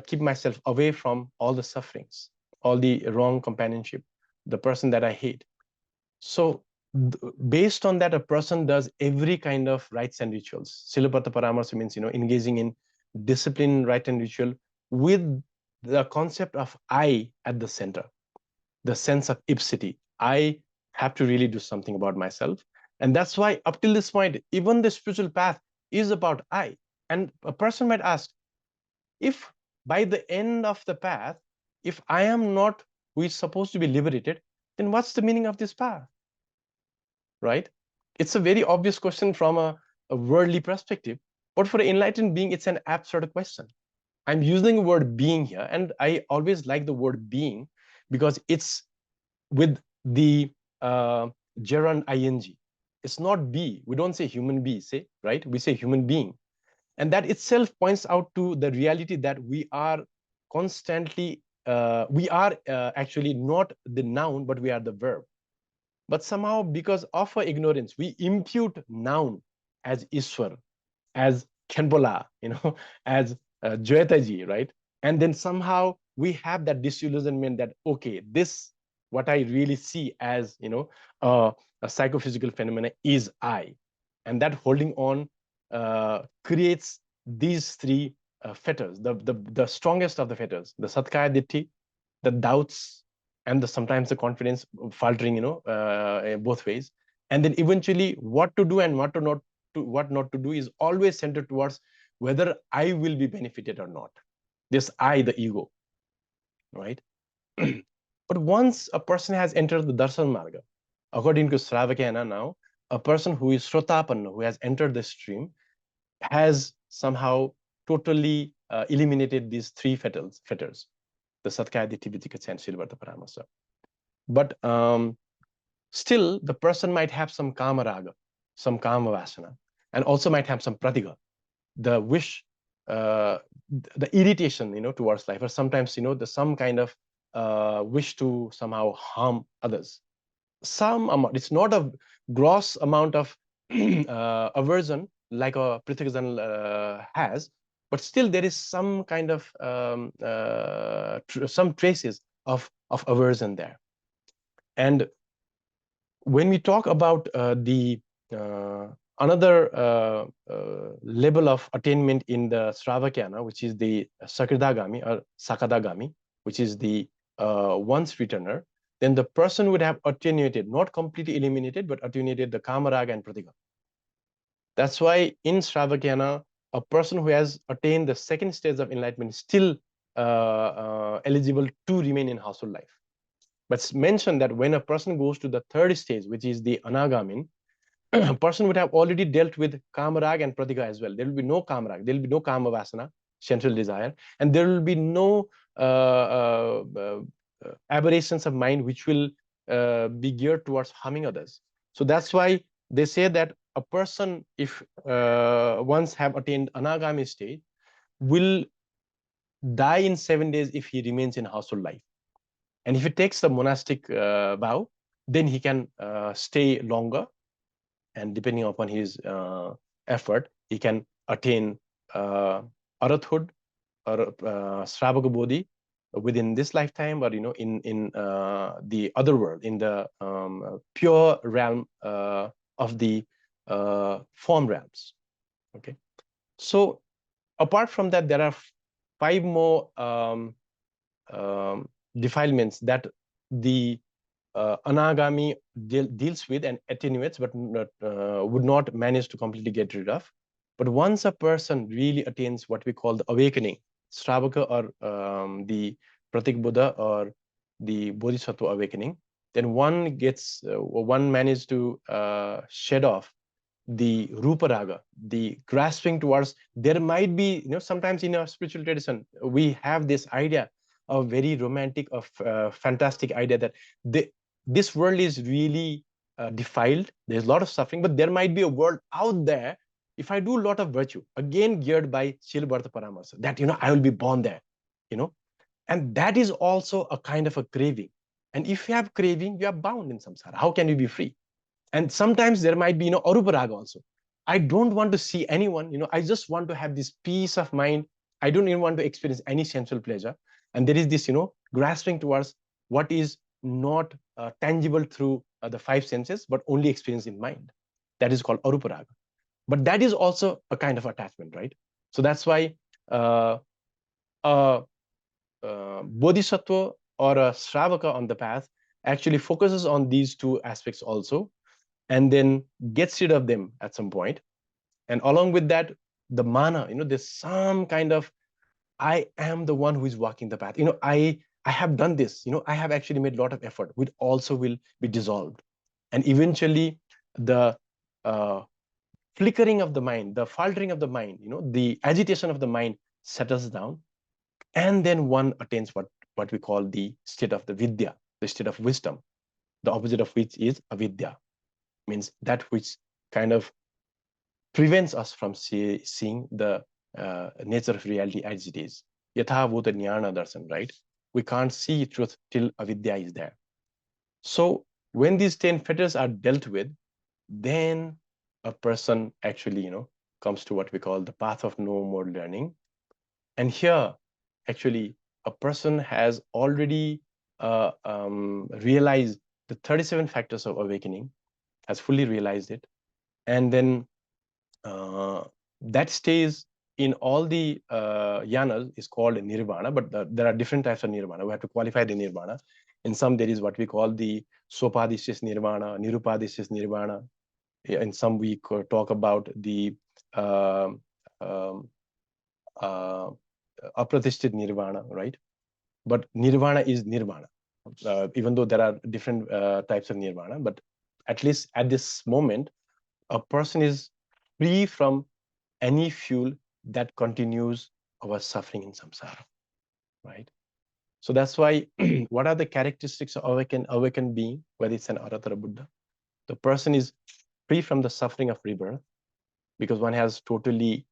keep myself away from all the sufferings, all the wrong companionship, the person that I hate. So based on that, a person does every kind of rites and rituals. Silapata Paramarsa means engaging in discipline, rite and ritual with the concept of I at the center, the sense of ipsity. I have to really do something about myself. And that's why up till this point, even the spiritual path is about I. And a person might ask, if by the end of the path, if I am not who is supposed to be liberated, then what's the meaning of this path? Right? It's a very obvious question from a worldly perspective, but for an enlightened being, it's an absurd question. I'm using the word being here, and I always like the word being because it's with the gerund ing. It's not be. We don't say human being, right? We say human being. And that itself points out to the reality that we are constantly, actually not the noun, but we are the verb. But somehow, because of our ignorance, we impute noun as ISHWOR, as KHENPOLA, as Jyotaji, right? And then somehow we have that disillusionment that, okay, this, what I really see as, a psychophysical phenomena is I. And that holding on creates these three fetters, the strongest of the fetters, the Satkaya Ditti, the doubts, and sometimes the confidence faltering, both ways. And then eventually what to do and what not to do is always centered towards whether I will be benefited or not. This I, the ego, right? But once a person has entered the darshan marga, according to Sravakena now, a person who is Shrotapanna, who has entered the stream, has somehow totally eliminated these three fetters, the Satkaya Ditti, Vichikitsa, and Silavarta Paramasa. But still, the person might have some kama raga, some kama vasana, and also might have some pratiga, the wish, the irritation, towards life, or sometimes, some kind of wish to somehow harm others. Some amount, it's not a gross amount of aversion like a Prithikajan has, but still there is some kind of some traces of aversion there. And when we talk about the another level of attainment in the Sravakayana, which is the Sakridagami or Sakadagami, which is the once returner, then the person would have attenuated, not completely eliminated, but attenuated the Kamaraga and Pratiga. That's why in Sravakayana, a person who has attained the second stage of enlightenment is still eligible to remain in household life. But it's mentioned that when a person goes to the third stage, which is the Anagamin, a person would have already dealt with Kamarag and Pratika as well. There will be no Kamarag, there will be no Kama Vasana, sensual desire, and there will be no aberrations of mind which will be geared towards harming others. So that's why they say that a person, if once have attained Anagami stage, will die in 7 days if he remains in household life. And if he takes the monastic vow, then he can stay longer. And depending upon his effort, he can attain Arathhood or Sravaka Bodhi within this lifetime, or in the other world, in the pure realm of the form realms. Okay, so apart from that, there are 5 more defilements that the Anagami deals with and attenuates, but would not manage to completely get rid of. But once a person really attains what we call the awakening, Sravaka or the Pratik Buddha or the Bodhisattva awakening, then one manages to shed off the Rupa Raga, the grasping towards, there might be, sometimes in our spiritual tradition, we have this idea of very romantic, of fantastic idea that this world is really defiled. There's a lot of suffering, but there might be a world out there. If I do a lot of virtue, again geared by Shilbharta Paramarsa, that, I will be born there, and that is also a kind of a craving. And if you have craving, you are bound in samsara. How can you be free? And sometimes there might be, aruparaga also. I don't want to see anyone, I just want to have this peace of mind. I don't even want to experience any sensual pleasure. And there is this, grasping towards what is not tangible through the five senses, but only experienced in mind. That is called aruparaga. But that is also a kind of attachment, right? So that's why bodhisattva or a Shravaka on the path actually focuses on these two aspects also, and then gets rid of them at some point. And along with that, the mana, there's some kind of, I am the one who is walking the path. I have done this, I have actually made a lot of effort, which also will be dissolved. And eventually the flickering of the mind, the faltering of the mind, the agitation of the mind settles down. And then one attains what we call the state of the vidya, the state of wisdom, the opposite of which is avidya, means that which kind of prevents us from seeing the nature of reality as it is. Yatha bhuta jnana darshan, right? We can't see truth till avidya is there. So when these 10 fetters are dealt with, then a person actually, comes to what we call the path of no more learning. And here, actually, a person has already realized the 37 factors of awakening, has fully realized it. And then that stays in all the yanas is called nirvana, but there are different types of nirvana. We have to qualify the nirvana. In some, there is what we call the sopadishis nirvana, nirupadishis nirvana. In some, we could talk about the apratishthit nirvana, right? But nirvana is nirvana, even though there are different types of nirvana. But at least at this moment, a person is free from any fuel that continues our suffering in samsara, right? So that's why, what are the characteristics of awakened being, whether it's an Arhat or a Buddha? The person is free from the suffering of rebirth, because one has totally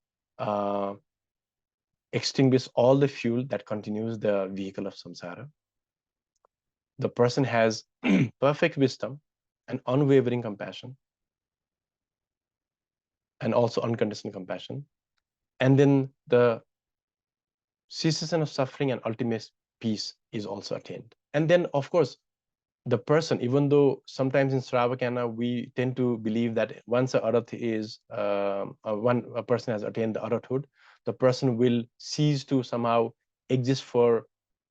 extinguished all the fuel that continues the vehicle of samsara. The person has perfect wisdom and unwavering compassion, and also unconditional compassion. And then the cessation of suffering and ultimate peace is also attained. And then, of course, the person, even though sometimes in Sravakana, we tend to believe that once a Arhat is, a person has attained the Arhathood, the person will cease to somehow exist for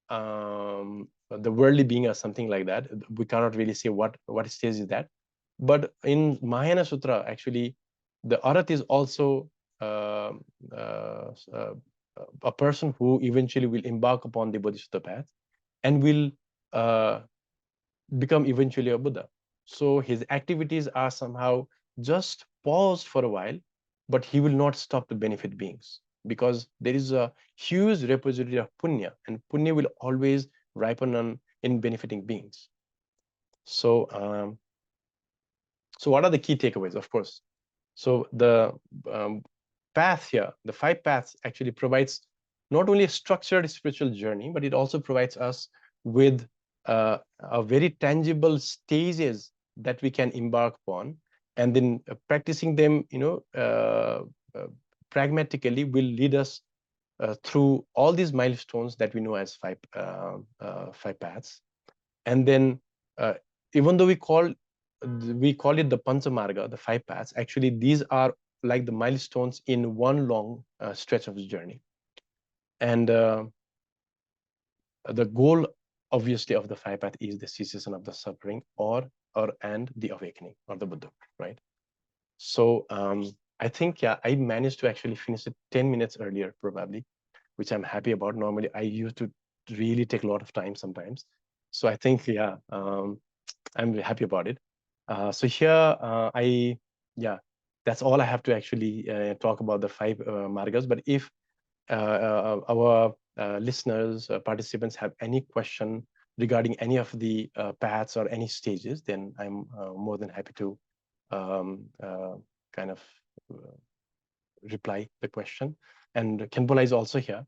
the worldly being or something like that. We cannot really say what stage is that. But in Mahayana Sutra, actually, the Arhat is also a person who eventually will embark upon the Bodhisattva path and will become eventually a Buddha. So his activities are somehow just paused for a while, but he will not stop to benefit beings, because there is a huge repository of punya, and punya will always ripen in benefiting beings. So, so what are the key takeaways? Of course, so the path here, the 5 paths, actually provides not only a structured spiritual journey, but it also provides us with a very tangible stages that we can embark upon, and then practicing them, pragmatically will lead us through all these milestones that we know as 5 paths. And then, even though we call it the Panchamarga, the 5 paths, actually these are like the milestones in one long stretch of the journey. And the goal, obviously, of the 5 path is the cessation of the suffering and the awakening, or the Buddha, right? So I think, yeah, I managed to actually finish it 10 minutes earlier, probably, which I'm happy about. Normally, I used to really take a lot of time sometimes. So I think, yeah, I'm happy about it. So here, that's all I have to actually talk about the 5 margas. But if our listeners, participants have any question regarding any of the paths or any stages, then I'm more than happy to kind of reply the question. And KHENPOLA is also here,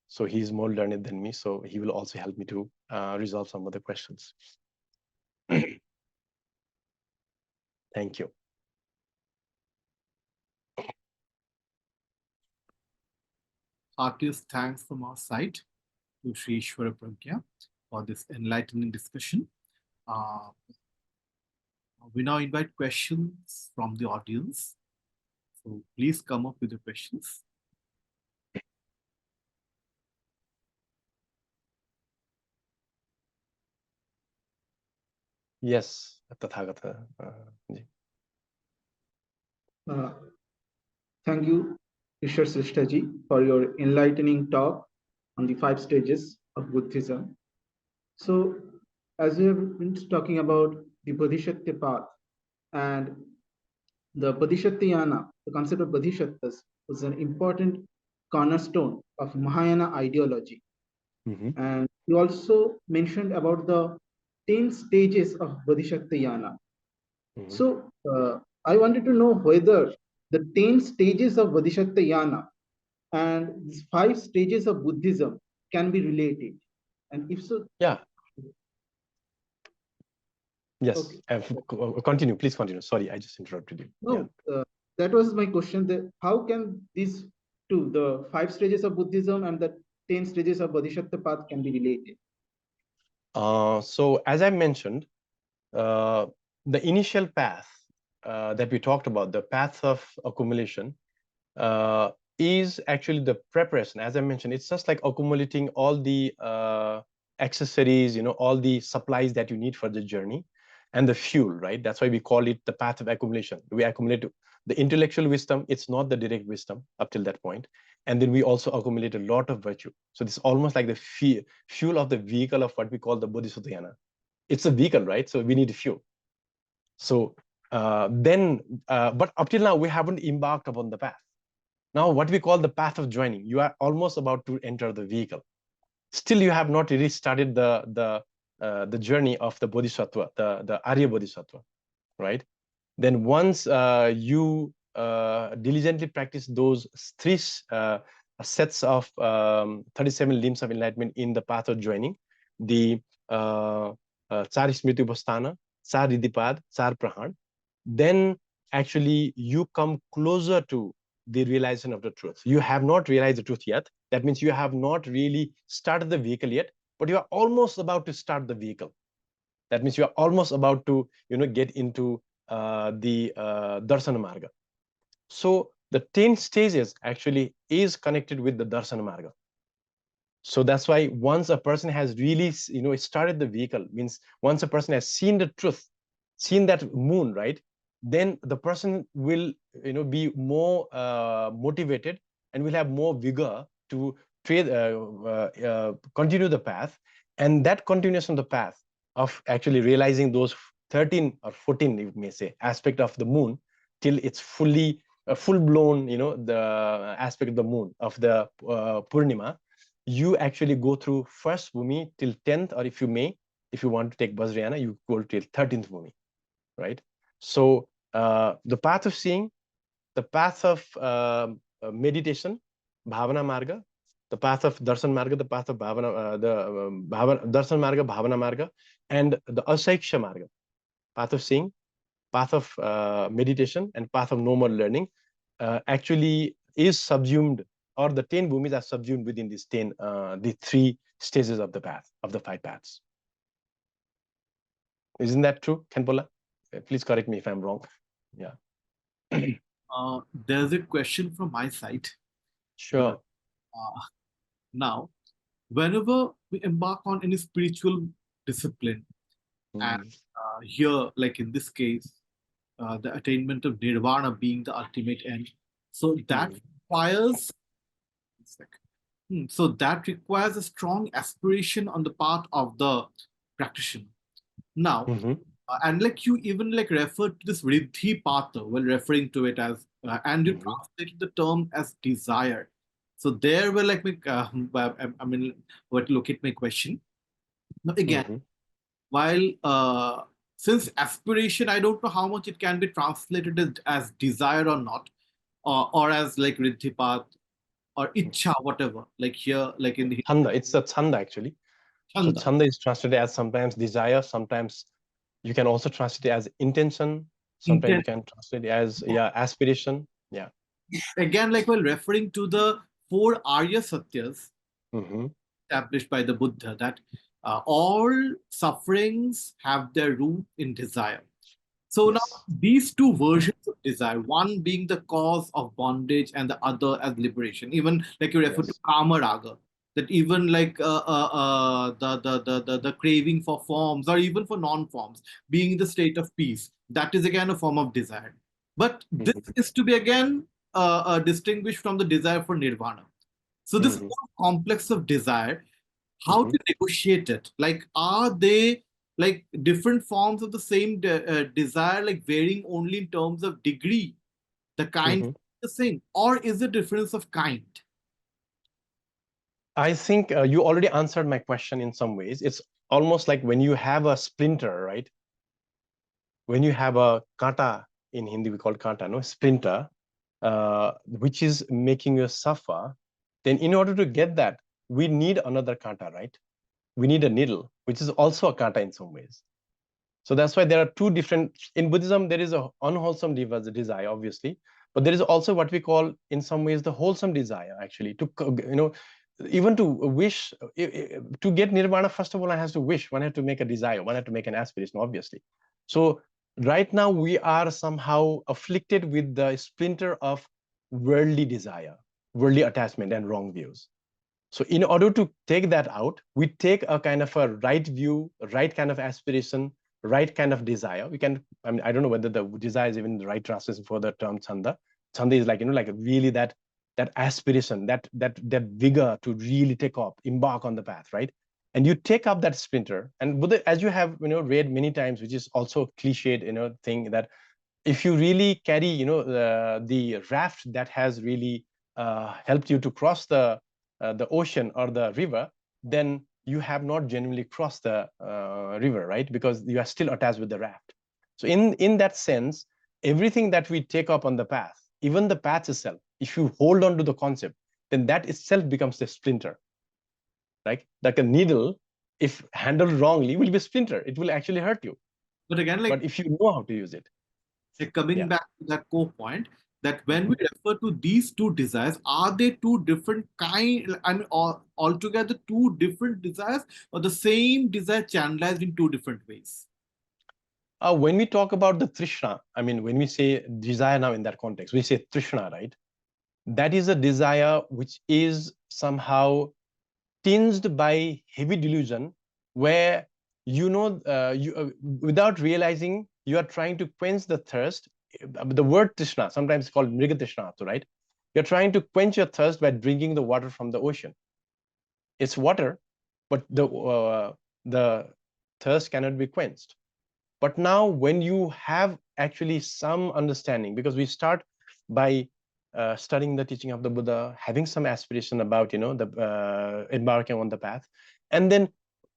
so he's more learned than me, so he will also help me to resolve some of the questions. Thank you. Heartiest thanks from our side to Sri Ishwara Pragya for this enlightening discussion. We now invite questions from the audience. So please come up with your questions. Yes, Tathagata. Thank you, Ishwar SRESTHA ji, for your enlightening talk on the 5 stages of Buddhism. So, as we have been talking about the Bodhisattva path and the Bodhisattvayana, the concept of Bodhisattvas was an important cornerstone of Mahayana ideology. And you also mentioned about the 10 stages of Bodhisattvayana. So, I wanted to know whether the 10 stages of Bodhisattvayana and these 5 stages of Buddhism can be related. And if so, yeah. Yes, okay. Continue, please continue. Sorry, I just interrupted you. No, that was my question. That how can these two, the 5 stages of Buddhism and the 10 stages of Bodhisattva path, can be related? So, as I mentioned, the initial path that we talked about, the path of accumulation, is actually the preparation. As I mentioned, it's just like accumulating all the accessories, all the supplies that you need for the journey, and the fuel, right? That's why we call it the path of accumulation. We accumulate the intellectual wisdom. It's not the direct wisdom up till that point. And then we also accumulate a lot of virtue. So this is almost like the fuel of the vehicle of what we call the Bodhisattvayana. It's a vehicle, right? So we need fuel. So but up till now, we haven't embarked upon the path. Now, what we call the path of joining, you are almost about to enter the vehicle. Still, you have not really started the journey of the Bodhisattva, the Arya Bodhisattva, right? Then once you diligently practice those 3 sets of 37 limbs of enlightenment in the path of joining, the Char Smriti Upasthana, Char Ridipad, Char Prahan, then actually you come closer to the realization of the truth. You have not realized the truth yet. That means you have not really started the vehicle yet, but you are almost about to start the vehicle. That means you are almost about to, get into the Darsana Marga. So the 10 stages actually is connected with the Darsana Marga. So that's why once a person has really, started the vehicle, means once a person has seen the truth, seen that moon, right? Then the person will, be more motivated and will have more vigor to continue the path. And that continuation of the path of actually realizing those 13 or 14, you may say, aspect of the moon till it's fully full-blown, the aspect of the moon of the Purnima, you actually go through first Bhumi till 10th, or if you want to take Vajrayana, you go till 13th Bhumi, right? So the path of seeing, the path of meditation, Bhavana Marga, the path of Darshan Marga, the path of Bhavana, Darshan Marga, Bhavana Marga, and the Asaiksha Marga, path of seeing, path of meditation, and path of no more learning, actually is subsumed, or the 10 bhumis are subsumed within these 10, the 3 stages of the path, of the 5 paths. Isn't that true, KHENPOLA? Please correct me if I'm wrong. Yeah. There's a question from my side. Sure. Now, whenever we embark on any spiritual discipline, and here, like in this case, the attainment of nirvana being the ultimate end, so that requires a strong aspiration on the part of the practitioner. Now, and like you even referred to this Riddhi Patha while referring to it as, and you translated the term as desire. So there were what look at my question. Now, again, while since aspiration, I don't know how much it can be translated as desire or not, or as like Riddhipat or Ichha, whatever. Like here, like in the Chanda, it's a chanda actually. Chanda. So chanda is translated as sometimes desire, sometimes you can also translate it as intention, sometimes you can translate it as aspiration. Yeah. Again, like while referring to the 4 Arya Satyas established by the Buddha, that all sufferings have their root in desire. So now these two versions of desire, one being the cause of bondage and the other as liberation. Even like you refer to Kama Raga, that even like the craving for forms or even for non-forms, being in the state of peace, that is again a form of desire. But this is to be again distinguished from the desire for nirvana. So this whole complex of desire, how to negotiate it? Like, are they like different forms of the same desire, like varying only in terms of degree? The kind is the same, or is it difference of kind? I think you already answered my question in some ways. It's almost like when you have a splinter, right? When you have a kata, in Hindi we call kata, no, splinter, which is making you suffer, then in order to get that, we need another kata, right? We need a needle, which is also a kata in some ways. So that's why there are two different, in Buddhism, there is a unwholesome desire, obviously, but there is also what we call in some ways the wholesome desire, actually, to, you know, even to wish, to get nirvana, first of all, one has to wish, one has to make a desire, one has to make an aspiration, obviously. So right now we are somehow afflicted with the splinter of worldly desire, worldly attachment and wrong views. So in order to take that out, we take a kind of a right view, right kind of aspiration, right kind of desire. We can, I mean, I don't know whether the desire is even the right translation for the term chanda. Chanda is like, you know, like really that aspiration, that vigor to really take up, embark on the path, right? And you take up that splinter, and Buddha, as you have, you know, read many times, which is also cliched, you know, thing that if you really carry, you know, the raft that has really helped you to cross the ocean or the river, then you have not genuinely crossed the river, right? Because you are still attached with the raft. So in that sense, everything that we take up on the path, even the path itself, if you hold on to the concept, then that itself becomes the splinter, right? Like a needle, if handled wrongly, will be a splinter. It will actually hurt you. But again, like, but if you know how to use it. Coming back to that core point, that when we refer to these two desires, are they two different kind? I mean, altogether two different desires, or the same desire channelized in two different ways? When we talk about the Trishna, I mean, when we say desire now in that context, we say Trishna, right? That is a desire which is somehow tinged by heavy delusion, where you know, without realizing, you are trying to quench the thirst. The word Trishna, sometimes called Mriga Trishna, right? You're trying to quench your thirst by drinking the water from the ocean. It's water, but the thirst cannot be quenched. But now when you have actually some understanding, because we start by studying the teaching of the Buddha, having some aspiration about, you know, the embarking on the path. And then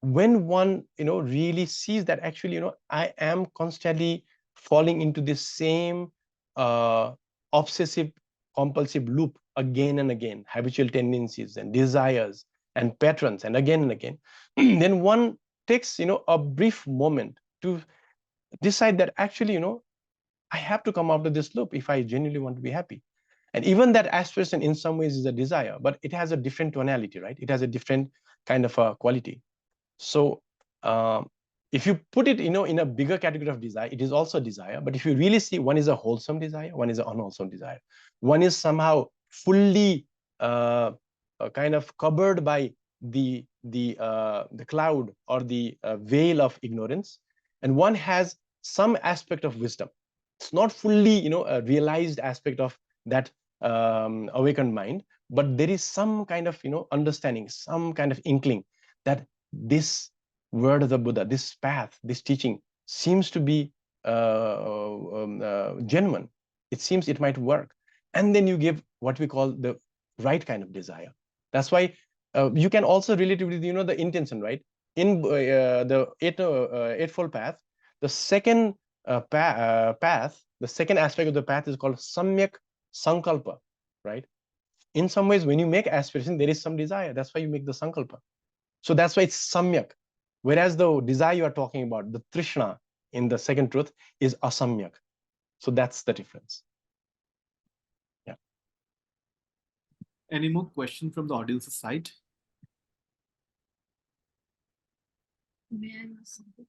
when one, you know, really sees that actually, you know, I am constantly falling into this same obsessive compulsive loop again and again, habitual tendencies and desires and patterns and again, then one takes, you know, a brief moment to decide that actually, you know, I have to come out of this loop if I genuinely want to be happy. And even that aspiration in some ways is a desire, but it has a different tonality, right? It has a different kind of a quality. So if you put it, you know, in a bigger category of desire, it is also desire. But if you really see, one is a wholesome desire, one is an unwholesome desire. One is somehow fully kind of covered by the cloud or the veil of ignorance, and one has some aspect of wisdom. It's not fully, you know, a realized aspect of that awakened mind, but there is some kind of, you know, understanding, some kind of inkling that this word of the Buddha, this path, this teaching seems to be genuine. It seems it might work. And then you give what we call the right kind of desire. That's why you can also relate it with, you know, the intention, right? in the Eightfold Path, the second path, the second aspect of the path is called Samyak Sankalpa, right? In some ways, when you make aspiration, there is some desire. That's why you make the Sankalpa. So that's why it's Samyak. Whereas the desire you are talking about, the Trishna in the second truth, is Asamyak. So that's the difference. Yeah. Any more questions from the audience's side? May I ask something?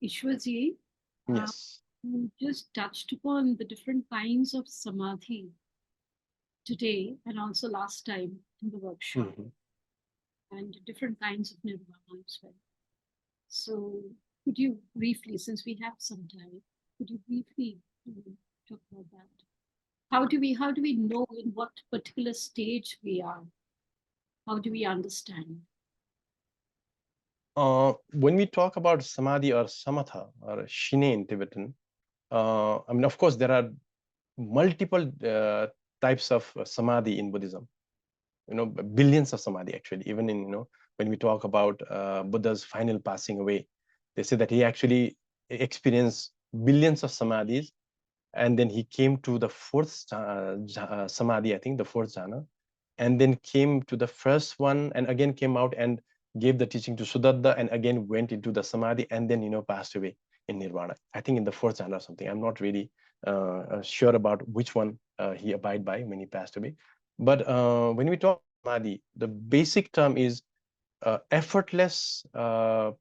Ishwarji, Yes. you just touched upon the different kinds of samadhi today and also last time in the workshop, and different kinds of nirvana as well. So could you briefly, since we have some time, could you briefly talk about that? How do we know in what particular stage we are? How do we understand? When we talk about samadhi or samatha or shine in Tibetan, I mean, of course, there are multiple types of samadhi in Buddhism. You know, billions of samadhi actually. Even in, you know, when we talk about Buddha's final passing away, they say that he actually experienced billions of samadhis, and then he came to the fourth samadhi, I think the fourth jhana, and then came to the first one, and again came out and gave the teaching to Sudatta, and again went into the samadhi, and then, you know, passed away in nirvana. I think in the fourth jhana or something. I'm not really sure about which one he abided by when he passed away. But when we talk samadhi, the basic term is effortless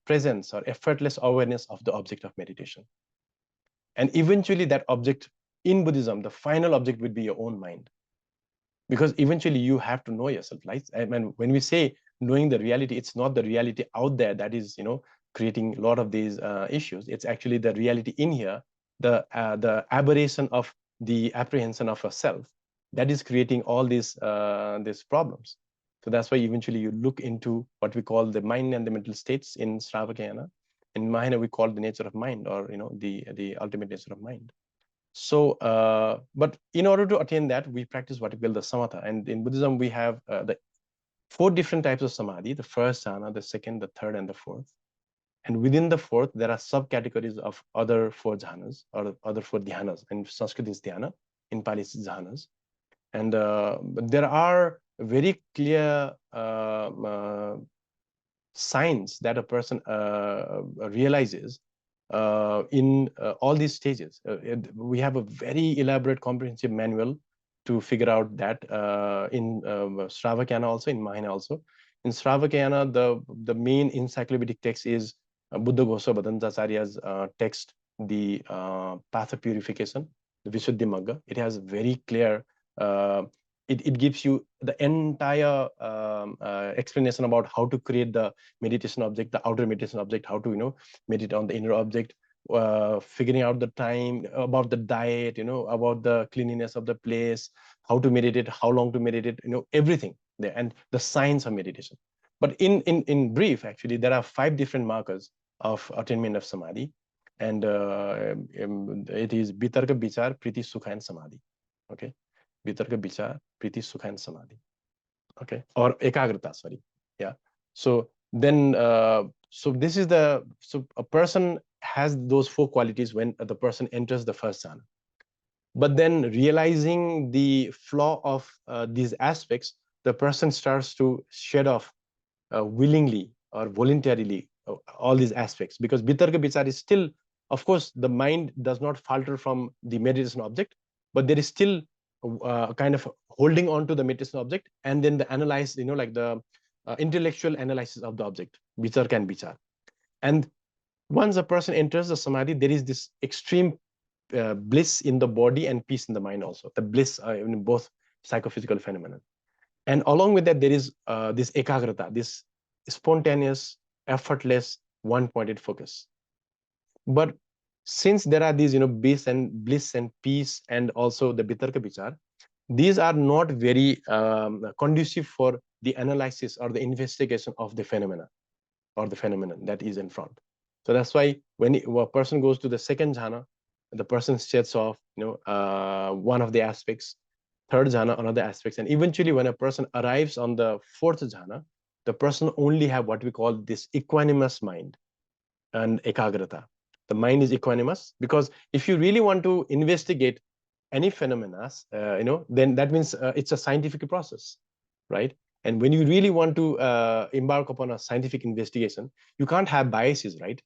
presence or effortless awareness of the object of meditation. And eventually that object in Buddhism, the final object would be your own mind. Because eventually you have to know yourself, right? I mean, when we say knowing the reality, it's not the reality out there that is, you know, creating a lot of these issues. It's actually the reality in here, the aberration of the apprehension of a self that is creating all these problems. So that's why eventually you look into what we call the mind and the mental states in Sravakayana. In Mahayana, we call the nature of mind, or, you know, the ultimate nature of mind. So, but in order to attain that, we practice what we call the samatha. And in Buddhism, we have the 4 different types of samadhi: the first jhana, the second, the third, and the fourth. And within the fourth, there are subcategories of other 4 jhanas or other 4 dhyanas. In Sanskrit is dhyana, in Pali is jhanas. And there are very clear signs that a person realizes in all these stages. We have a very elaborate, comprehensive manual to figure out that in Sravakayana also, in Mahayana also. In Sravakayana, the main encyclopedic text is Buddha Ghosa Bhadanacharya's text, the Path of Purification, the Visuddhimagga. It has very clear it gives you the entire explanation about how to create the meditation object, the outer meditation object, how to, you know, meditate on the inner object, figuring out the time, about the diet, you know, about the cleanliness of the place, how to meditate, how long to meditate, you know, everything there, and the science of meditation. But in brief, actually, there are 5 different markers of attainment of samadhi, and it is Vitarka, Vichar, Priti, Sukha, and Samadhi. Okay. Vitarka, Vichar, Priti, Sukha, and Samadhi. Okay, or Ekagrata, sorry. Yeah. So then, so this is so a person has those 4 qualities when the person enters the first jhana. But then, realizing the flaw of these aspects, the person starts to shed off willingly or voluntarily all these aspects, because Vitarka, Vichar is still, of course, the mind does not falter from the meditation object, but there is still kind of holding on to the meditation object, and then the analyze, you know, like the intellectual analysis of the object, Vitarka and Vichar. And once a person enters the samadhi, there is this extreme bliss in the body and peace in the mind also, the bliss in both psychophysical phenomena. And along with that, there is this ekagrata, this spontaneous, effortless, one-pointed focus. But since there are these, you know, bliss and peace, and also the Vitarka, Vichar, these are not very conducive for the analysis or the investigation of the phenomena or the phenomenon that is in front. So that's why when a person goes to the second jhana, the person sheds off, you know, one of the aspects. third jhana on other aspects. And eventually when a person arrives on the fourth jhana, the person only have what we call this equanimous mind and ekagrata. The mind is equanimous, because if you really want to investigate any phenomena, then that means it's a scientific process, right? And when you really want to embark upon a scientific investigation, you can't have biases, right?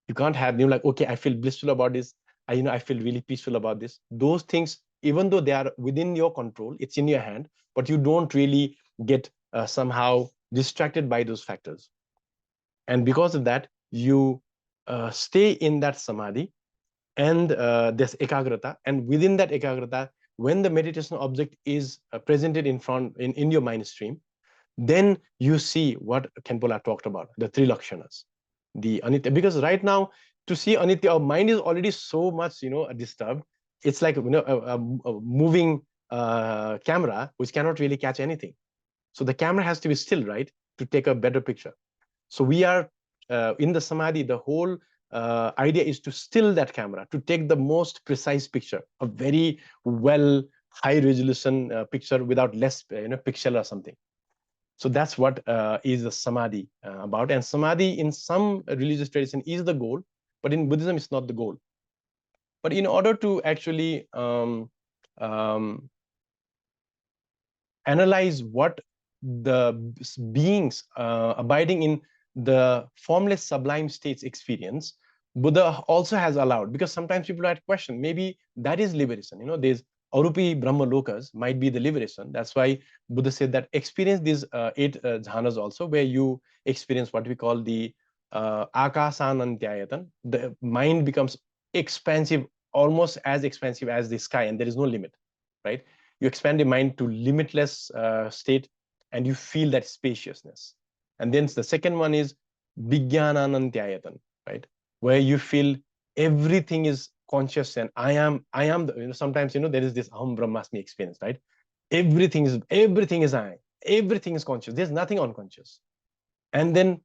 You can't have, like, okay, I feel blissful about this. I feel really peaceful about this. Those things, even though they are within your control, it's in your hand, but you don't really get somehow distracted by those factors. And because of that, you stay in that samadhi and this ekagrata. And within that ekagrata, when the meditation object is presented in front in your mind stream, then you see what KHENPOLA talked about, the three lakshanas, the anitya. Because right now, to see anitya, our mind is already so much, disturbed. It's like, a moving camera which cannot really catch anything. So the camera has to be still, right, to take a better picture. So we are in the samadhi, the whole idea is to still that camera, to take the most precise picture, a very well high resolution picture without less pixel or something. So that's what is the samadhi about. And samadhi in some religious tradition is the goal, but in Buddhism it's not the goal. But in order to actually analyze what the beings abiding in the formless sublime states experience, Buddha also has allowed, because sometimes people had question, maybe that is liberation. There's Arupi Brahma Lokas might be the liberation. That's why Buddha said that experience these 8 jhanas also, where you experience what we call the akasanantyayatan. The mind becomes expansive, almost as expansive as the sky, and there is no limit, right? You expand your mind to limitless state, and you feel that spaciousness. And then the second one is Vijnananantyayatan, right? Where you feel everything is conscious, and I am the, sometimes, there is this Aham Brahmasmi experience, right? Everything is I, everything is conscious. There's nothing unconscious. And then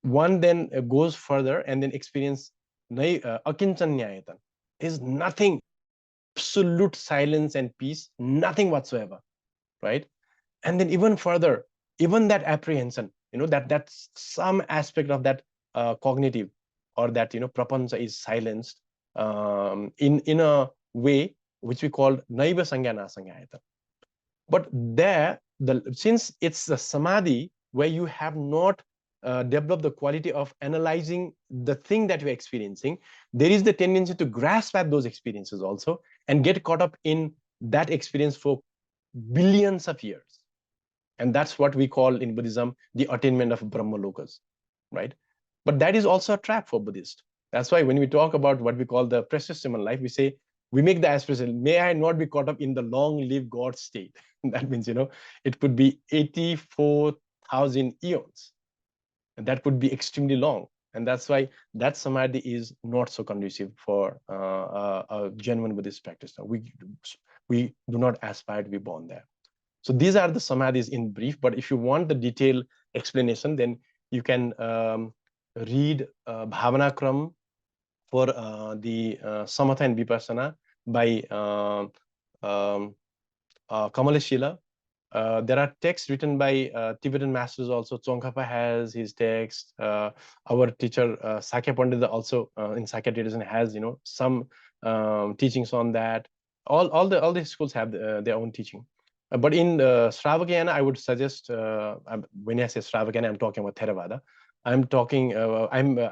one then goes further and then experience Akincanyayatan. There's nothing, absolute silence and peace, nothing whatsoever, right? And then even further, even that apprehension, that's some aspect of that cognitive, or that prapancha is silenced in a way which we call naiva sangyana sangyayata. But there, since it's the samadhi where you have not developed the quality of analyzing the thing that you're experiencing, there is the tendency to grasp at those experiences also and get caught up in that experience for billions of years. And that's what we call in Buddhism the attainment of Brahma Lokas, right? But that is also a trap for Buddhists. That's why when we talk about what we call the precious human life, we say, we make the aspiration, may I not be caught up in the long-lived God state. That means, it could be 84,000 eons. And that could be extremely long. And that's why that samadhi is not so conducive for a genuine Buddhist practice. We do not aspire to be born there. So these are the samadhis in brief, but if you want the detailed explanation, then you can read Bhavanakram for the Samatha and Vipassana by Kamalashila. There are texts written by Tibetan masters also. Tsongkhapa has his text. Our teacher Sakya Pandita also in Sakya tradition has some teachings on that. All the schools have their own teaching. But in Shravakayana, I would suggest, when I say Shravakayana, I'm talking about Theravada. I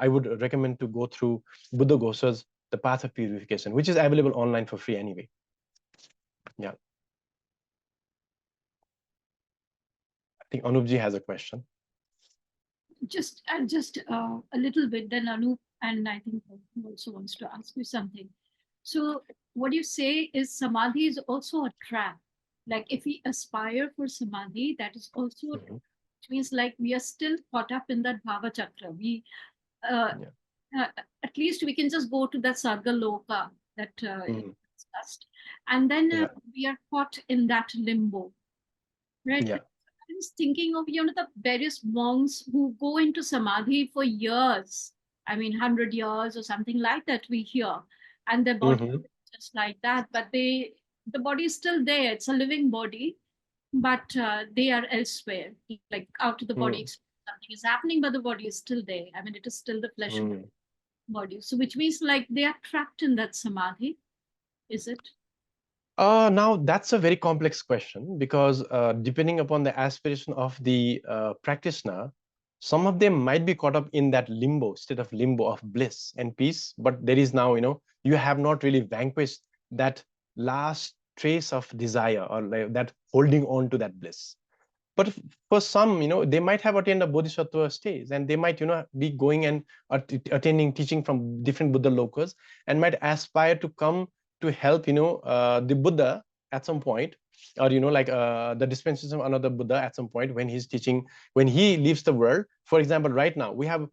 would recommend to go through Buddha Ghosa's The Path of Purification, which is available online for free anyway. Yeah. I think Anupji has a question. Just a little bit, then Anup, and I think he also wants to ask you something. So what you say is samadhi is also a trap. Like if we aspire for samadhi, that is also a trap, which means like we are still caught up in that bhava chakra. We at least we can just go to that sarga loka that you discussed, and then we are caught in that limbo, right? Yeah. I was thinking of the various monks who go into samadhi for years. I mean, 100 years or something like that we hear, and their body just like that, but they the body is still there. It's a living body, but they are elsewhere, like out of the body. Something is happening, but the body is still there. I mean, it is still the flesh of the body. So which means like they are trapped in that samadhi, is it? Now that's a very complex question, because depending upon the aspiration of the practitioner, some of them might be caught up in that limbo, state of limbo of bliss and peace. But there is now, you have not really vanquished that last trace of desire, or like that holding on to that bliss. But for some, they might have attained a bodhisattva stage, and they might, be going and attending teaching from different Buddha lokas, and might aspire to come to help, the Buddha at some point, or, like the dispensation of another Buddha at some point when he's teaching, when he leaves the world. For example, right now, we have,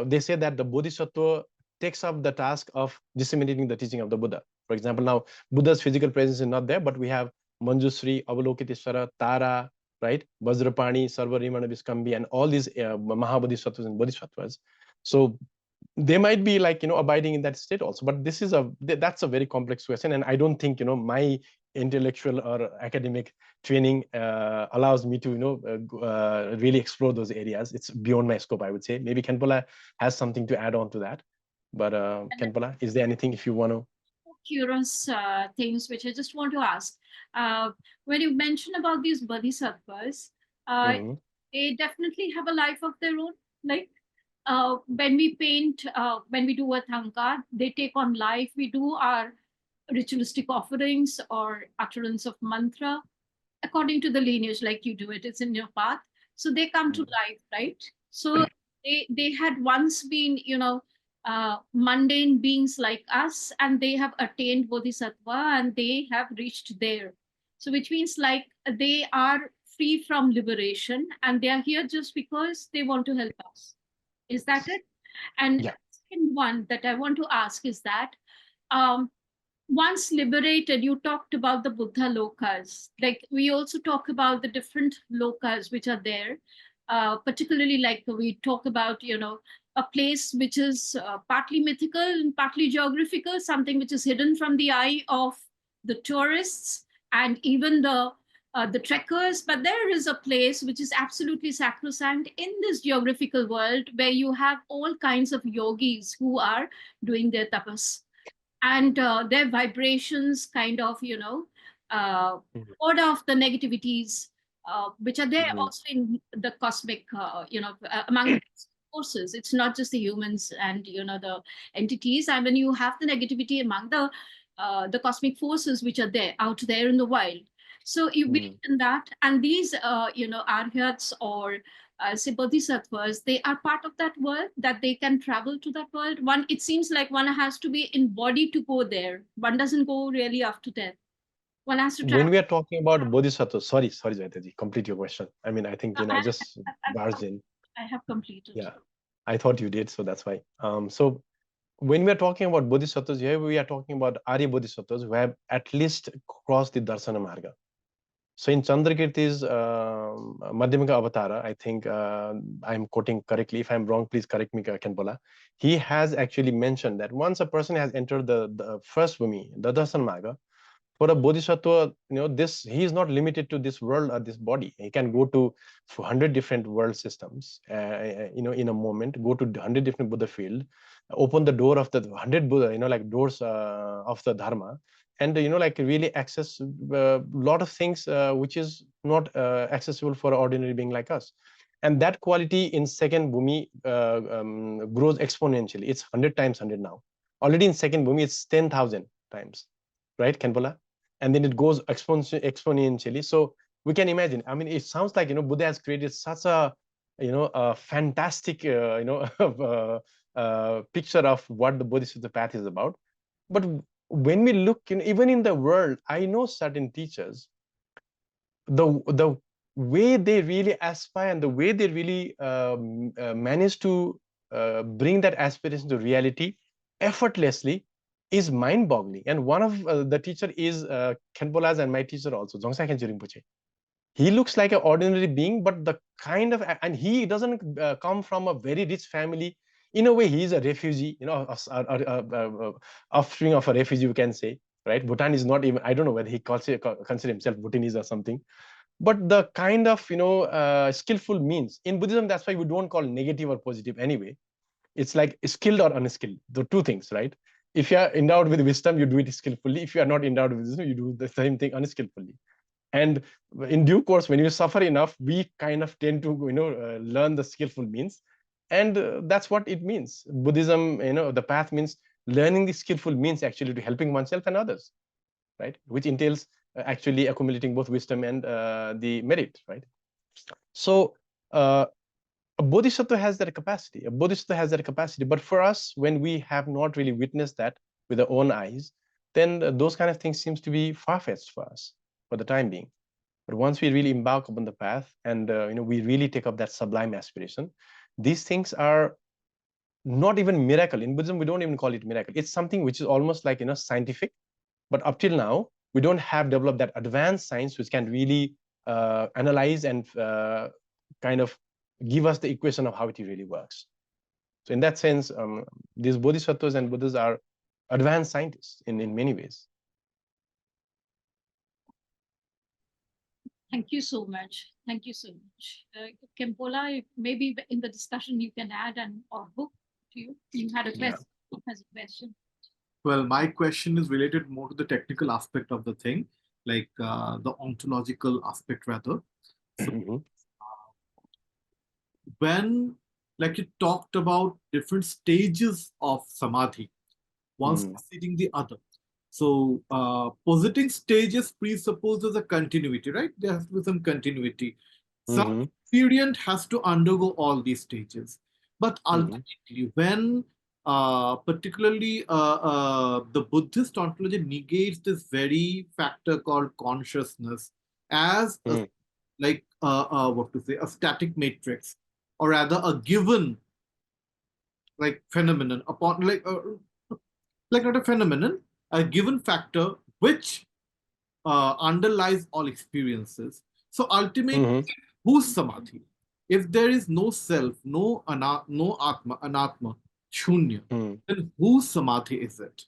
they say that the bodhisattva takes up the task of disseminating the teaching of the Buddha. For example, now Buddha's physical presence is not there, but we have Manjusri, Avalokiteshvara, Tara, right? Vajrapani, Sarva Rimana Viskambi, and all these Mahabodhisattvas and Bodhisattvas. So they might be like, abiding in that state also. But this is that's a very complex question. And I don't think, my intellectual or academic training allows me to, really explore those areas. It's beyond my scope, I would say. Maybe Khenpola has something to add on to that. But Khenpola, is there anything if you want to? Curious things which I just want to ask. When you mention about these bodhisattvas, they definitely have a life of their own. Like when we paint, when we do a tanka, they take on life. We do our ritualistic offerings or utterance of mantra according to the lineage, like you do it. It's in your path. So they come to life, right? So they had once been, mundane beings like us, and they have attained bodhisattva, and they have reached there. So which means like they are free from liberation, and they are here just because they want to help us. Is that it? And second one that I want to ask is that once liberated, you talked about the Buddha lokas. Like we also talk about the different lokas which are there, particularly like we talk about, a place which is partly mythical and partly geographical, something which is hidden from the eye of the tourists and even the trekkers. But there is a place which is absolutely sacrosanct in this geographical world, where you have all kinds of yogis who are doing their tapas. And their vibrations kind of, order off the negativities which are there also in the cosmic, among forces. It's not just the humans and, the entities. I mean, you have the negativity among the cosmic forces which are there, out there in the wild. So you believe in that. And these, arhats or say bodhisattvas, they are part of that world, that they can travel to that world. One, it seems like one has to be in body to go there. One doesn't go really after death. One has to travel. When we are talking about bodhisattvas, sorry, Jaitaji, complete your question. I mean, I think, I just barged in. I have completed. Yeah, I thought you did, so that's why. So when we are talking about bodhisattvas, here we are talking about Arya bodhisattvas who have at least crossed the Darsana Marga. So in Chandrakirti's Madhyamika Avatara, I think I'm quoting correctly. If I'm wrong, please correct me, Khenpola. He has actually mentioned that once a person has entered the first Bhumi, the Darsana Marga, for a bodhisattva, he is not limited to this world or this body. He can go to 100 different world systems, in a moment, go to 100 different Buddha field, open the door of the 100 Buddha, like doors of the Dharma, and, like really access a lot of things which is not accessible for an ordinary being like us. And that quality in second Bhumi grows exponentially. It's 100 times 100 now. Already in second Bhumi, it's 10,000 times, right, Khenpola? And then it goes exponentially. So we can imagine, I mean, it sounds like, Buddha has created such a, a fantastic, picture of what the Bodhisattva path is about. But when we look, even in the world, I know certain teachers, the way they really aspire and the way they really manage to bring that aspiration to reality effortlessly is mind-boggling. And one of the teacher is Khenpola's and my teacher also, Dzongsa Khenchen Rinpoche. He looks like an ordinary being, but the kind of, and he doesn't come from a very rich family. In a way, he is a refugee, offspring of a refugee, you can say. right? Bhutan is not even, I don't know whether he consider himself Bhutanese or something, but the kind of, skillful means in Buddhism, that's why we don't call negative or positive anyway. It's like skilled or unskilled, the two things, right? If you are endowed with wisdom, you do it skillfully. If you are not endowed with wisdom, you do the same thing unskillfully. And in due course, when you suffer enough, we kind of tend to, learn the skillful means. And that's what it means. Buddhism, the path means learning the skillful means actually to helping oneself and others, right? Which entails actually accumulating both wisdom and the merit, right? So a bodhisattva has that capacity. A bodhisattva has that capacity. But for us, when we have not really witnessed that with our own eyes, then those kind of things seems to be far-fetched for us for the time being. But once we really embark upon the path and we really take up that sublime aspiration, these things are not even miracle. In Buddhism, we don't even call it miracle. It's something which is almost like scientific. But up till now, we don't have developed that advanced science which can really analyze and kind of give us the equation of how it really works. So in that sense, these bodhisattvas and Buddhas are advanced scientists in many ways. Thank you so much. Thank you so much. KHENPOLA, maybe in the discussion you can add or hook to you. You had a question. Yeah. Has a question. Well, my question is related more to the technical aspect of the thing, like the ontological aspect rather. So, when, like you talked about different stages of samadhi, one preceding the other. So positing stages presupposes a continuity, right? There has to be some continuity. Some experience has to undergo all these stages. But ultimately, when particularly the Buddhist ontology negates this very factor called consciousness as a, like what to say, a static matrix, or rather a given like phenomenon upon like not a phenomenon, a given factor which underlies all experiences. So ultimately, who's samadhi? If there is no self, no atma, anatma, shunya, then whose samadhi is it?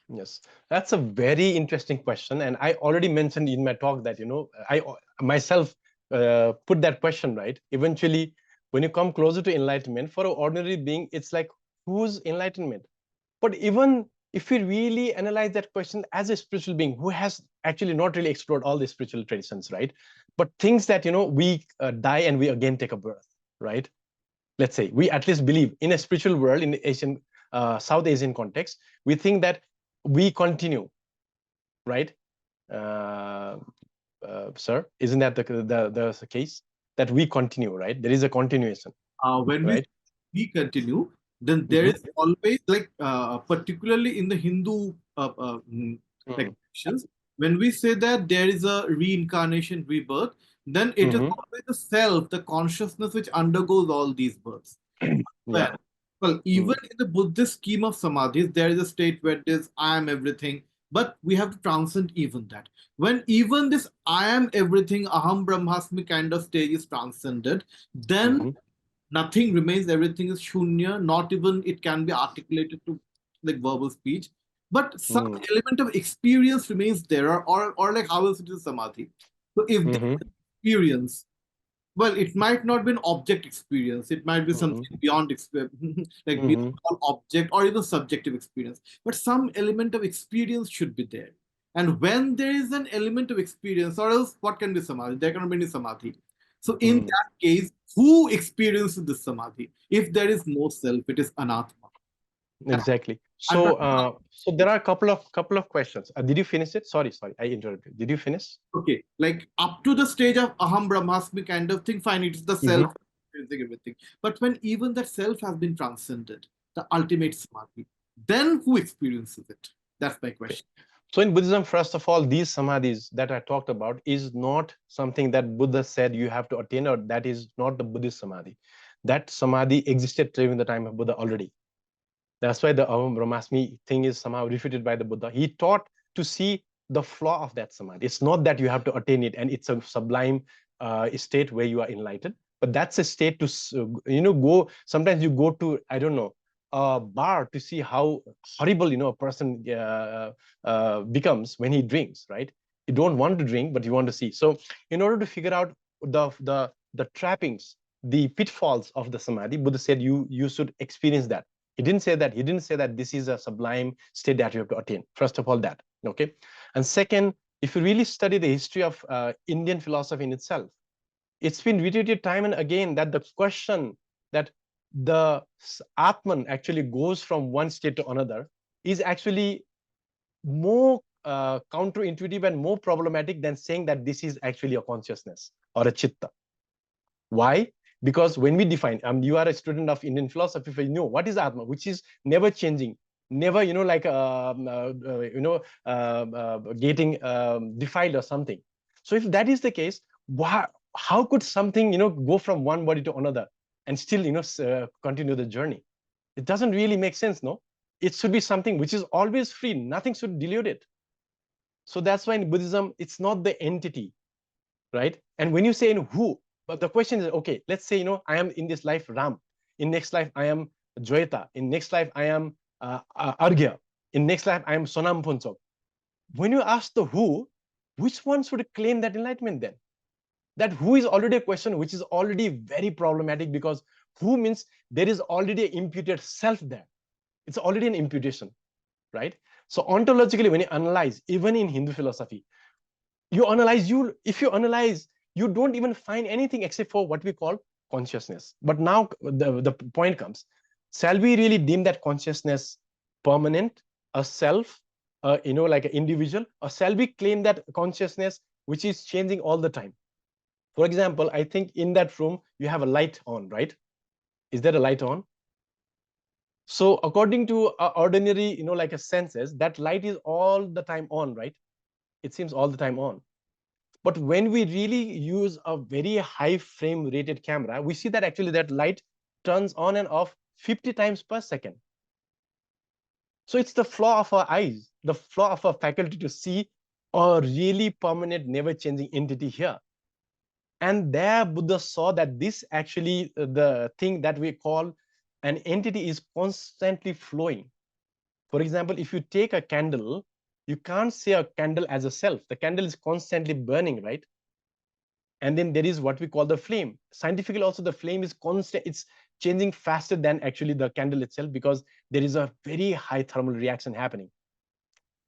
Yes, that's a very interesting question. And I already mentioned in my talk that, I myself put that question, right? Eventually, when you come closer to enlightenment, for an ordinary being, it's like, whose enlightenment? But even if we really analyze that question as a spiritual being who has actually not really explored all the spiritual traditions, right? But thinks that, we die and we again take a birth, right? Let's say we at least believe in a spiritual world, in the Asian, South Asian context, we think that we continue, right? Sir, isn't that the case? That we continue, right? There is a continuation. When we continue, then there is always like, particularly in the Hindu traditions, when we say that there is a reincarnation, rebirth, then it is always the self, the consciousness which undergoes all these births. Well, even in the Buddhist scheme of samadhis, there is a state where it is I am everything, but we have to transcend even that. When even this I am everything, aham brahmasmi kind of stage is transcended, then nothing remains, everything is shunya, not even it can be articulated to like verbal speech, but some element of experience remains there, or like how else it is samadhi. So if there is experience, well, it might not be an object experience, it might be something beyond like beyond object or even subjective experience, but some element of experience should be there. And when there is an element of experience, or else what can be samadhi? There cannot be any samadhi. So in that case, who experiences this samadhi? If there is no self, it is anatma. Exactly. So so there are a couple of questions. Did you finish it? Sorry, I interrupted. Did you finish? Okay, like up to the stage of aham brahmasmi kind of thing, fine, it is the self everything. But when even that self has been transcended, the ultimate samadhi, then who experiences it? That's my question. So in Buddhism, first of all, these samadhis that I talked about is not something that Buddha said you have to attain, or that is not the Buddhist samadhi. That samadhi existed during the time of Buddha already. That's why the aham brahmasmi thing is somehow refuted by the Buddha. He taught to see the flaw of that samadhi. It's not that you have to attain it and it's a sublime state where you are enlightened, but that's a state to go. Sometimes you go to, I don't know, a bar to see how horrible, a person becomes when he drinks, right? You don't want to drink, but you want to see. So in order to figure out the trappings, the pitfalls of the samadhi, Buddha said you should experience that. He didn't say that. He didn't say that this is a sublime state that you have to attain. First of all, that. Okay. And second, if you really study the history of Indian philosophy in itself, it's been repeated time and again that the question that the Atman actually goes from one state to another is actually more counterintuitive and more problematic than saying that this is actually a consciousness or a chitta. Why? Because when we define, you are a student of Indian philosophy, if you know what is Atma, which is never changing, never, like, getting defiled or something. So if that is the case, how could something, go from one body to another and still, continue the journey? It doesn't really make sense, no? It should be something which is always free. Nothing should dilute it. So that's why in Buddhism, it's not the entity, right? And when you say in who, but the question is, okay, let's say, I am in this life Ram. In next life, I am Joyita. In next life, I am Arghya. In next life, I am Sonam PHUNTSO. When you ask the who, which one should claim that enlightenment then? That who is already a question which is already very problematic, because who means there is already an imputed self there. It's already an imputation, right? So ontologically, when you analyze, even in Hindu philosophy, if you analyze, you don't even find anything except for what we call consciousness. But now the point comes, shall we really deem that consciousness permanent, a self, like an individual, or shall we claim that consciousness which is changing all the time? For example, I think in that room, you have a light on, right? Is there a light on? So according to ordinary, like a senses, that light is all the time on, right? It seems all the time on. But when we really use a very high frame rated camera, we see that actually that light turns on and off 50 times per second. So it's the flaw of our eyes, the flaw of our faculty to see a really permanent, never changing entity here. And there Buddha saw that this actually, the thing that we call an entity is constantly flowing. For example, if you take a candle, you can't see a candle as a self. The candle is constantly burning, right? And then there is what we call the flame. Scientifically also, the flame is constant. It's changing faster than actually the candle itself, because there is a very high thermal reaction happening.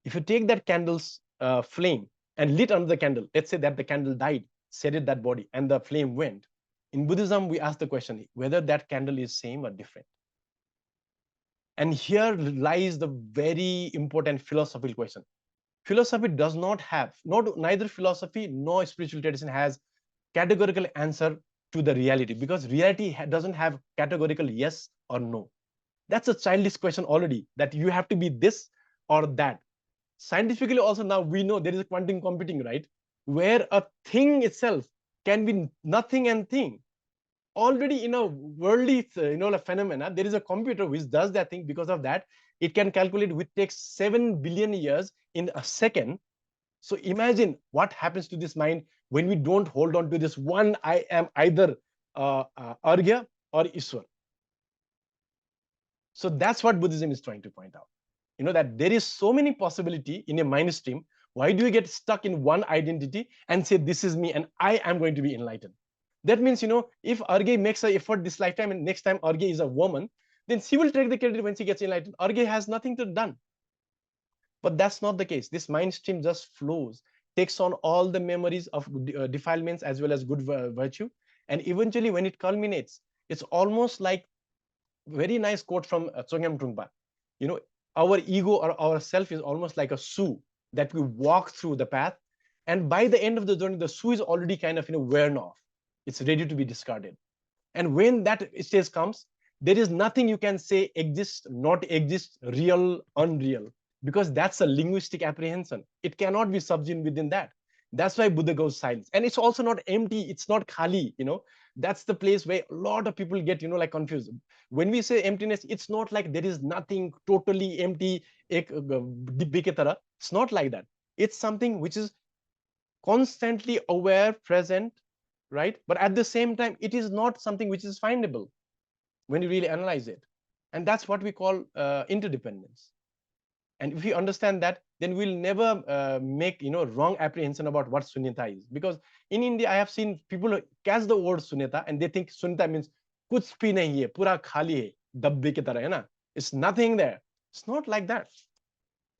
If you take that candle's flame and lit under the candle, let's say that the candle died, set that body, and the flame went. In Buddhism, we ask the question whether that candle is same or different. And here lies the very important philosophical question. Philosophy does not have, neither philosophy nor spiritual tradition has categorical answer to the reality, because reality doesn't have categorical yes or no. That's a childish question already, that you have to be this or that. Scientifically also now we know there is a quantum computing, right? Where a thing itself can be nothing and thing. Already in a worldly, phenomena, there is a computer which does that thing. Because of that, it can calculate which takes 7 billion years in a second. So imagine what happens to this mind when we don't hold on to this one, I am either Arghya or ISHWOR. So that's what Buddhism is trying to point out. That there is so many possibility in a mind stream. Why do you get stuck in one identity and say, this is me and I am going to be enlightened? That means, if Arghya makes an effort this lifetime and next time Arghya is a woman, then she will take the credit when she gets enlightened. Arghya has nothing to done. But that's not the case. This mind stream just flows, takes on all the memories of defilements as well as good virtue. And eventually when it culminates, it's almost like very nice quote from Tsongyam Trungpa. Our ego or our self is almost like a shoe that we walk through the path. And by the end of the journey, the shoe is already kind of worn off. It's ready to be discarded. And when that stage comes, there is nothing you can say exists, not exist, real, unreal, because that's a linguistic apprehension. It cannot be subsumed within that. That's why Buddha goes silent. And it's also not empty. It's not khali. That's the place where a lot of people get, confused. When we say emptiness, it's not like there is nothing totally empty. It's not like that. It's something which is constantly aware, present, right? But at the same time, it is not something which is findable when you really analyze it. And that's what we call interdependence. And if we understand that, then we'll never make wrong apprehension about what sunyata is. Because in India, I have seen people catch the word sunyata and they think sunyata means kuch bhi nahi hai, pura khali hai, dabbe ki tarah hai na. It's nothing there. It's not like that.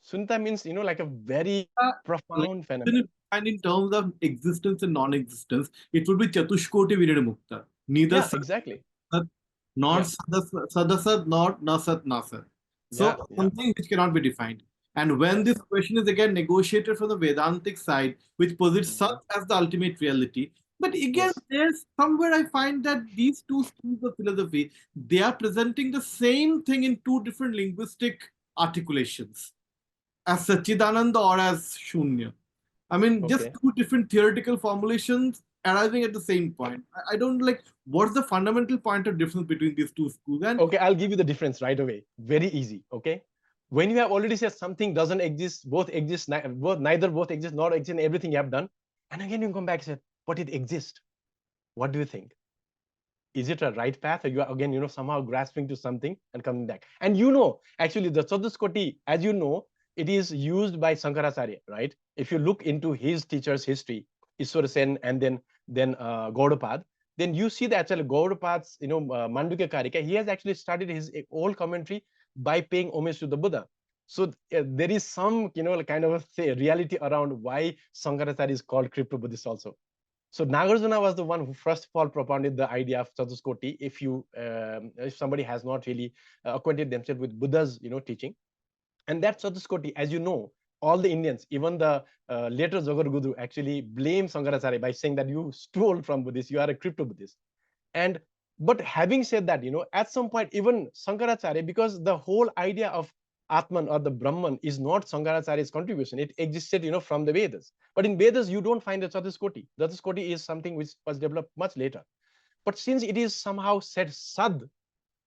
Sunyata means like a very profound phenomenon. And in terms of existence and non-existence, it would be Chatushkoti Viridamukta. Neither Yeah, exactly. nor Yeah. Sadasad, nor Nasat Nasat. So Yeah, something which cannot be defined. And when this question is again negotiated from the Vedantic side, which posits Sat as the ultimate reality, but again, Yes. there's somewhere I find that these two schools of philosophy, they are presenting the same thing in two different linguistic articulations, as Satchidananda or as Shunya. I mean, just Okay. two different theoretical formulations arriving at the same point. I don't like what's the fundamental point of difference between these two schools. And Okay, I'll give you the difference right away. Very easy. Okay. When you have already said something doesn't exist, both exist, neither both exist, nor exist, everything you have done, and again you come back and say, but it exists. What do you think? Is it a right path, or you are again, somehow grasping to something and coming back? And actually, the Chatuskoti, as you know, it is used by Shankaracharya, right? If you look into his teacher's history, Ishwar Sen and then Gaudapad, then you see that actually Gaudapad's, Mandukya Karika, he has actually started his whole commentary by paying homage to the Buddha. So there is some, kind of a reality around why Shankaracharya is called crypto-Buddhist also. So Nagarjuna was the one who first of all propounded the idea of Chatuskoti. If somebody has not really acquainted themselves with Buddha's teaching, and that Chatuskoti, as you know, all the Indians, even the later Jagarguru, actually blame Shankaracharya by saying that you stole from Buddhist, you are a crypto-Buddhist. And but having said that, at some point, even Shankaracharya, because the whole idea of Atman or the Brahman is not Shankaracharya's contribution. It existed, from the Vedas. But in Vedas, you don't find the Chatuskoti. Chatuskoti is something which was developed much later. But since it is somehow said Sad,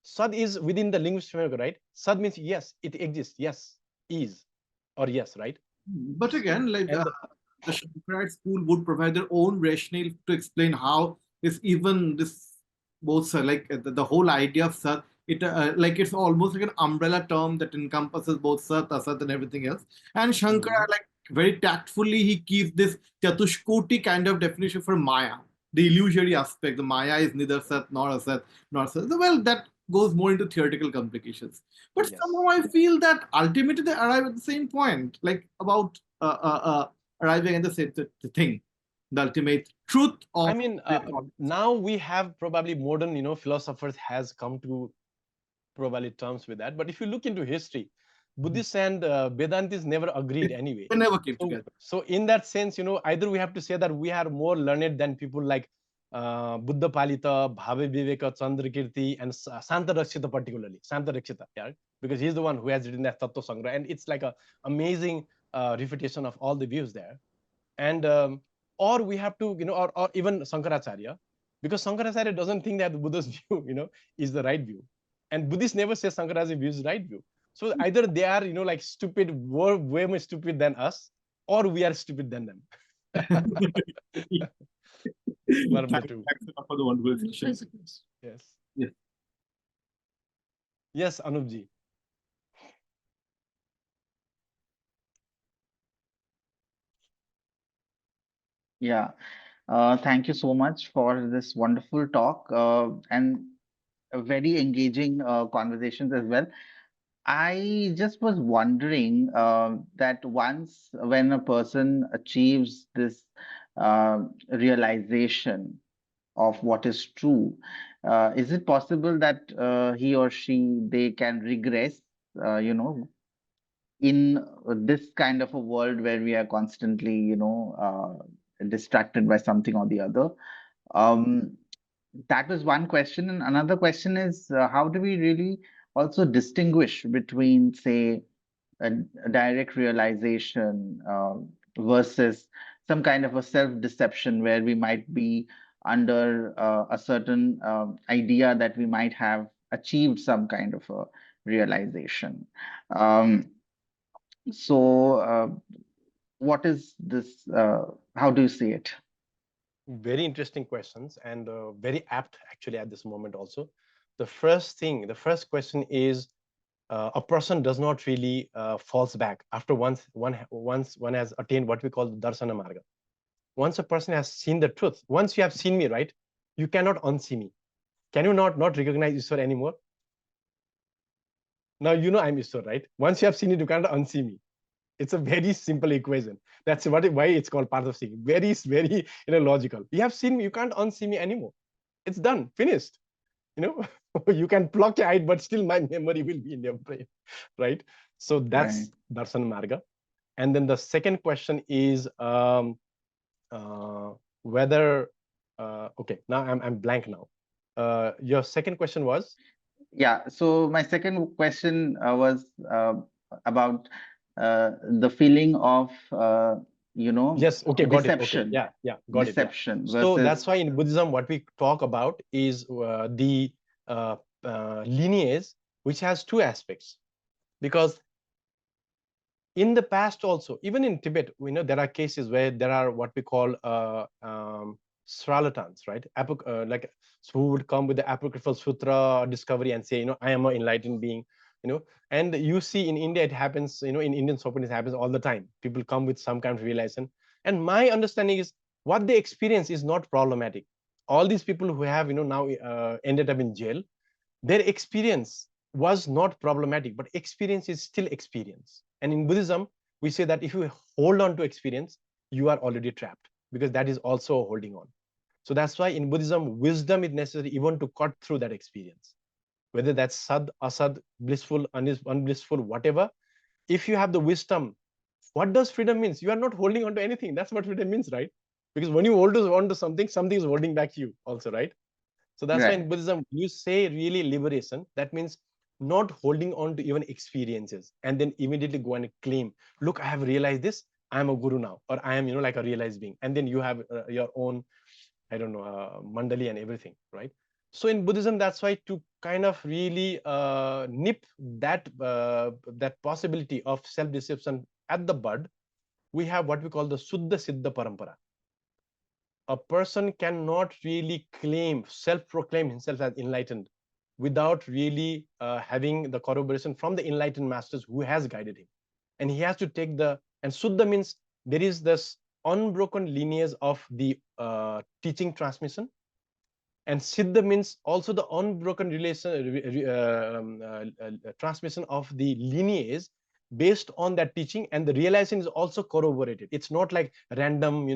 Sad is within the linguistic framework, right? Sad means yes, it exists, yes, is, or yes, right? but again, like And the Shankarite school would provide their own rationale to explain how this both like the whole idea of Sat, it like it's almost like an umbrella term that encompasses both Sat, Asat, and everything else. And Shankara, like very tactfully, he keeps this Chatushkoti kind of definition for Maya, the illusory aspect. The Maya is neither Sat nor Asat nor Sat. Well, that goes more into theoretical complications. But yes. somehow I feel that ultimately they arrive at the same point, like about arriving at the same thing, the ultimate truth of. I mean, now we have probably modern, philosophers has come to probably terms with that. But if you look into history, Buddhists and Vedantis never agreed anyway. They never came together. So in that sense, either we have to say that we are more learned than people like Buddha Palita, Bhave Viveka, Chandrakirti, and Santa Rakshita particularly. Santa Rakshita, yeah, because he's the one who has written that Tattva Sangra, and it's like a amazing refutation of all the views there. And or we have to, or even Shankaracharya, because Shankaracharya doesn't think that the Buddha's view, is the right view, and Buddhists never say Shankaracharya's view is the right view. So either they are, like stupid, way more stupid than us, or we are stupid than them. One of the two. Thanks for the wonderful discussion. Yes. Yes. Yes, Anupji. Yeah. Thank you so much for this wonderful talk and very engaging conversations as well. I just was wondering that once when a person achieves this realization of what is true, is it possible that he or she they can regress, in this kind of a world where we are constantly, distracted by something or the other? Um, that was one question. And another question is, how do we really also distinguish between, say, a direct realization versus some kind of a self-deception where we might be under a certain idea that we might have achieved some kind of a realization. Um, so, what is this? How do you see it? Very interesting questions, and very apt actually at this moment also. the first question is a person does not really falls back after once one has attained what we call the darsana marga. Once a person has seen the truth, once you have seen me, right, you cannot unsee me. Can you not recognize Ishwar anymore? Now you know I'm Ishwar, right? Once you have seen it, you cannot unsee me. It's a very simple equation. That's why it's called path of seeing. Very logical. You have seen me, you can't unsee me anymore. It's done, finished. You can pluck your eye, but still my memory will be in your brain, right? So that's darsana marga. And then the second question is whether okay, now I'm blank now. Your second question was? Yeah, so my second question was about the feeling of Yes, okay, got it. Okay, deception. yeah, got it. Deception Yeah. So that's versus why in Buddhism, what we talk about is the lineage, which has two aspects. Because in the past also, even in Tibet, we know there are cases where there are what we call charlatans, right? Like who would come with the apocryphal sutra discovery and say, I am an enlightened being, and you see in India, it happens, in Indian Sopan, it happens all the time. People come with some kind of realization. And my understanding is what they experience is not problematic. All these people who have, now ended up in jail, their experience was not problematic, but experience is still experience. And in Buddhism, we say that if you hold on to experience, you are already trapped, because that is also holding on. So that's why in Buddhism, wisdom is necessary even to cut through that experience. Whether that's sad, asad, blissful, unblissful, whatever. If you have the wisdom, what does freedom means? You are not holding on to anything. That's what freedom means, right? Because when you hold on to something, something is holding back you also, right? So that's why in Buddhism, you say really liberation, that means not holding on to even experiences and then immediately go and claim, look, I have realized this, I am a guru now, or I am, like a realized being. And then you have your own, I don't know, mandali and everything, right? So in Buddhism, that's why to kind of really nip that, that possibility of self-deception at the bud, we have what we call the Suddha Siddha Parampara. A person cannot really self-proclaim himself as enlightened without really having the corroboration from the enlightened masters who has guided him. And he has to take and Suddha means there is this unbroken lineage of the teaching transmission. And Siddha means also the unbroken transmission of the lineage based on that teaching, and the realization is also corroborated. It's not like random,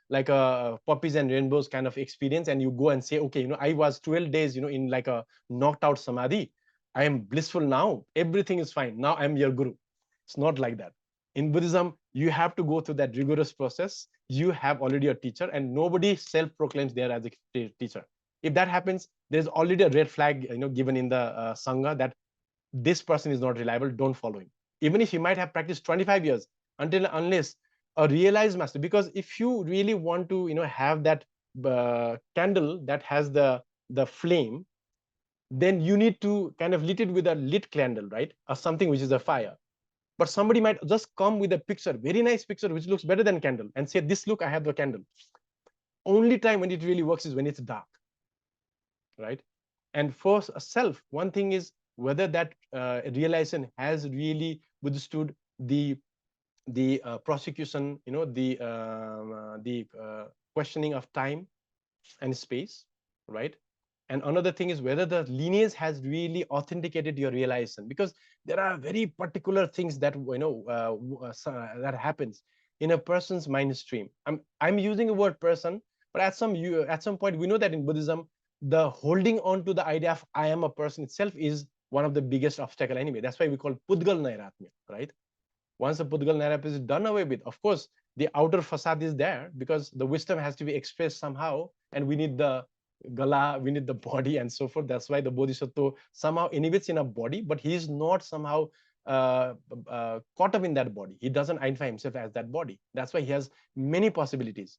like a puppies and rainbows kind of experience, and you go and say, okay, I was 12 days, in like a knocked out samadhi. I am blissful now. Everything is fine. Now I'm your guru. It's not like that. In Buddhism, you have to go through that rigorous process. You have already a teacher, and nobody self-proclaims there as a teacher. If that happens, there's already a red flag, given in the Sangha that this person is not reliable, don't follow him. Even if he might have practiced 25 years, unless a realized master, because if you really want to, have that candle that has the flame, then you need to kind of lit it with a lit candle, right? Or something which is a fire. But somebody might just come with a picture, very nice picture, which looks better than candle, and say, this, look, I have the candle. Only time when it really works is when it's dark, right? And for a self, one thing is whether that realization has really withstood the prosecution, the questioning of time and space, right? And another thing is whether the lineage has really authenticated your realization, because there are very particular things that that happens in a person's mind stream. I'm using the word person, but at some point we know that in Buddhism, the holding on to the idea of I am a person itself is one of the biggest obstacle anyway. That's why we call Pudgal Nairatmya, right? Once the Pudgal Nairatmya is done away with, of course, the outer facade is there because the wisdom has to be expressed somehow, and we need the gala, we need the body and so forth. That's why the Bodhisattva somehow inhibits in a body, but he is not somehow caught up in that body. He doesn't identify himself as that body. That's why he has many possibilities.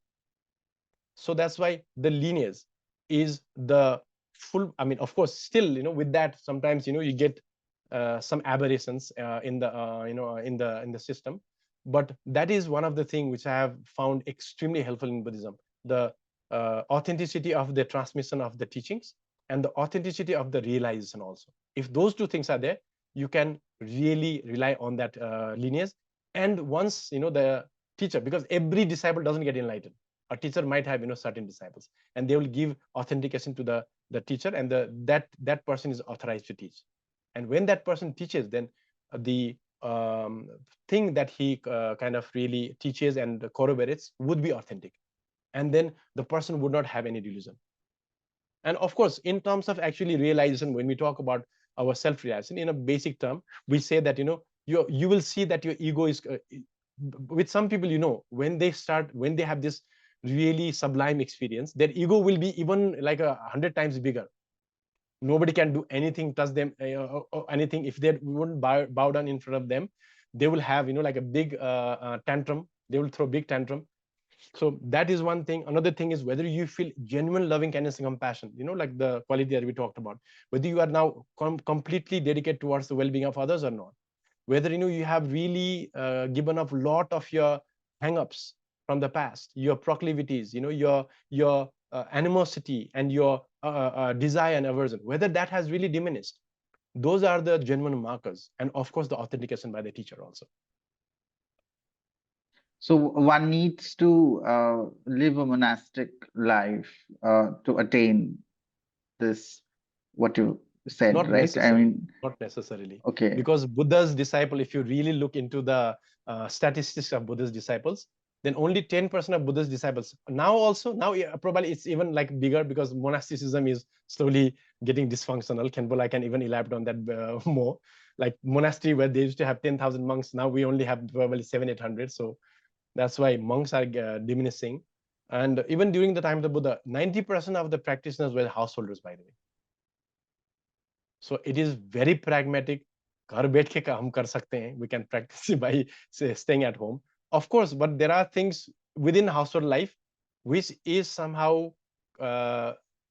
So that's why the lineage is the full, of course, still, with that, sometimes, you get some aberrations in the system. But that is one of the things which I have found extremely helpful in Buddhism, the authenticity of the transmission of the teachings, and the authenticity of the realization also. If those two things are there, you can really rely on that lineage. And once the teacher, because every disciple doesn't get enlightened, a teacher might have certain disciples, and they will give authentication to the teacher, and that person is authorized to teach. And when that person teaches, then the thing that he kind of really teaches and corroborates would be authentic, and then the person would not have any delusion. And of course, in terms of actually realization, when we talk about our self-realization, in a basic term, we say that you will see that your ego is with some people, when they have this really sublime experience, their ego will be even like 100 times bigger. Nobody can do anything, touch them, or anything. If they wouldn't bow down in front of them, they will have like a big tantrum. They will throw big tantrum. So that is one thing. Another thing is whether you feel genuine loving kindness and compassion, like the quality that we talked about, whether you are now completely dedicated towards the well-being of others or not, whether you have really given up a lot of your hang-ups from the past, your proclivities, your animosity and your desire and aversion, whether that has really diminished. Those are the genuine markers, and of course the authentication by the teacher also. So one needs to live a monastic life to attain this, what you said, Not right? I mean, not necessarily. okay. Because Buddha's disciple, if you really look into the statistics of Buddha's disciples, then only 10% of Buddha's disciples. Now probably it's even like bigger, because monasticism is slowly getting dysfunctional. KHENPOLA can even elaborate on that more. Like monastery where they used to have 10,000 monks, now we only have probably 700-800. So that's why monks are diminishing. And even during the time of the Buddha, 90% of the practitioners were householders, by the way. So it is very pragmatic. घर बैठ के काम कर सकते हैं. We can practice by staying at home. Of course, but there are things within household life which is somehow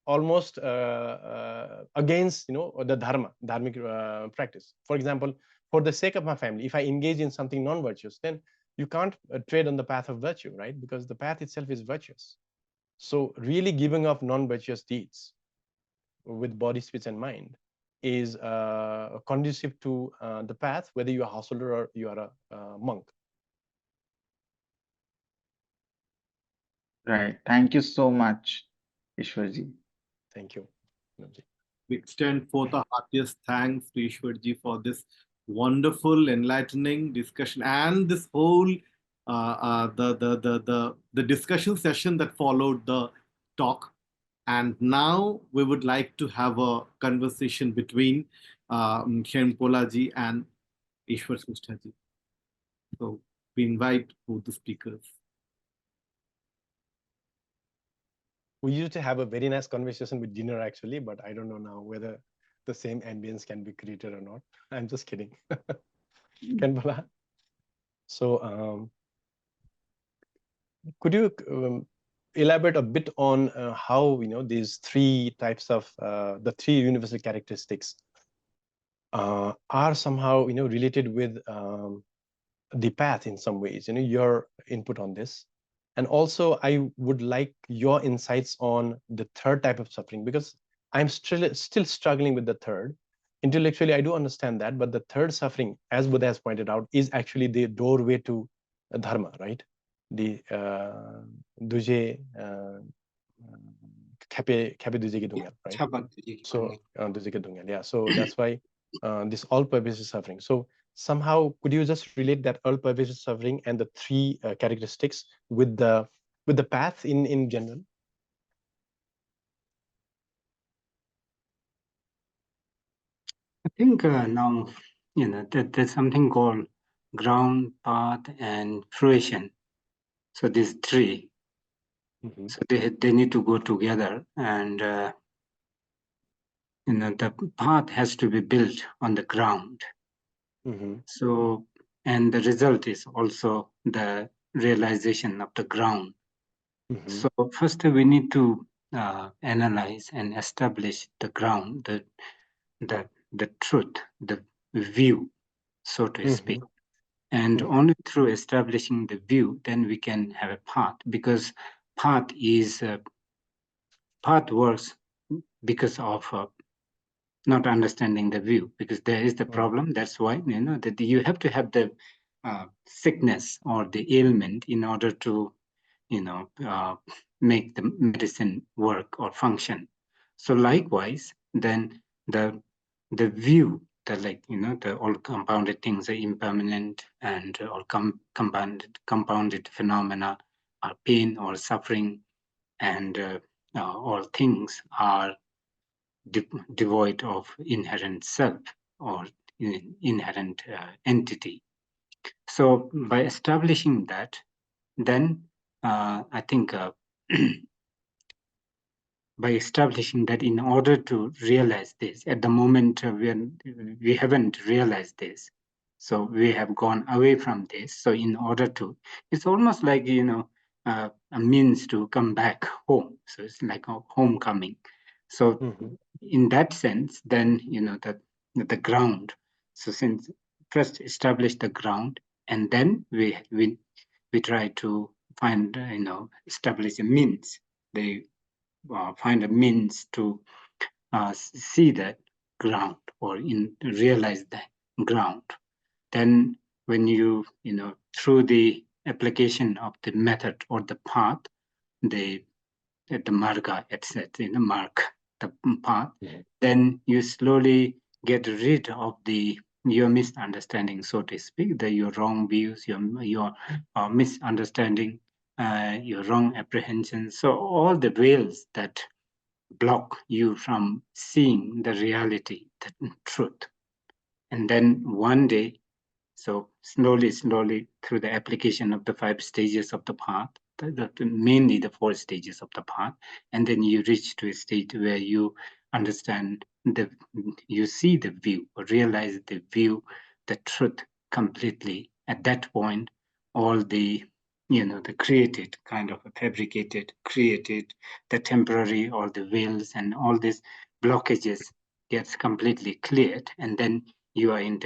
almost against the dharmic practice. For example, for the sake of my family, if I engage in something non-virtuous, then you can't tread on the path of virtue, right? Because the path itself is virtuous. So really giving up non-virtuous deeds with body, speech, and mind is conducive to the path, whether you are a householder or you are a monk. Right. Thank you so much, Ishwarji. Thank you. We extend forth the heartiest thanks to Ishwarji for this wonderful, enlightening discussion and this whole the discussion session that followed the talk. And now we would like to have a conversation between KHENPOLA ji and Ishwar Srestha ji. So we invite both the speakers. We used to have a very nice conversation with dinner actually, but I don't know now whether the same ambience can be created or not. I'm just kidding. KHENPOLA. So could you elaborate a bit on how these three types of the three universal characteristics are somehow related with the path in some ways? Your input on this. And also I would like your insights on the third type of suffering, because I'm still struggling with the third. Intellectually I do understand that, but the third suffering, as Buddha has pointed out, is actually the doorway to dharma, right? The duje khape duje ki dungyal, right? So duje ki dungyal, yeah. So that's why this all-pervasive suffering. So somehow could you just relate that all-pervasive suffering and the three characteristics with the path in general? I think now that there's something called ground, path, and fruition. So these three, so they need to go together, and the path has to be built on the ground. So, and the result is also the realization of the ground. So first we need to analyze and establish the ground, the truth, the view, so to speak. And only through establishing the view, then we can have a path, because path works because of not understanding the view, because there is the problem. That's why, you know, that you have to have the sickness or the ailment in order to, you know, make the medicine work or function. So likewise, then the view, the, like, you know, the all compounded things are impermanent, and all compounded phenomena are pain or suffering, and all things are devoid of inherent self or inherent entity. So by establishing that, then I think by establishing that, in order to realize this, at the moment we haven't realized this, so we have gone away from this. So in order to, it's almost like, you know, a means to come back home. So it's like a homecoming. So in that sense, then, you know, the ground. So since first establish the ground, and then we try to find, you know, establish a means. They find a means to see that ground or realize that ground. Then when you know, through the application of the method or the path, the marga, etc., in the mark, the path, then you slowly get rid of your misunderstanding, so to speak, your wrong views, your misunderstanding, your wrong apprehensions. So all the veils that block you from seeing the reality, the truth. And then one day, so slowly through the application of the 5 stages of the path, mainly the 4 stages of the path, and then you reach to a state where you understand you see the view, or realize the view, the truth completely. At that point, all the, you know, the created, kind of fabricated, created, the temporary, all the veils and all these blockages gets completely cleared, and then you are in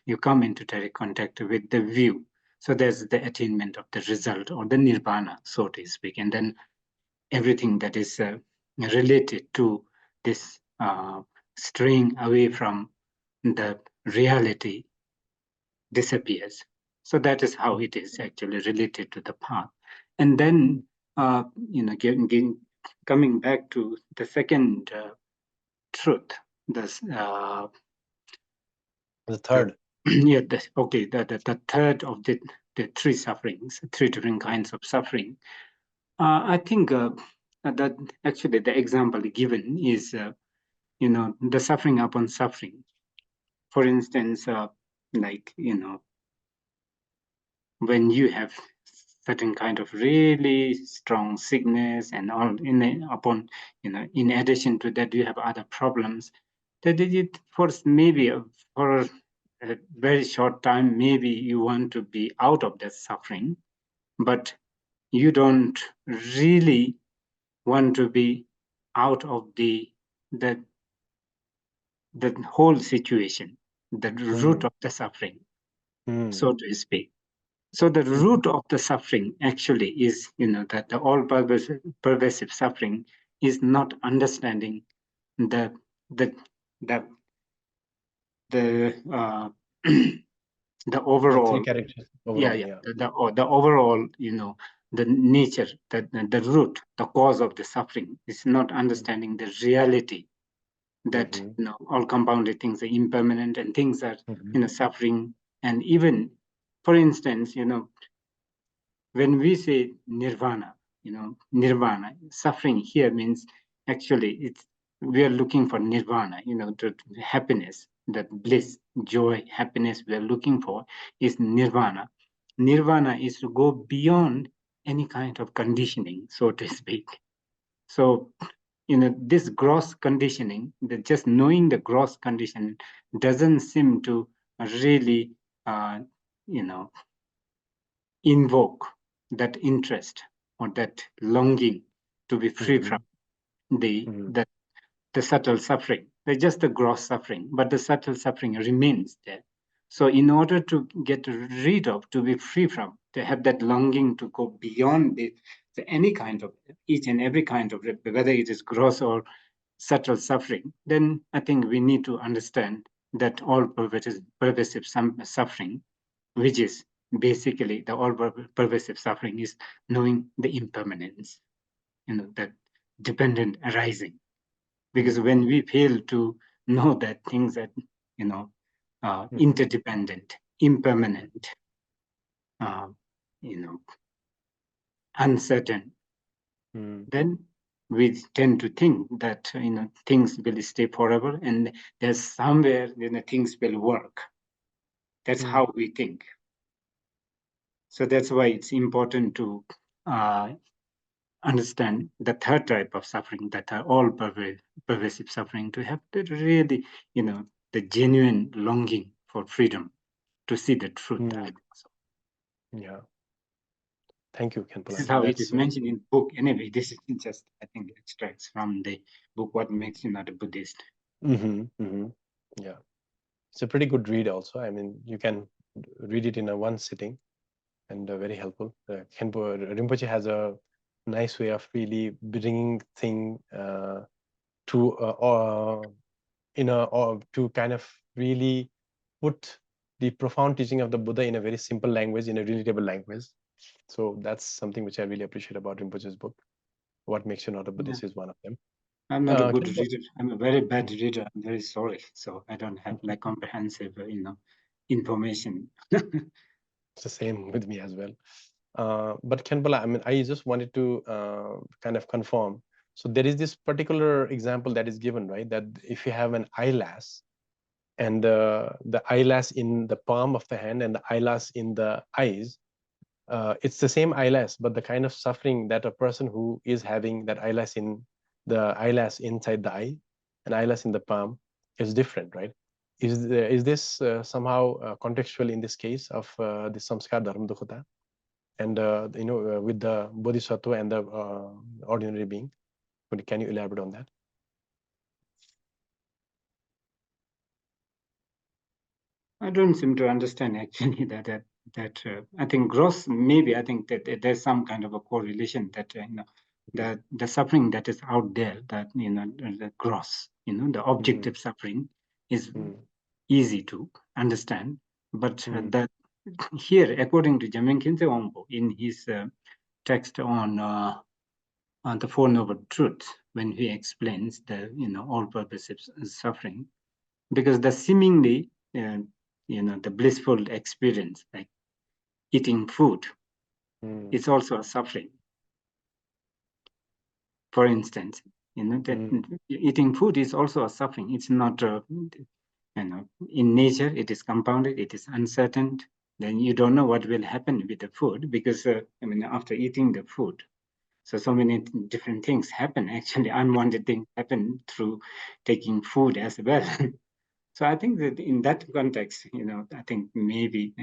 you come into direct contact with the view. So there's the attainment of the result, or the nirvana, so to speak. And then everything that is related to this straying away from the reality disappears. So that is how it is actually related to the path. And then, you know, coming back to the second truth, the third. Yeah, the third of the 3 sufferings, 3 different kinds of suffering. I think that actually the example given is, you know, the suffering upon suffering. For instance, like, you know, when you have certain kind of really strong sickness and all, upon, you know, in addition to that, you have other problems that it force maybe for a very short time, maybe you want to be out of that suffering, but you don't really want to be out of the whole situation, the root of the suffering, so to speak. So the root of the suffering actually is, you know, that the all pervasive suffering is not understanding the the overall, the overall, you know, the nature, the root, the cause of the suffering is not understanding the reality that, you know, all compounded things are impermanent, and things are, you know, suffering. And even, for instance, you know, when we say nirvana, you know, nirvana, suffering here means actually we are looking for nirvana, you know, to happiness, that bliss, joy, happiness we are looking for is nirvana. Nirvana is to go beyond any kind of conditioning, so to speak. So, you know, this gross conditioning, just knowing the gross condition doesn't seem to really, you know, invoke that interest or that longing to be free from the subtle suffering. They're just the gross suffering, but the subtle suffering remains there. So in order to get rid of, to be free from, to have that longing to go beyond any kind of, each and every kind of, whether it is gross or, subtle suffering, then I think we need to understand that all pervasive suffering, which is basically the all pervasive suffering, is knowing the impermanence, that dependent arising. Because when we fail to know that things are, interdependent, impermanent, uncertain, then we tend to think that things will stay forever, and there's somewhere things will work. That's how we think. So that's why it's important to understand the third type of suffering, that are all pervasive suffering, to have the really, the genuine longing for freedom, to see the truth. I think so. Yeah. Thank you, KHENPOLA. This is how it is mentioned in the book. Anyway, this is just, I think, extracts from the book, What Makes You Not a Buddhist. Yeah. It's a pretty good read also. I mean, you can read it in one sitting, and very helpful. Rinpoche has a nice way of really bringing thing to kind of really put the profound teaching of the Buddha in a very simple language, in a relatable language. So that's something which I really appreciate about Rinpoche's book. What Makes You Not a Buddhist is one of them. I'm not a good reader. I'm a very bad reader. I'm very sorry. So I don't have like comprehensive, information. It's the same with me as well. But KHENPOLA, I mean, I just wanted to kind of confirm. So there is this particular example that is given, right? That if you have an eyelash, and the eyelash in the palm of the hand and the eyelash in the eyes, it's the same eyelash, but the kind of suffering that a person who is having that eyelash inside the eye and eyelash in the palm is different, right? Is this somehow contextual in this case of the samskar dharma dukkha, and with the bodhisattva and the ordinary being? Can you elaborate on that? I don't seem to understand actually that I think gross, maybe I think that there's some kind of a correlation that the suffering that is out there, that the gross, the objective suffering is easy to understand, but that here, according to Jamin Khyentse Wangpo, in his text on the Four Noble Truths, when he explains the all-pervasive suffering, because the seemingly the blissful experience, like eating food, it's also a suffering. For instance, that eating food is also a suffering. It's not, in nature, it is compounded, it is uncertain. Then you don't know what will happen with the food, because after eating the food, so many different things happen. Actually, unwanted things happen through taking food as well. So I think that in that context, I think maybe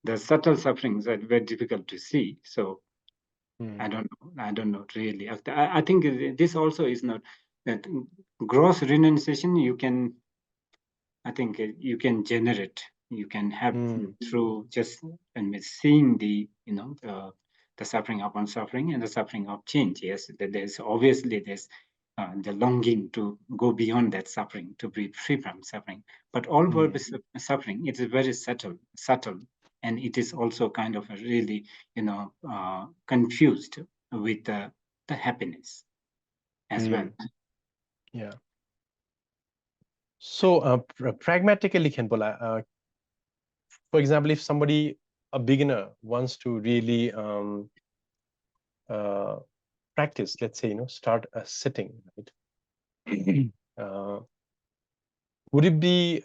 the subtle sufferings are very difficult to see. So I don't know really. I think this also is not that gross renunciation. I think you can generate. You can have through just seeing the the suffering upon suffering and the suffering of change. Yes, there's obviously the longing to go beyond that suffering, to be free from suffering. But all suffering, it is very subtle, and it is also kind of really, confused with the happiness as well. Yeah. So pragmatically, KHENPOLA, for example, if somebody, a beginner, wants to really practice, let's say, start a sitting, right? Would it be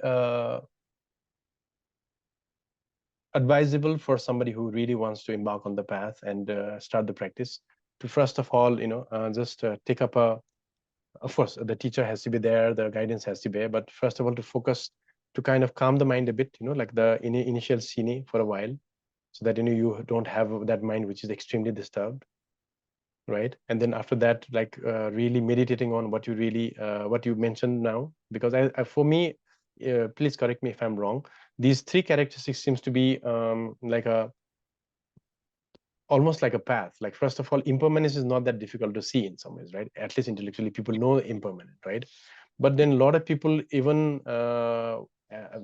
advisable for somebody who really wants to embark on the path and start the practice to first of all, just take up of course, the teacher has to be there, the guidance has to be there, but first of all, to focus, to kind of calm the mind a bit, like the initial scene for a while, so that you don't have that mind which is extremely disturbed, right? And then after that, like really meditating on what you really what you mentioned now, because for me, please correct me if I'm wrong, these three characteristics seems to be like a almost like a path. Like, first of all, impermanence is not that difficult to see in some ways, right? At least intellectually, people know impermanent, right? But then a lot of people, even the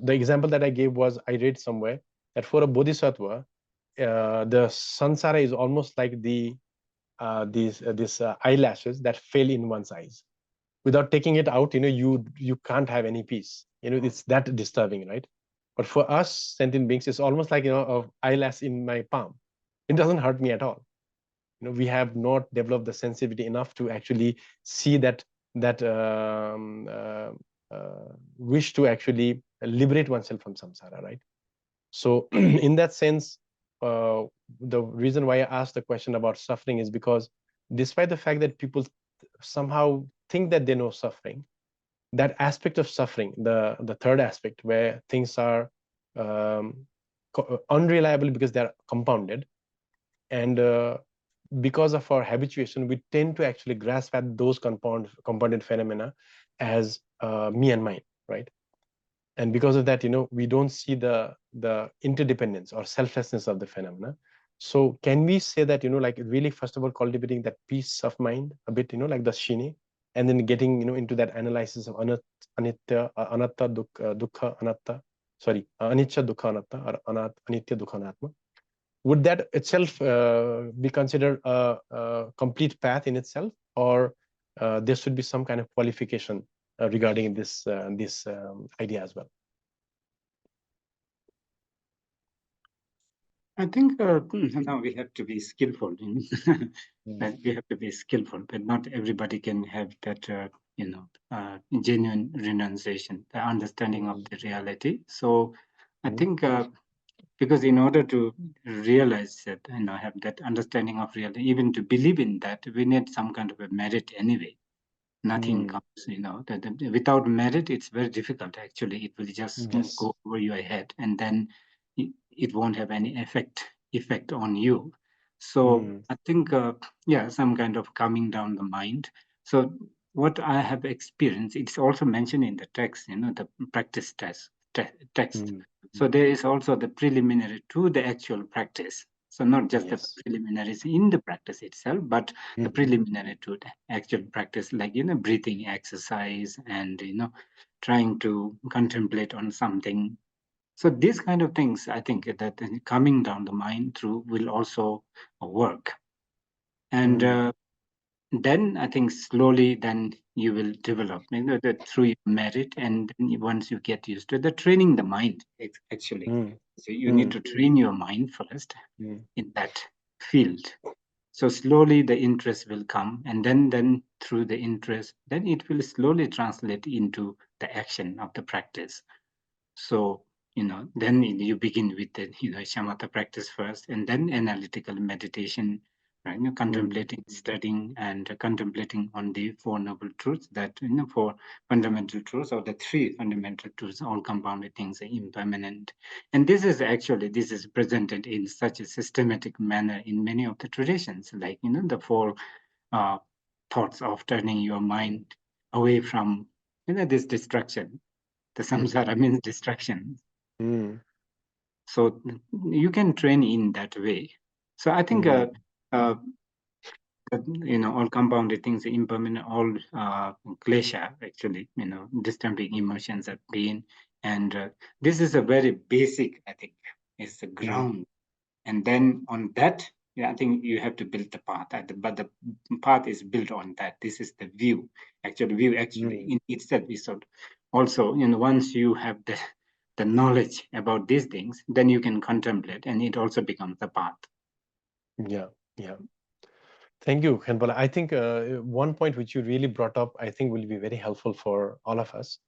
example that I gave was, I read somewhere that for a bodhisattva, the sansara is almost like these eyelashes that fail in one's eyes. Without taking it out, you can't have any peace. It's that disturbing, right? But for us sentient beings, it's almost like a eyelash in my palm. It doesn't hurt me at all. We have not developed the sensitivity enough to actually see that wish to actually liberate oneself from samsara, right? So in that sense, the reason why I asked the question about suffering is because, despite the fact that people somehow think that they know suffering, that aspect of suffering, the third aspect, where things are unreliable because they're compounded, and because of our habituation, we tend to actually grasp at those compounded phenomena as me and mine, right? And because of that, we don't see the interdependence or selflessness of the phenomena. So can we say that, like, really, first of all, cultivating that peace of mind a bit, like the Shine, and then getting, into that analysis of anitya, anatta, dukkha, anatta, sorry, anicca, dukkha, anatta, or anitya, dukkha, anatma. Would that itself be considered a complete path in itself, or there should be some kind of qualification regarding this idea as well? I think now we have to be skillful. We have to be skillful, but not everybody can have that, genuine renunciation, the understanding of the reality. So I think because in order to realize that, have that understanding of reality, even to believe in that, we need some kind of a merit anyway. Nothing comes, without merit, it's very difficult. Actually, it will just go over your head, and then it won't have any effect on you. So I think, some kind of calming down the mind. So what I have experienced, it's also mentioned in the text, the practice text. So there is also the preliminary to the actual practice. So not just the preliminaries in the practice itself, but the preliminary to the actual practice, like, breathing exercise and, trying to contemplate on something. So these kind of things, I think that coming down the mind through will also work. And then I think slowly then you will develop, that through your merit, and then once you get used to the training the mind, actually. So you need to train your mind first in that field. So slowly the interest will come, and then through the interest, then it will slowly translate into the action of the practice. So, then you begin with the, shamatha practice first, and then analytical meditation, right? Contemplating, studying, and contemplating on the Four Noble Truths, that, four fundamental truths, or the three fundamental truths, all compounded things are impermanent. And this is presented in such a systematic manner in many of the traditions, like, the four thoughts of turning your mind away from, this destruction. The samsara means destruction. So you can train in that way. So I think, all compounded things, impermanent, all klesha, actually, disturbing emotions of pain. And this is a very basic, I think, is the ground. And then on that, I think you have to build the path. But the path is built on that. This is the view. Actually, in itself is also, once you have the knowledge about these things, then you can contemplate, and it also becomes the path. Yeah. Thank you, KHENPOLA. I think one point which you really brought up, I think will be very helpful for all of us,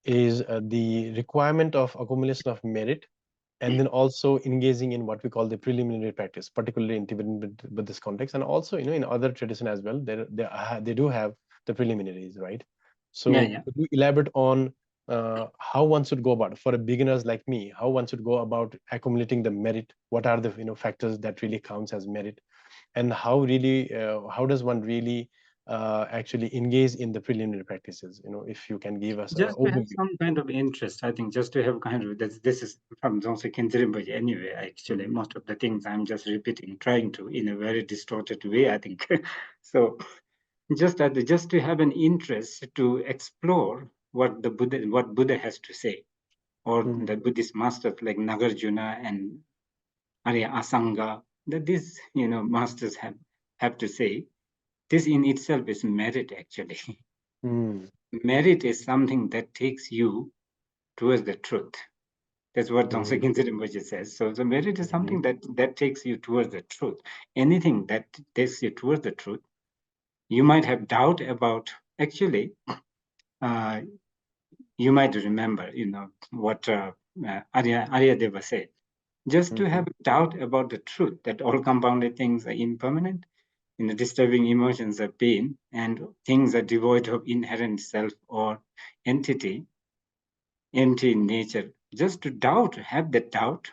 is the requirement of accumulation of merit, and then also engaging in what we call the preliminary practice, particularly in Tibetan Buddhist context, and also, in other tradition as well. They do have the preliminaries, right? So could you elaborate on how one should go about it, for beginners like me, how one should go about accumulating the merit? What are the factors that really counts as merit, and how does one really actually engage in the preliminary practices? If you can give us an Just to have overview. some kind of interest, I think, just to have kind of this is from Jonsei Khenpo anyway. Actually, most of the things I'm just repeating, trying to in a very distorted way, I think. So just to have an interest to explore what Buddha has to say, or the Buddhist masters like Nagarjuna and Arya Asanga, that these masters have to say. This in itself is merit, actually. Merit is something that takes you towards the truth. That's what Jonsei Khenpo says. So the merit is something that takes you towards the truth. Anything that takes you towards the truth, you might have doubt about. Actually, you might remember, what Arya Deva said. Just to have doubt about the truth that all compounded things are impermanent, disturbing emotions are pain, and things are devoid of inherent self or entity, empty in nature. Just to have that doubt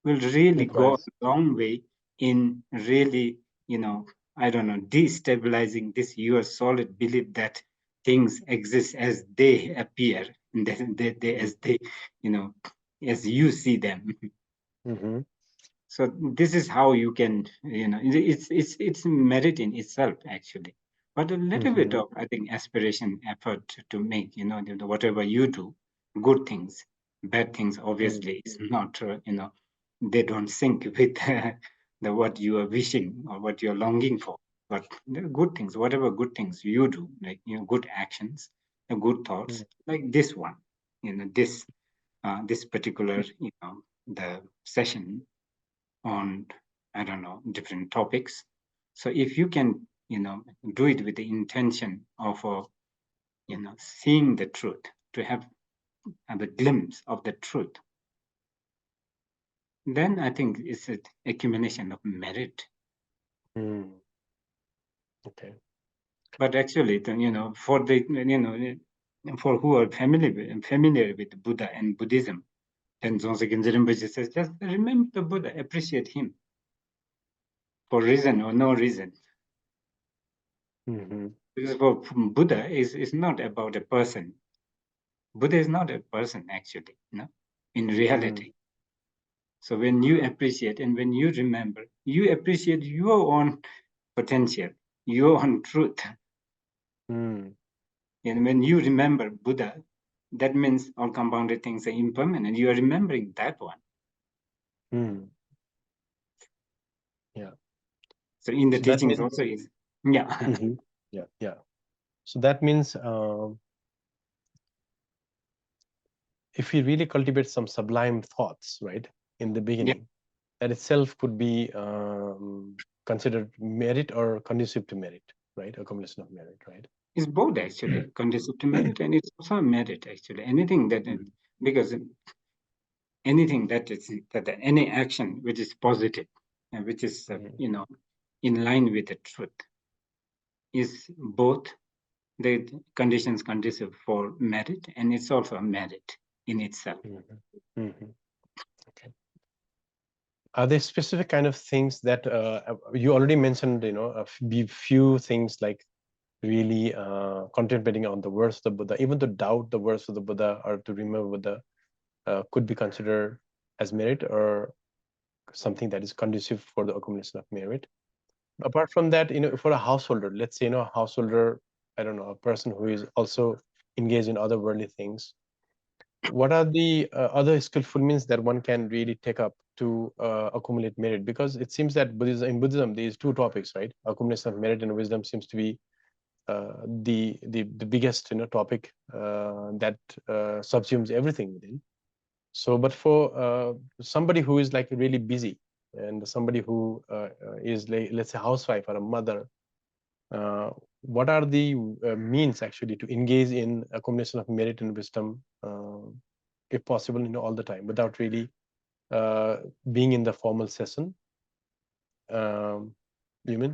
will really go a long way in really, I don't know, destabilizing this your solid belief that things exist as they appear, and they as they, as you see them. So this is how you can, it's merit in itself, actually. But a little bit of, I think, aspiration, effort to make, whatever you do, good things, bad things, obviously, is not, they don't sync with what you are wishing or what you're longing for. But the good things, whatever good things you do, like, good actions, good thoughts, like this one, this particular, the session on, I don't know, different topics. So if you can, do it with the intention of, seeing the truth, to have a glimpse of the truth, then I think it's an accumulation of merit. Okay. But actually, for the, for who are familiar with Buddha and Buddhism, then Jonsei Rinpoche says, just remember the Buddha, appreciate him for reason or no reason. Because for Buddha is not about a person. Buddha is not a person, actually, in reality. So when you appreciate and when you remember, you appreciate your own potential, your own truth. And when you remember Buddha, that means all compounded things are impermanent. You are remembering that one. Yeah. So in the teachings also is, yeah. Yeah. So that means if we really cultivate some sublime thoughts, right, in the beginning, that itself could be considered merit or conducive to merit, right? A combination of merit, right? It's both, actually, conducive to merit, and it's also merit, actually. Anything that, because anything that is, that any action which is positive and which is, in line with the truth, is both the conditions conducive for merit, and it's also a merit in itself. Okay. Are there specific kind of things that you already mentioned, a few things like really contemplating on the words of the Buddha, even to doubt the words of the Buddha or to remember Buddha could be considered as merit or something that is conducive for the accumulation of merit. Apart from that, for a householder, let's say, a householder, I don't know, a person who is also engaged in other worldly things, what are the other skillful means that one can really take up to accumulate merit? Because it seems that in Buddhism, these two topics, right? Accumulation of merit and wisdom seems to be the biggest topic that subsumes everything within. So, but for somebody who is like really busy and somebody who is like, let's say, housewife or a mother, what are the means actually to engage in a combination of merit and wisdom, if possible, all the time without really being in the formal session? You mean?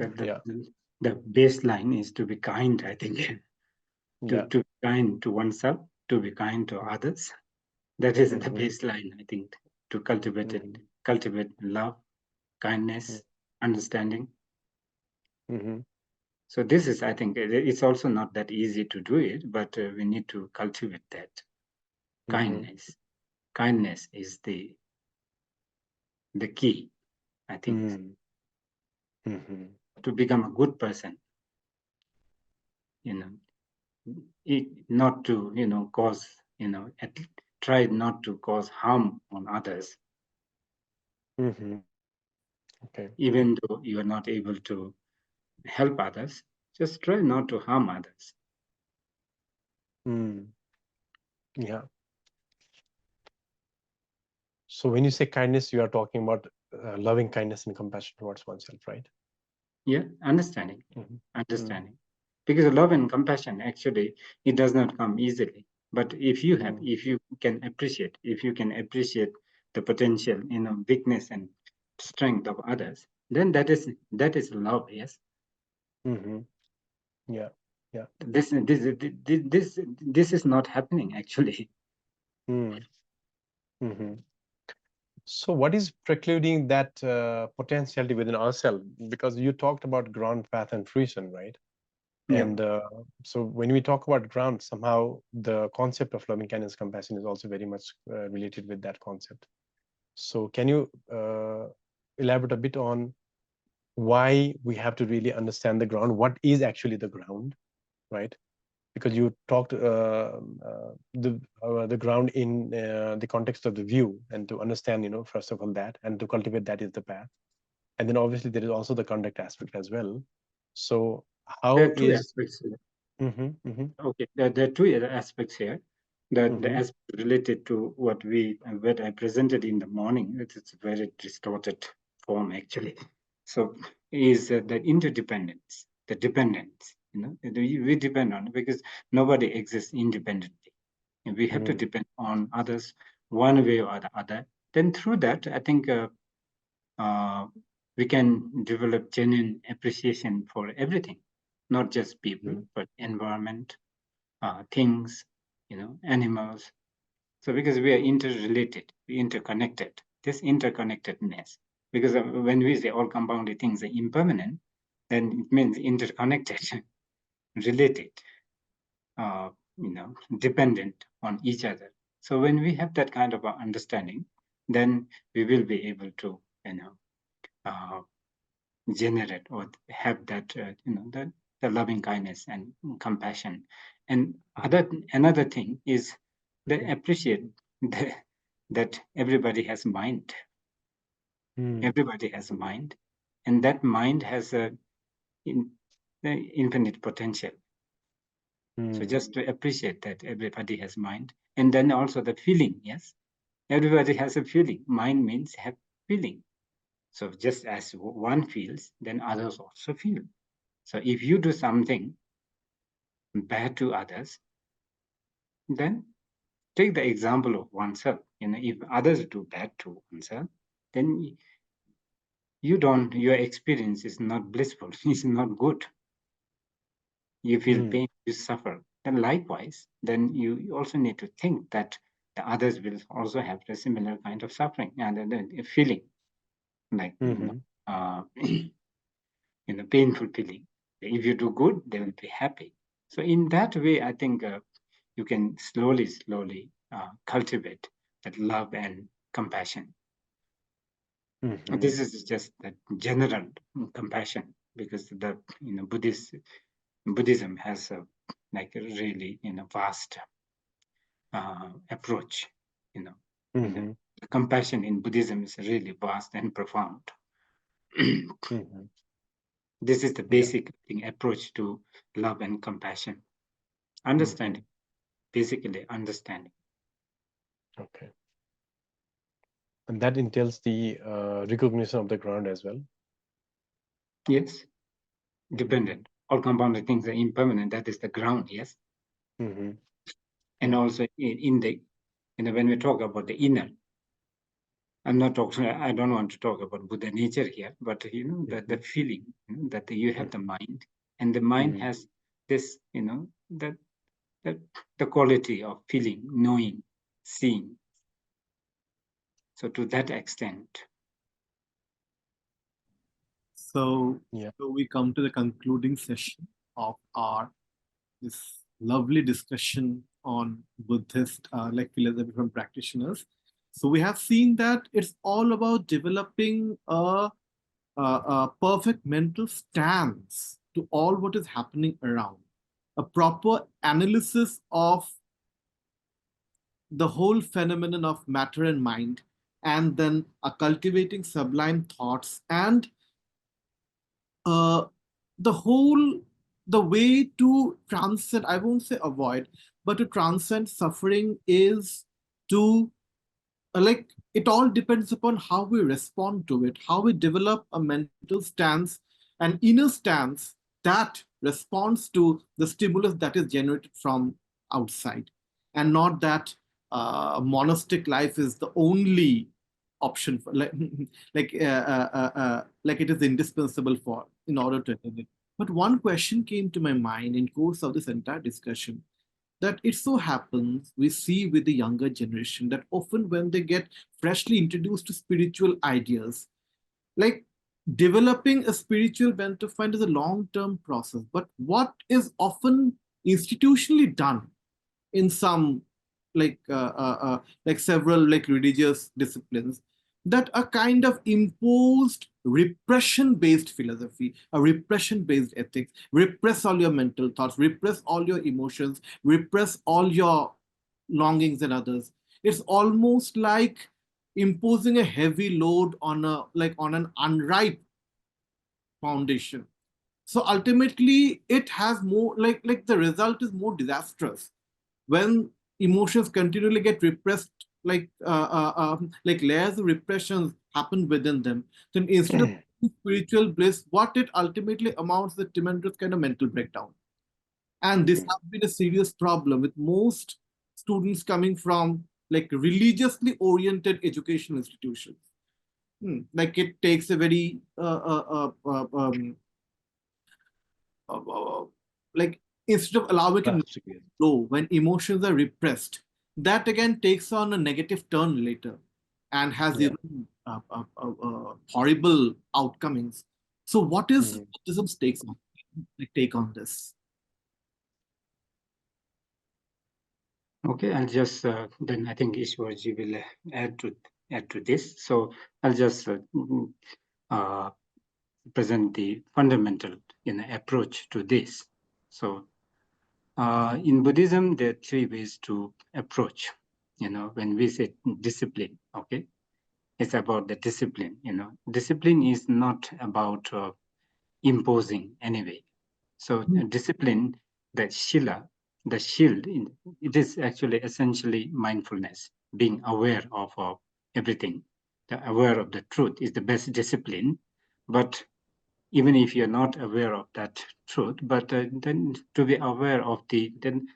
The baseline is to be kind, I think. To be kind to oneself, to be kind to others. That is the baseline, I think, to cultivate love, kindness, understanding. So this is, I think, it's also not that easy to do it, but we need to cultivate that kindness. Kindness is the key, I think, to become a good person. Not to, cause, try not to cause harm on others. Okay. Even though you are not able to help others, just try not to harm others. Yeah. So when you say kindness, you are talking about loving kindness and compassion towards oneself, right? Yeah, understanding. Because love and compassion, actually, it does not come easily. But if you can appreciate the potential, weakness and strength of others, then that is love. Yes. Yeah. Yeah. This is not happening actually. So what is precluding that potentiality within ourselves? Because you talked about ground, path, and fruition, right? Yeah. And so when we talk about ground, somehow the concept of loving kindness, compassion is also very much related with that concept. So can you elaborate a bit on why we have to really understand the ground? What is actually the ground, right? Because you talked the ground in the context of the view, and to understand, first of all that, and to cultivate that is the path. And then obviously there is also the conduct aspect as well. So how There are two is... aspects here. Okay, there are two other aspects here. The aspect related to what I presented in the morning, it's a very distorted form actually. So is the interdependence, the dependence. We depend on it because nobody exists independently, and we have to depend on others one way or the other. Then through that, I think we can develop genuine appreciation for everything, not just people, but environment, things, animals. So because we are interrelated, interconnected, this interconnectedness, because when we say all compounded things are impermanent, then it means interconnected, related, dependent on each other. So when we have that kind of understanding, then we will be able to, generate or have that, the loving kindness and compassion. And another thing is they appreciate that everybody has mind. Everybody has a mind, and that mind has infinite potential. So just to appreciate that everybody has mind, and then also the feeling. Yes, everybody has a feeling. Mind means have feeling. So just as one feels, then others also feel. So if you do something bad to others, then take the example of oneself. If others do bad to oneself, then your experience is not blissful, it's not good. You feel pain, you suffer. And likewise, then you also need to think that the others will also have the similar kind of suffering and then feeling, like painful feeling. If you do good, they will be happy. So in that way, I think you can slowly cultivate that love and compassion. This is just that general compassion, because the Buddhism has a really vast approach. Compassion in Buddhism is really vast and profound. This is the basic approach to love and compassion. Understanding, basically understanding. Okay. And that entails the recognition of the ground as well. Yes, dependent. All compounded things are impermanent. That is the ground. Yes. And also in the, when we talk about the inner, I don't want to talk about Buddha nature here, but that the feeling, that you have the mind, and the mind has this, that the quality of feeling, knowing, seeing. So to that extent. So, Yeah. so we come to the concluding session of our this lovely discussion on Buddhist like philosophy from practitioners. So we have seen that it's all about developing a perfect mental stance to all what is happening around, a proper analysis of the whole phenomenon of matter and mind, and then a cultivating sublime thoughts and uh, the way to transcend, I won't say avoid, but to transcend suffering is to like it all depends upon how we respond to it, how we develop a mental stance, an inner stance that responds to the stimulus that is generated from outside, and not that monastic life is the only option for like it is indispensable for in order to attain it. But one question came to my mind in course of this entire discussion, that it so happens we see with the younger generation that often when they get freshly introduced to spiritual ideas, like developing a spiritual bent of mind is a long-term process. But what is often institutionally done in some like several like religious disciplines, that a kind of imposed repression-based philosophy, a repression-based ethics, repress all your mental thoughts, repress all your emotions, repress all your longings and others. It's almost like imposing a heavy load on a like on an unripe foundation. So ultimately, it has more like the result is more disastrous when emotions continually get repressed, like layers of repressions happen within them. Then instead of spiritual bliss, what it ultimately amounts to tremendous kind of mental breakdown. And this has been a serious problem with most students coming from like religiously oriented educational institutions. Like it takes a very like instead of allowing it to flow when emotions are repressed, that again takes on a negative turn later and has even horrible outcomings. So what is Buddhism's take on this? Okay, I'll just then I think Ishwarji will add to this. So I'll just present the fundamental approach to this. So in Buddhism, there are three ways to approach. When we say discipline, okay, it's about the discipline. Discipline is not about imposing anyway. So discipline, the shield, it is actually essentially mindfulness, being aware of everything, aware of the truth is the best discipline. But even if you're not aware of that truth, but then to be aware of the then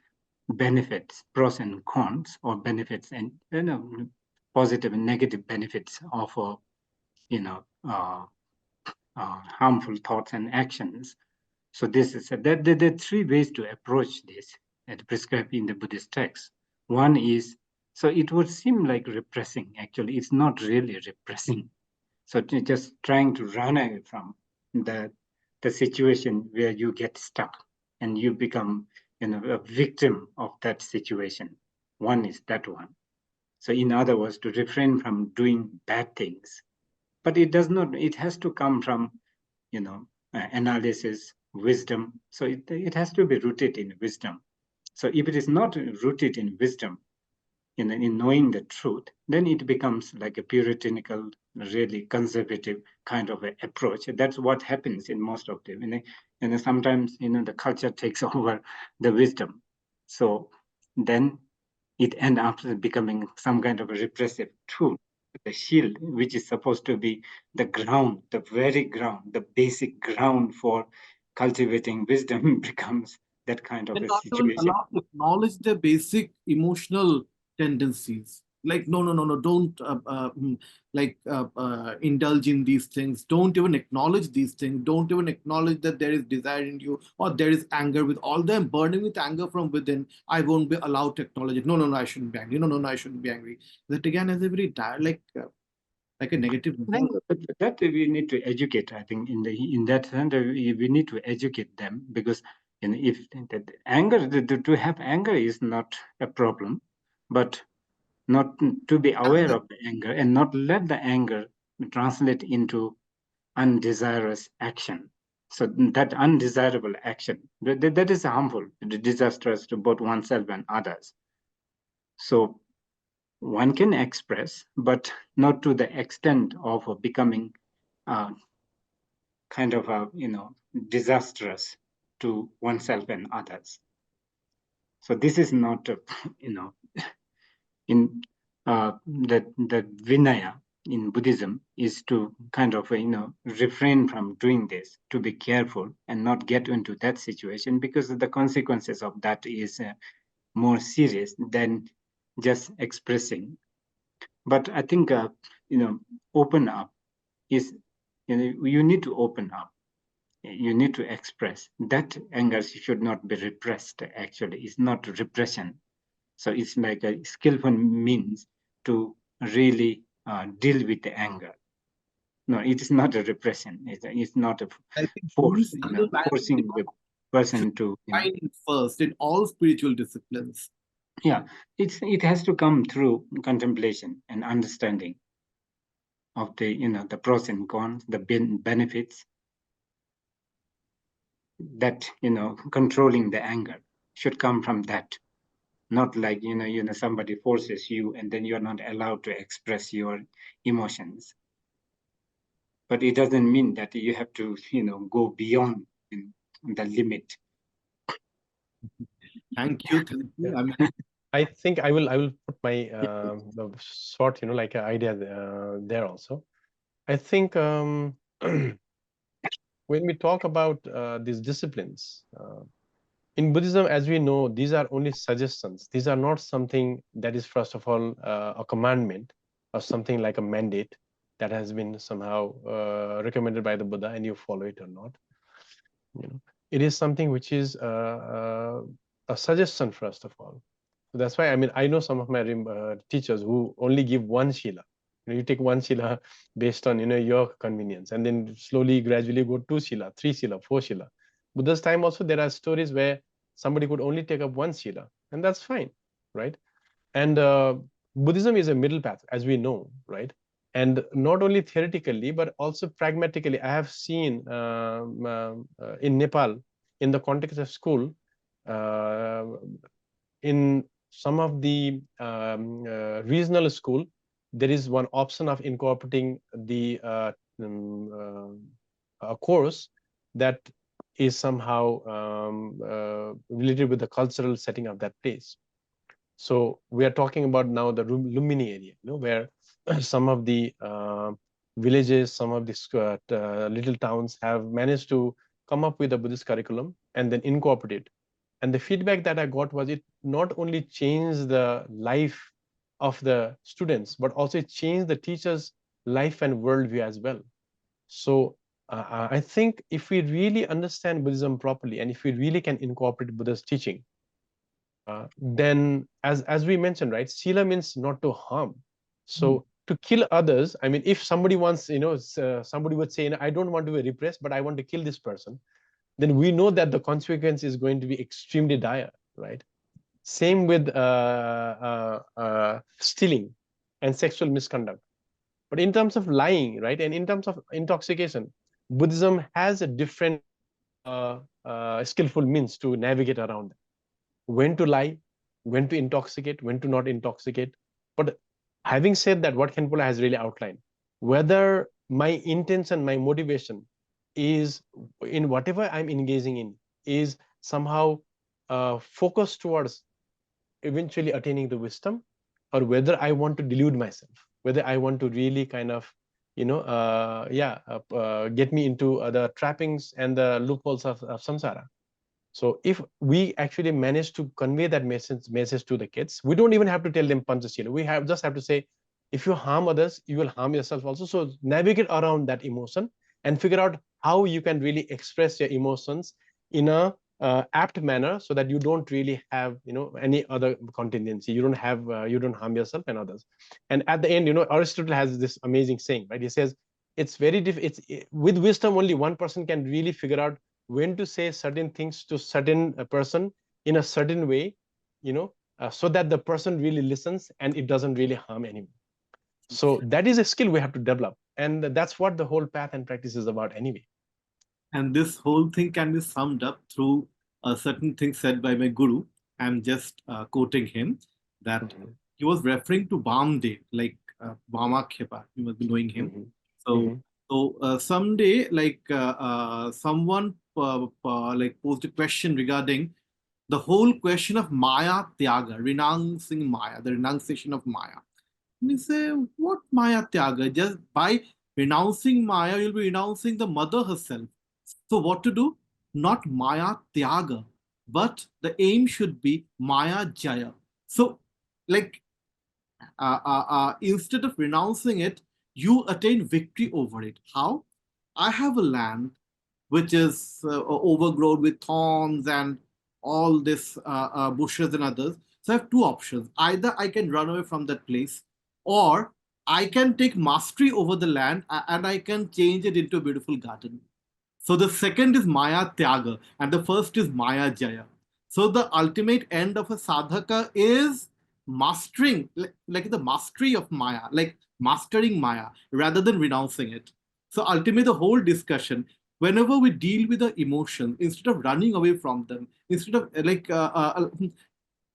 benefits, pros and cons, or benefits and positive and negative benefits of harmful thoughts and actions. So this is there are three ways to approach this that prescribed in the Buddhist text. One is, so it would seem like repressing. Actually, it's not really repressing. So just trying to run away from the situation where you get stuck and you become a victim of that situation. One is that one. So in other words, to refrain from doing bad things. But it does not, it has to come from, analysis, wisdom. So it has to be rooted in wisdom. So if it is not rooted in wisdom, in knowing the truth, then it becomes like a puritanical, really conservative kind of approach. That's what happens in most of them. And sometimes, the culture takes over the wisdom. So then it ends up becoming some kind of a repressive tool. The shield, which is supposed to be the ground, the very ground, the basic ground for cultivating wisdom, becomes that kind of And a not even situation. allow to acknowledge their basic emotional tendencies. Like, no, don't indulge in these things. Don't even acknowledge these things. Don't even acknowledge that there is desire in you or there is anger. With all them burning with anger from within, I won't be allowed to acknowledge it. No, I shouldn't be angry. No, I shouldn't be angry. That again is a very like a negative. But that we need to educate. I think in that sense we need to educate them, because if that anger, to have anger is not a problem, but not to be aware of the anger and not let the anger translate into undesirous action. So that undesirable action, that is harmful, disastrous to both oneself and others. So one can express, but not to the extent of becoming kind of disastrous to oneself and others. So this is not in the Vinaya in Buddhism is to kind of refrain from doing this, to be careful and not get into that situation, because the consequences of that is more serious than just expressing. But I think open up is, you need to open up. You need to express. That anger should not be repressed. Actually, it's not repression. So it's like a skillful means to really deal with the anger. No, it is not a repression. It's not a force. Forcing the person to. First in all spiritual disciplines. Yeah, it has to come through contemplation and understanding of the pros and cons, the benefits. That controlling the anger should come from that, not like somebody forces you and then you're not allowed to express your emotions. But it doesn't mean that you have to go beyond the limit. Thank you. Yeah. I think I will put my short like an idea there also. I think when we talk about these disciplines, in Buddhism, as we know, these are only suggestions. These are not something that is, first of all, a commandment or something like a mandate that has been somehow recommended by the Buddha and you follow it or not. It is something which is a suggestion, first of all. So that's why, I mean, I know some of my teachers who only give one Shila. You take one Shila based on your convenience, and then slowly, gradually go 2 Shila, 3 Shila, 4 Shila. Buddha's time also, there are stories where somebody could only take up 1 Shila, and that's fine, right? And Buddhism is a middle path, as we know, right? And not only theoretically, but also pragmatically. I have seen in Nepal, in the context of school, in some of the regional school, there is one option of incorporating the a course that is somehow related with the cultural setting of that place. So we are talking about now the Lumbini area, where some of the villages, some of the little towns have managed to come up with a Buddhist curriculum and then incorporate it. And the feedback that I got was it not only changed the life of the students, but also it changed the teachers' life and worldview as well. So I think if we really understand Buddhism properly, and if we really can incorporate Buddha's teaching, then as we mentioned, right, Sila means not to harm. So to kill others, I mean, if somebody wants, somebody would say, I don't want to be repressed, but I want to kill this person, then we know that the consequence is going to be extremely dire, right? Same with stealing and sexual misconduct. But in terms of lying, right, and in terms of intoxication, Buddhism has a different skillful means to navigate around that. When to lie, when to intoxicate, when to not intoxicate. But having said that, what KHENPOLA has really outlined, whether my intention, my motivation is in whatever I'm engaging in is somehow focused towards eventually attaining the wisdom, or whether I want to delude myself, whether I want to really kind of, get me into the trappings and the loopholes of samsara. So if we actually manage to convey that message to the kids, we don't even have to tell them Panchashila. We just have to say, if you harm others, you will harm yourself also. So navigate around that emotion and figure out how you can really express your emotions in a apt manner, so that you don't really have, any other contingency. You don't have, you don't harm yourself and others. And at the end, Aristotle has this amazing saying, right? He says, it's very with wisdom, only one person can really figure out when to say certain things to certain person in a certain way, so that the person really listens and it doesn't really harm anyone. So that is a skill we have to develop, and that's what the whole path and practice is about anyway. And this whole thing can be summed up through a certain thing said by my guru. I'm just quoting him, that he was referring to Bamdev, like Bama Khepa. You must be knowing him. So someday, like someone like posed a question regarding the whole question of Maya Tyaga, renouncing Maya, the renunciation of Maya. And you say, what Maya Tyaga? Just by renouncing Maya, you'll be renouncing the mother herself. So what to do? Not Maya Tyaga, but the aim should be Maya Jaya. So like instead of renouncing it, you attain victory over it. How? I have a land which is overgrown with thorns and all this bushes and others. So I have two options. Either I can run away from that place, or I can take mastery over the land and I can change it into a beautiful garden. So the second is Maya Tyaga and the first is Maya Jaya. So the ultimate end of a sadhaka is mastering, like the mastery of Maya, like mastering Maya rather than renouncing it. So ultimately, the whole discussion, whenever we deal with the emotions, instead of running away from them, instead of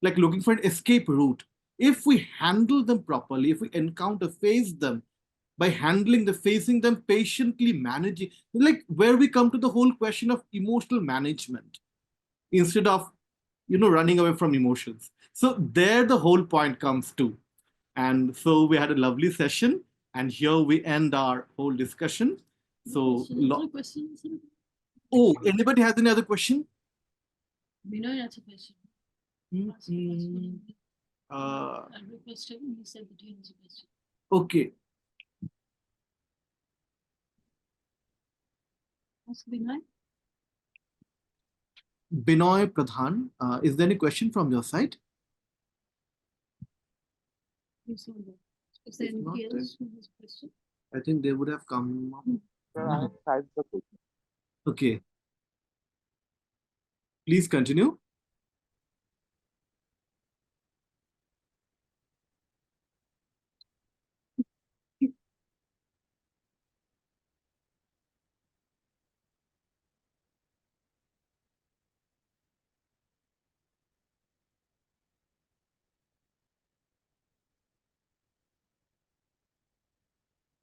like looking for an escape route, if we handle them properly, if we face them, by handling the facing them, patiently managing, like where we come to the whole question of emotional management instead of running away from emotions. So there the whole point comes to. And so we had a lovely session, and here we end our whole discussion. So oh, anybody has any other question? That's a question. Okay. Binoy Pradhan, is there any question from your side? Is there anybody else who has a question? I think they would have come up. Okay. Please continue.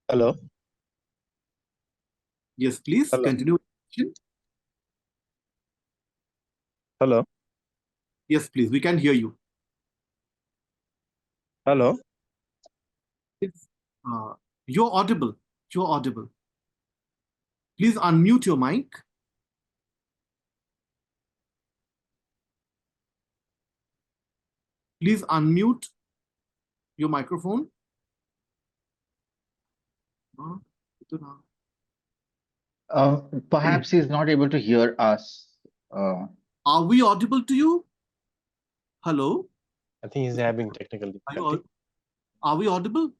Hello. Yes, please continue. Hello. Yes, please. We can hear you. Hello. You're audible. You're audible. Please unmute your mic. Please unmute your microphone. Perhaps he's not able to hear us. Are we audible to you? Hello? I think he's having technical difficulty. Are we audible?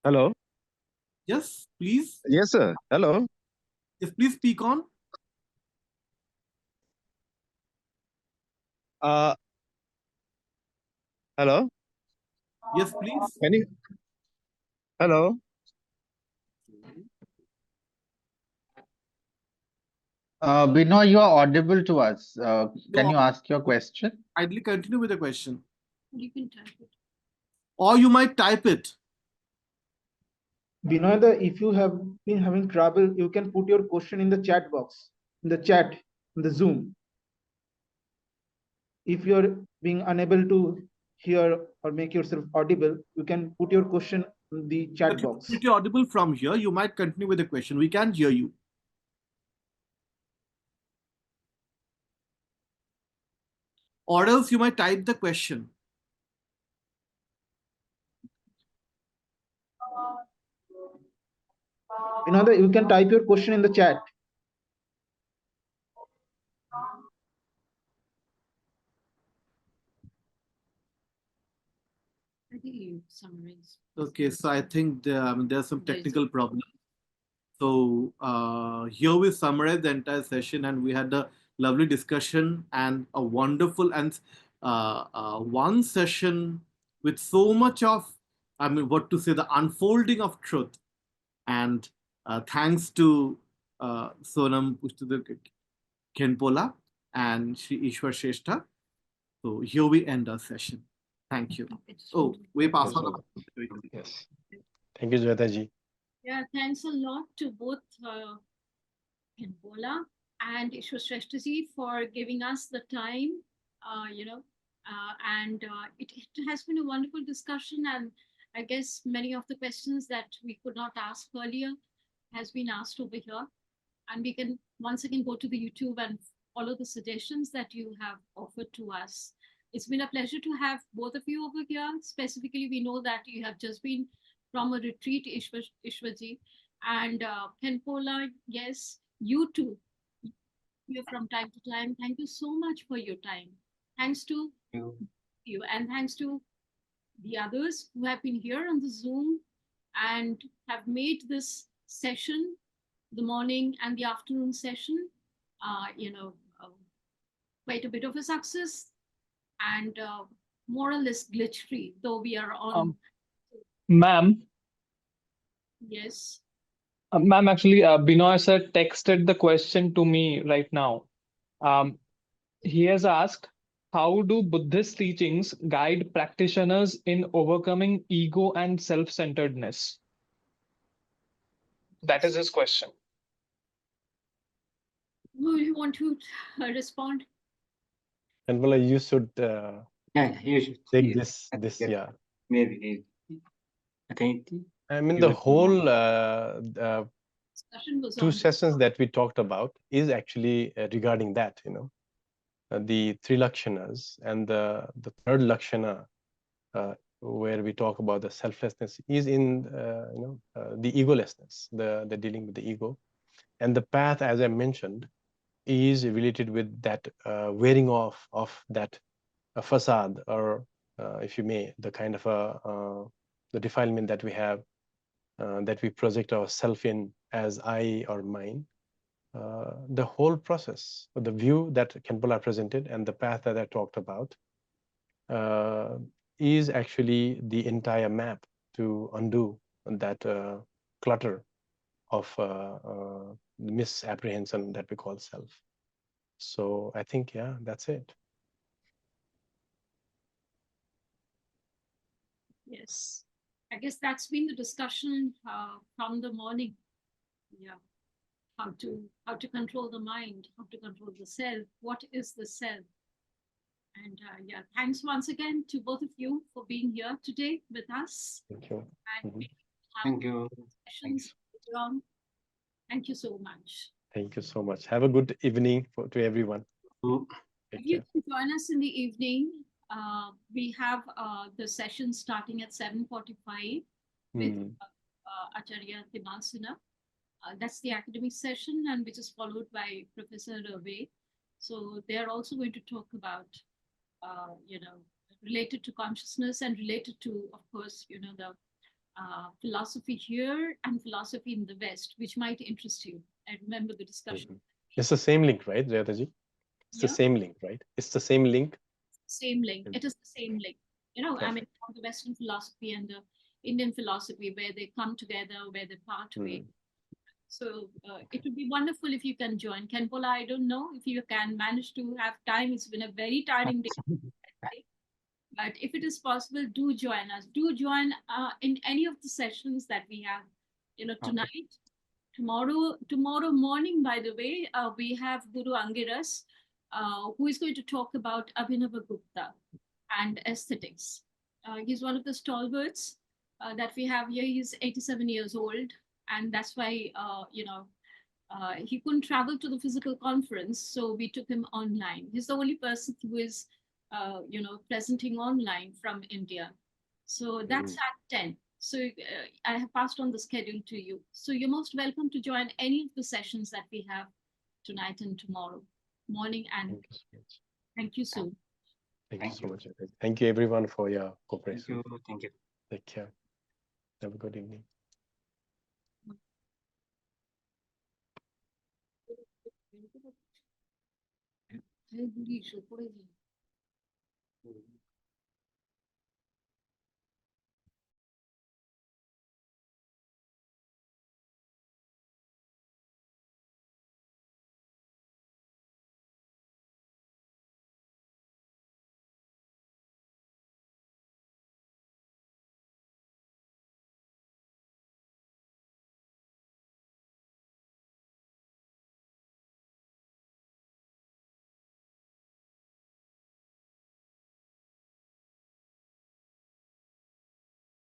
Hello. Yes, please. Yes, sir. Hello. Yes, please speak on. Hello. Yes, please. Can you? Hello. Binoy, you are audible to us. Can you ask your question? Idly continue with the question. You can type it. Or you might type it. Binoy, if you have been having trouble, you can put your question in the chat box, in the chat, in the Zoom. If you're being unable to hear or make yourself audible, you can put your question in the chat box. If you're audible from here, you might continue with the question. We can hear you. Or else you might type the question. You can type your question in the chat. think you summarized. Okay, so I think there's some technical problem. So here we summarize the entire session, and we had a lovely discussion and a wonderful and one session with so much of, what to say, the unfolding of truth. And thanks to Sonam KHENPOLA and Sri ISHWOR SRESTHA. So here we end our session. Thank you. Oh, we pass on. Yes. Thank you, Jayata ji. Yeah, thanks a lot to both KHENPOLA and ISHWOR SRESTHA ji for giving us the time, it has been a wonderful discussion, and I guess many of the questions that we could not ask earlier has been asked over here. And we can once again go to the YouTube and follow the suggestions that you have offered to us. It's been a pleasure to have both of you over here. Specifically, we know that you have just been from a retreat, ISHWOR ji, and KHENPOLA, yes, you too. Here from time to time. Thank you so much for your time. Thanks to you, and thanks to the others who have been here on the Zoom and have made this session, the morning and the afternoon session, quite a bit of a success, and more or less glitch-free, though we are on. Ma'am. Yes. Ma'am, actually, Binoy sir texted the question to me right now. He has asked, how do Buddhist teachings guide practitioners in overcoming ego and self-centeredness? That is his question. Who you want to respond? KHENPOLA, you should you should take this, yeah. Maybe. I think. I mean, the whole two on. sessions that we talked about is actually regarding that, the three lakshanas, and the third lakshana, where we talk about the selflessness, is in the egolessness, the dealing with the ego, and the path, as I mentioned, is related with that wearing off of that facade, or if you may, the kind of the defilement that we have, that we project ourselves in as I or mine. The whole process, the view that KHENPOLA presented and the path that I talked about is actually the entire map to undo that clutter of misapprehension that we call self. So I think, yeah, that's it. Yes, I guess that's been the discussion from the morning. Yeah, how to control the mind, how to control the self. What is the self? And yeah, thanks once again to both of you for being here today with us. Thank you. And Thank you. Sessions later on. Thank you so much. Thank you so much. Have a good evening to everyone. If you can join us in the evening, we have the session starting at 7:45 with Acharya Timasuna. That's the academic session, and which is followed by Professor Ravi. So they're also going to talk about, related to consciousness and related to, of course, the philosophy here and philosophy in the West, which might interest you. I remember the discussion. It's the same link, right, Jayataji? It's the same link, right? It's the same link. Same link. It is the same link. I mean, the Western philosophy and the Indian philosophy, where they come together, where they part way. So it would be wonderful if you can join. KHENPOLA, I don't know if you can manage to have time. It's been a very tiring day. But if it is possible, do join us. Do join in any of the sessions that we have, tonight. Tomorrow morning, by the way, we have Guru Angiras, who is going to talk about Abhinavagupta and aesthetics. He's one of the stalwarts that we have here. He's 87 years old, and that's why he couldn't travel to the physical conference, so we took him online. He's the only person who is presenting online from India. So that's at 10. So I have passed on the schedule to you. So you're most welcome to join any of the sessions that we have tonight and tomorrow morning. And thank you so much. Thank you Thank so you. much. Thank you everyone for your Thank cooperation. you. Thank you. Take care. Have a good evening. এই বুড়ি এসে পড়ে যায়।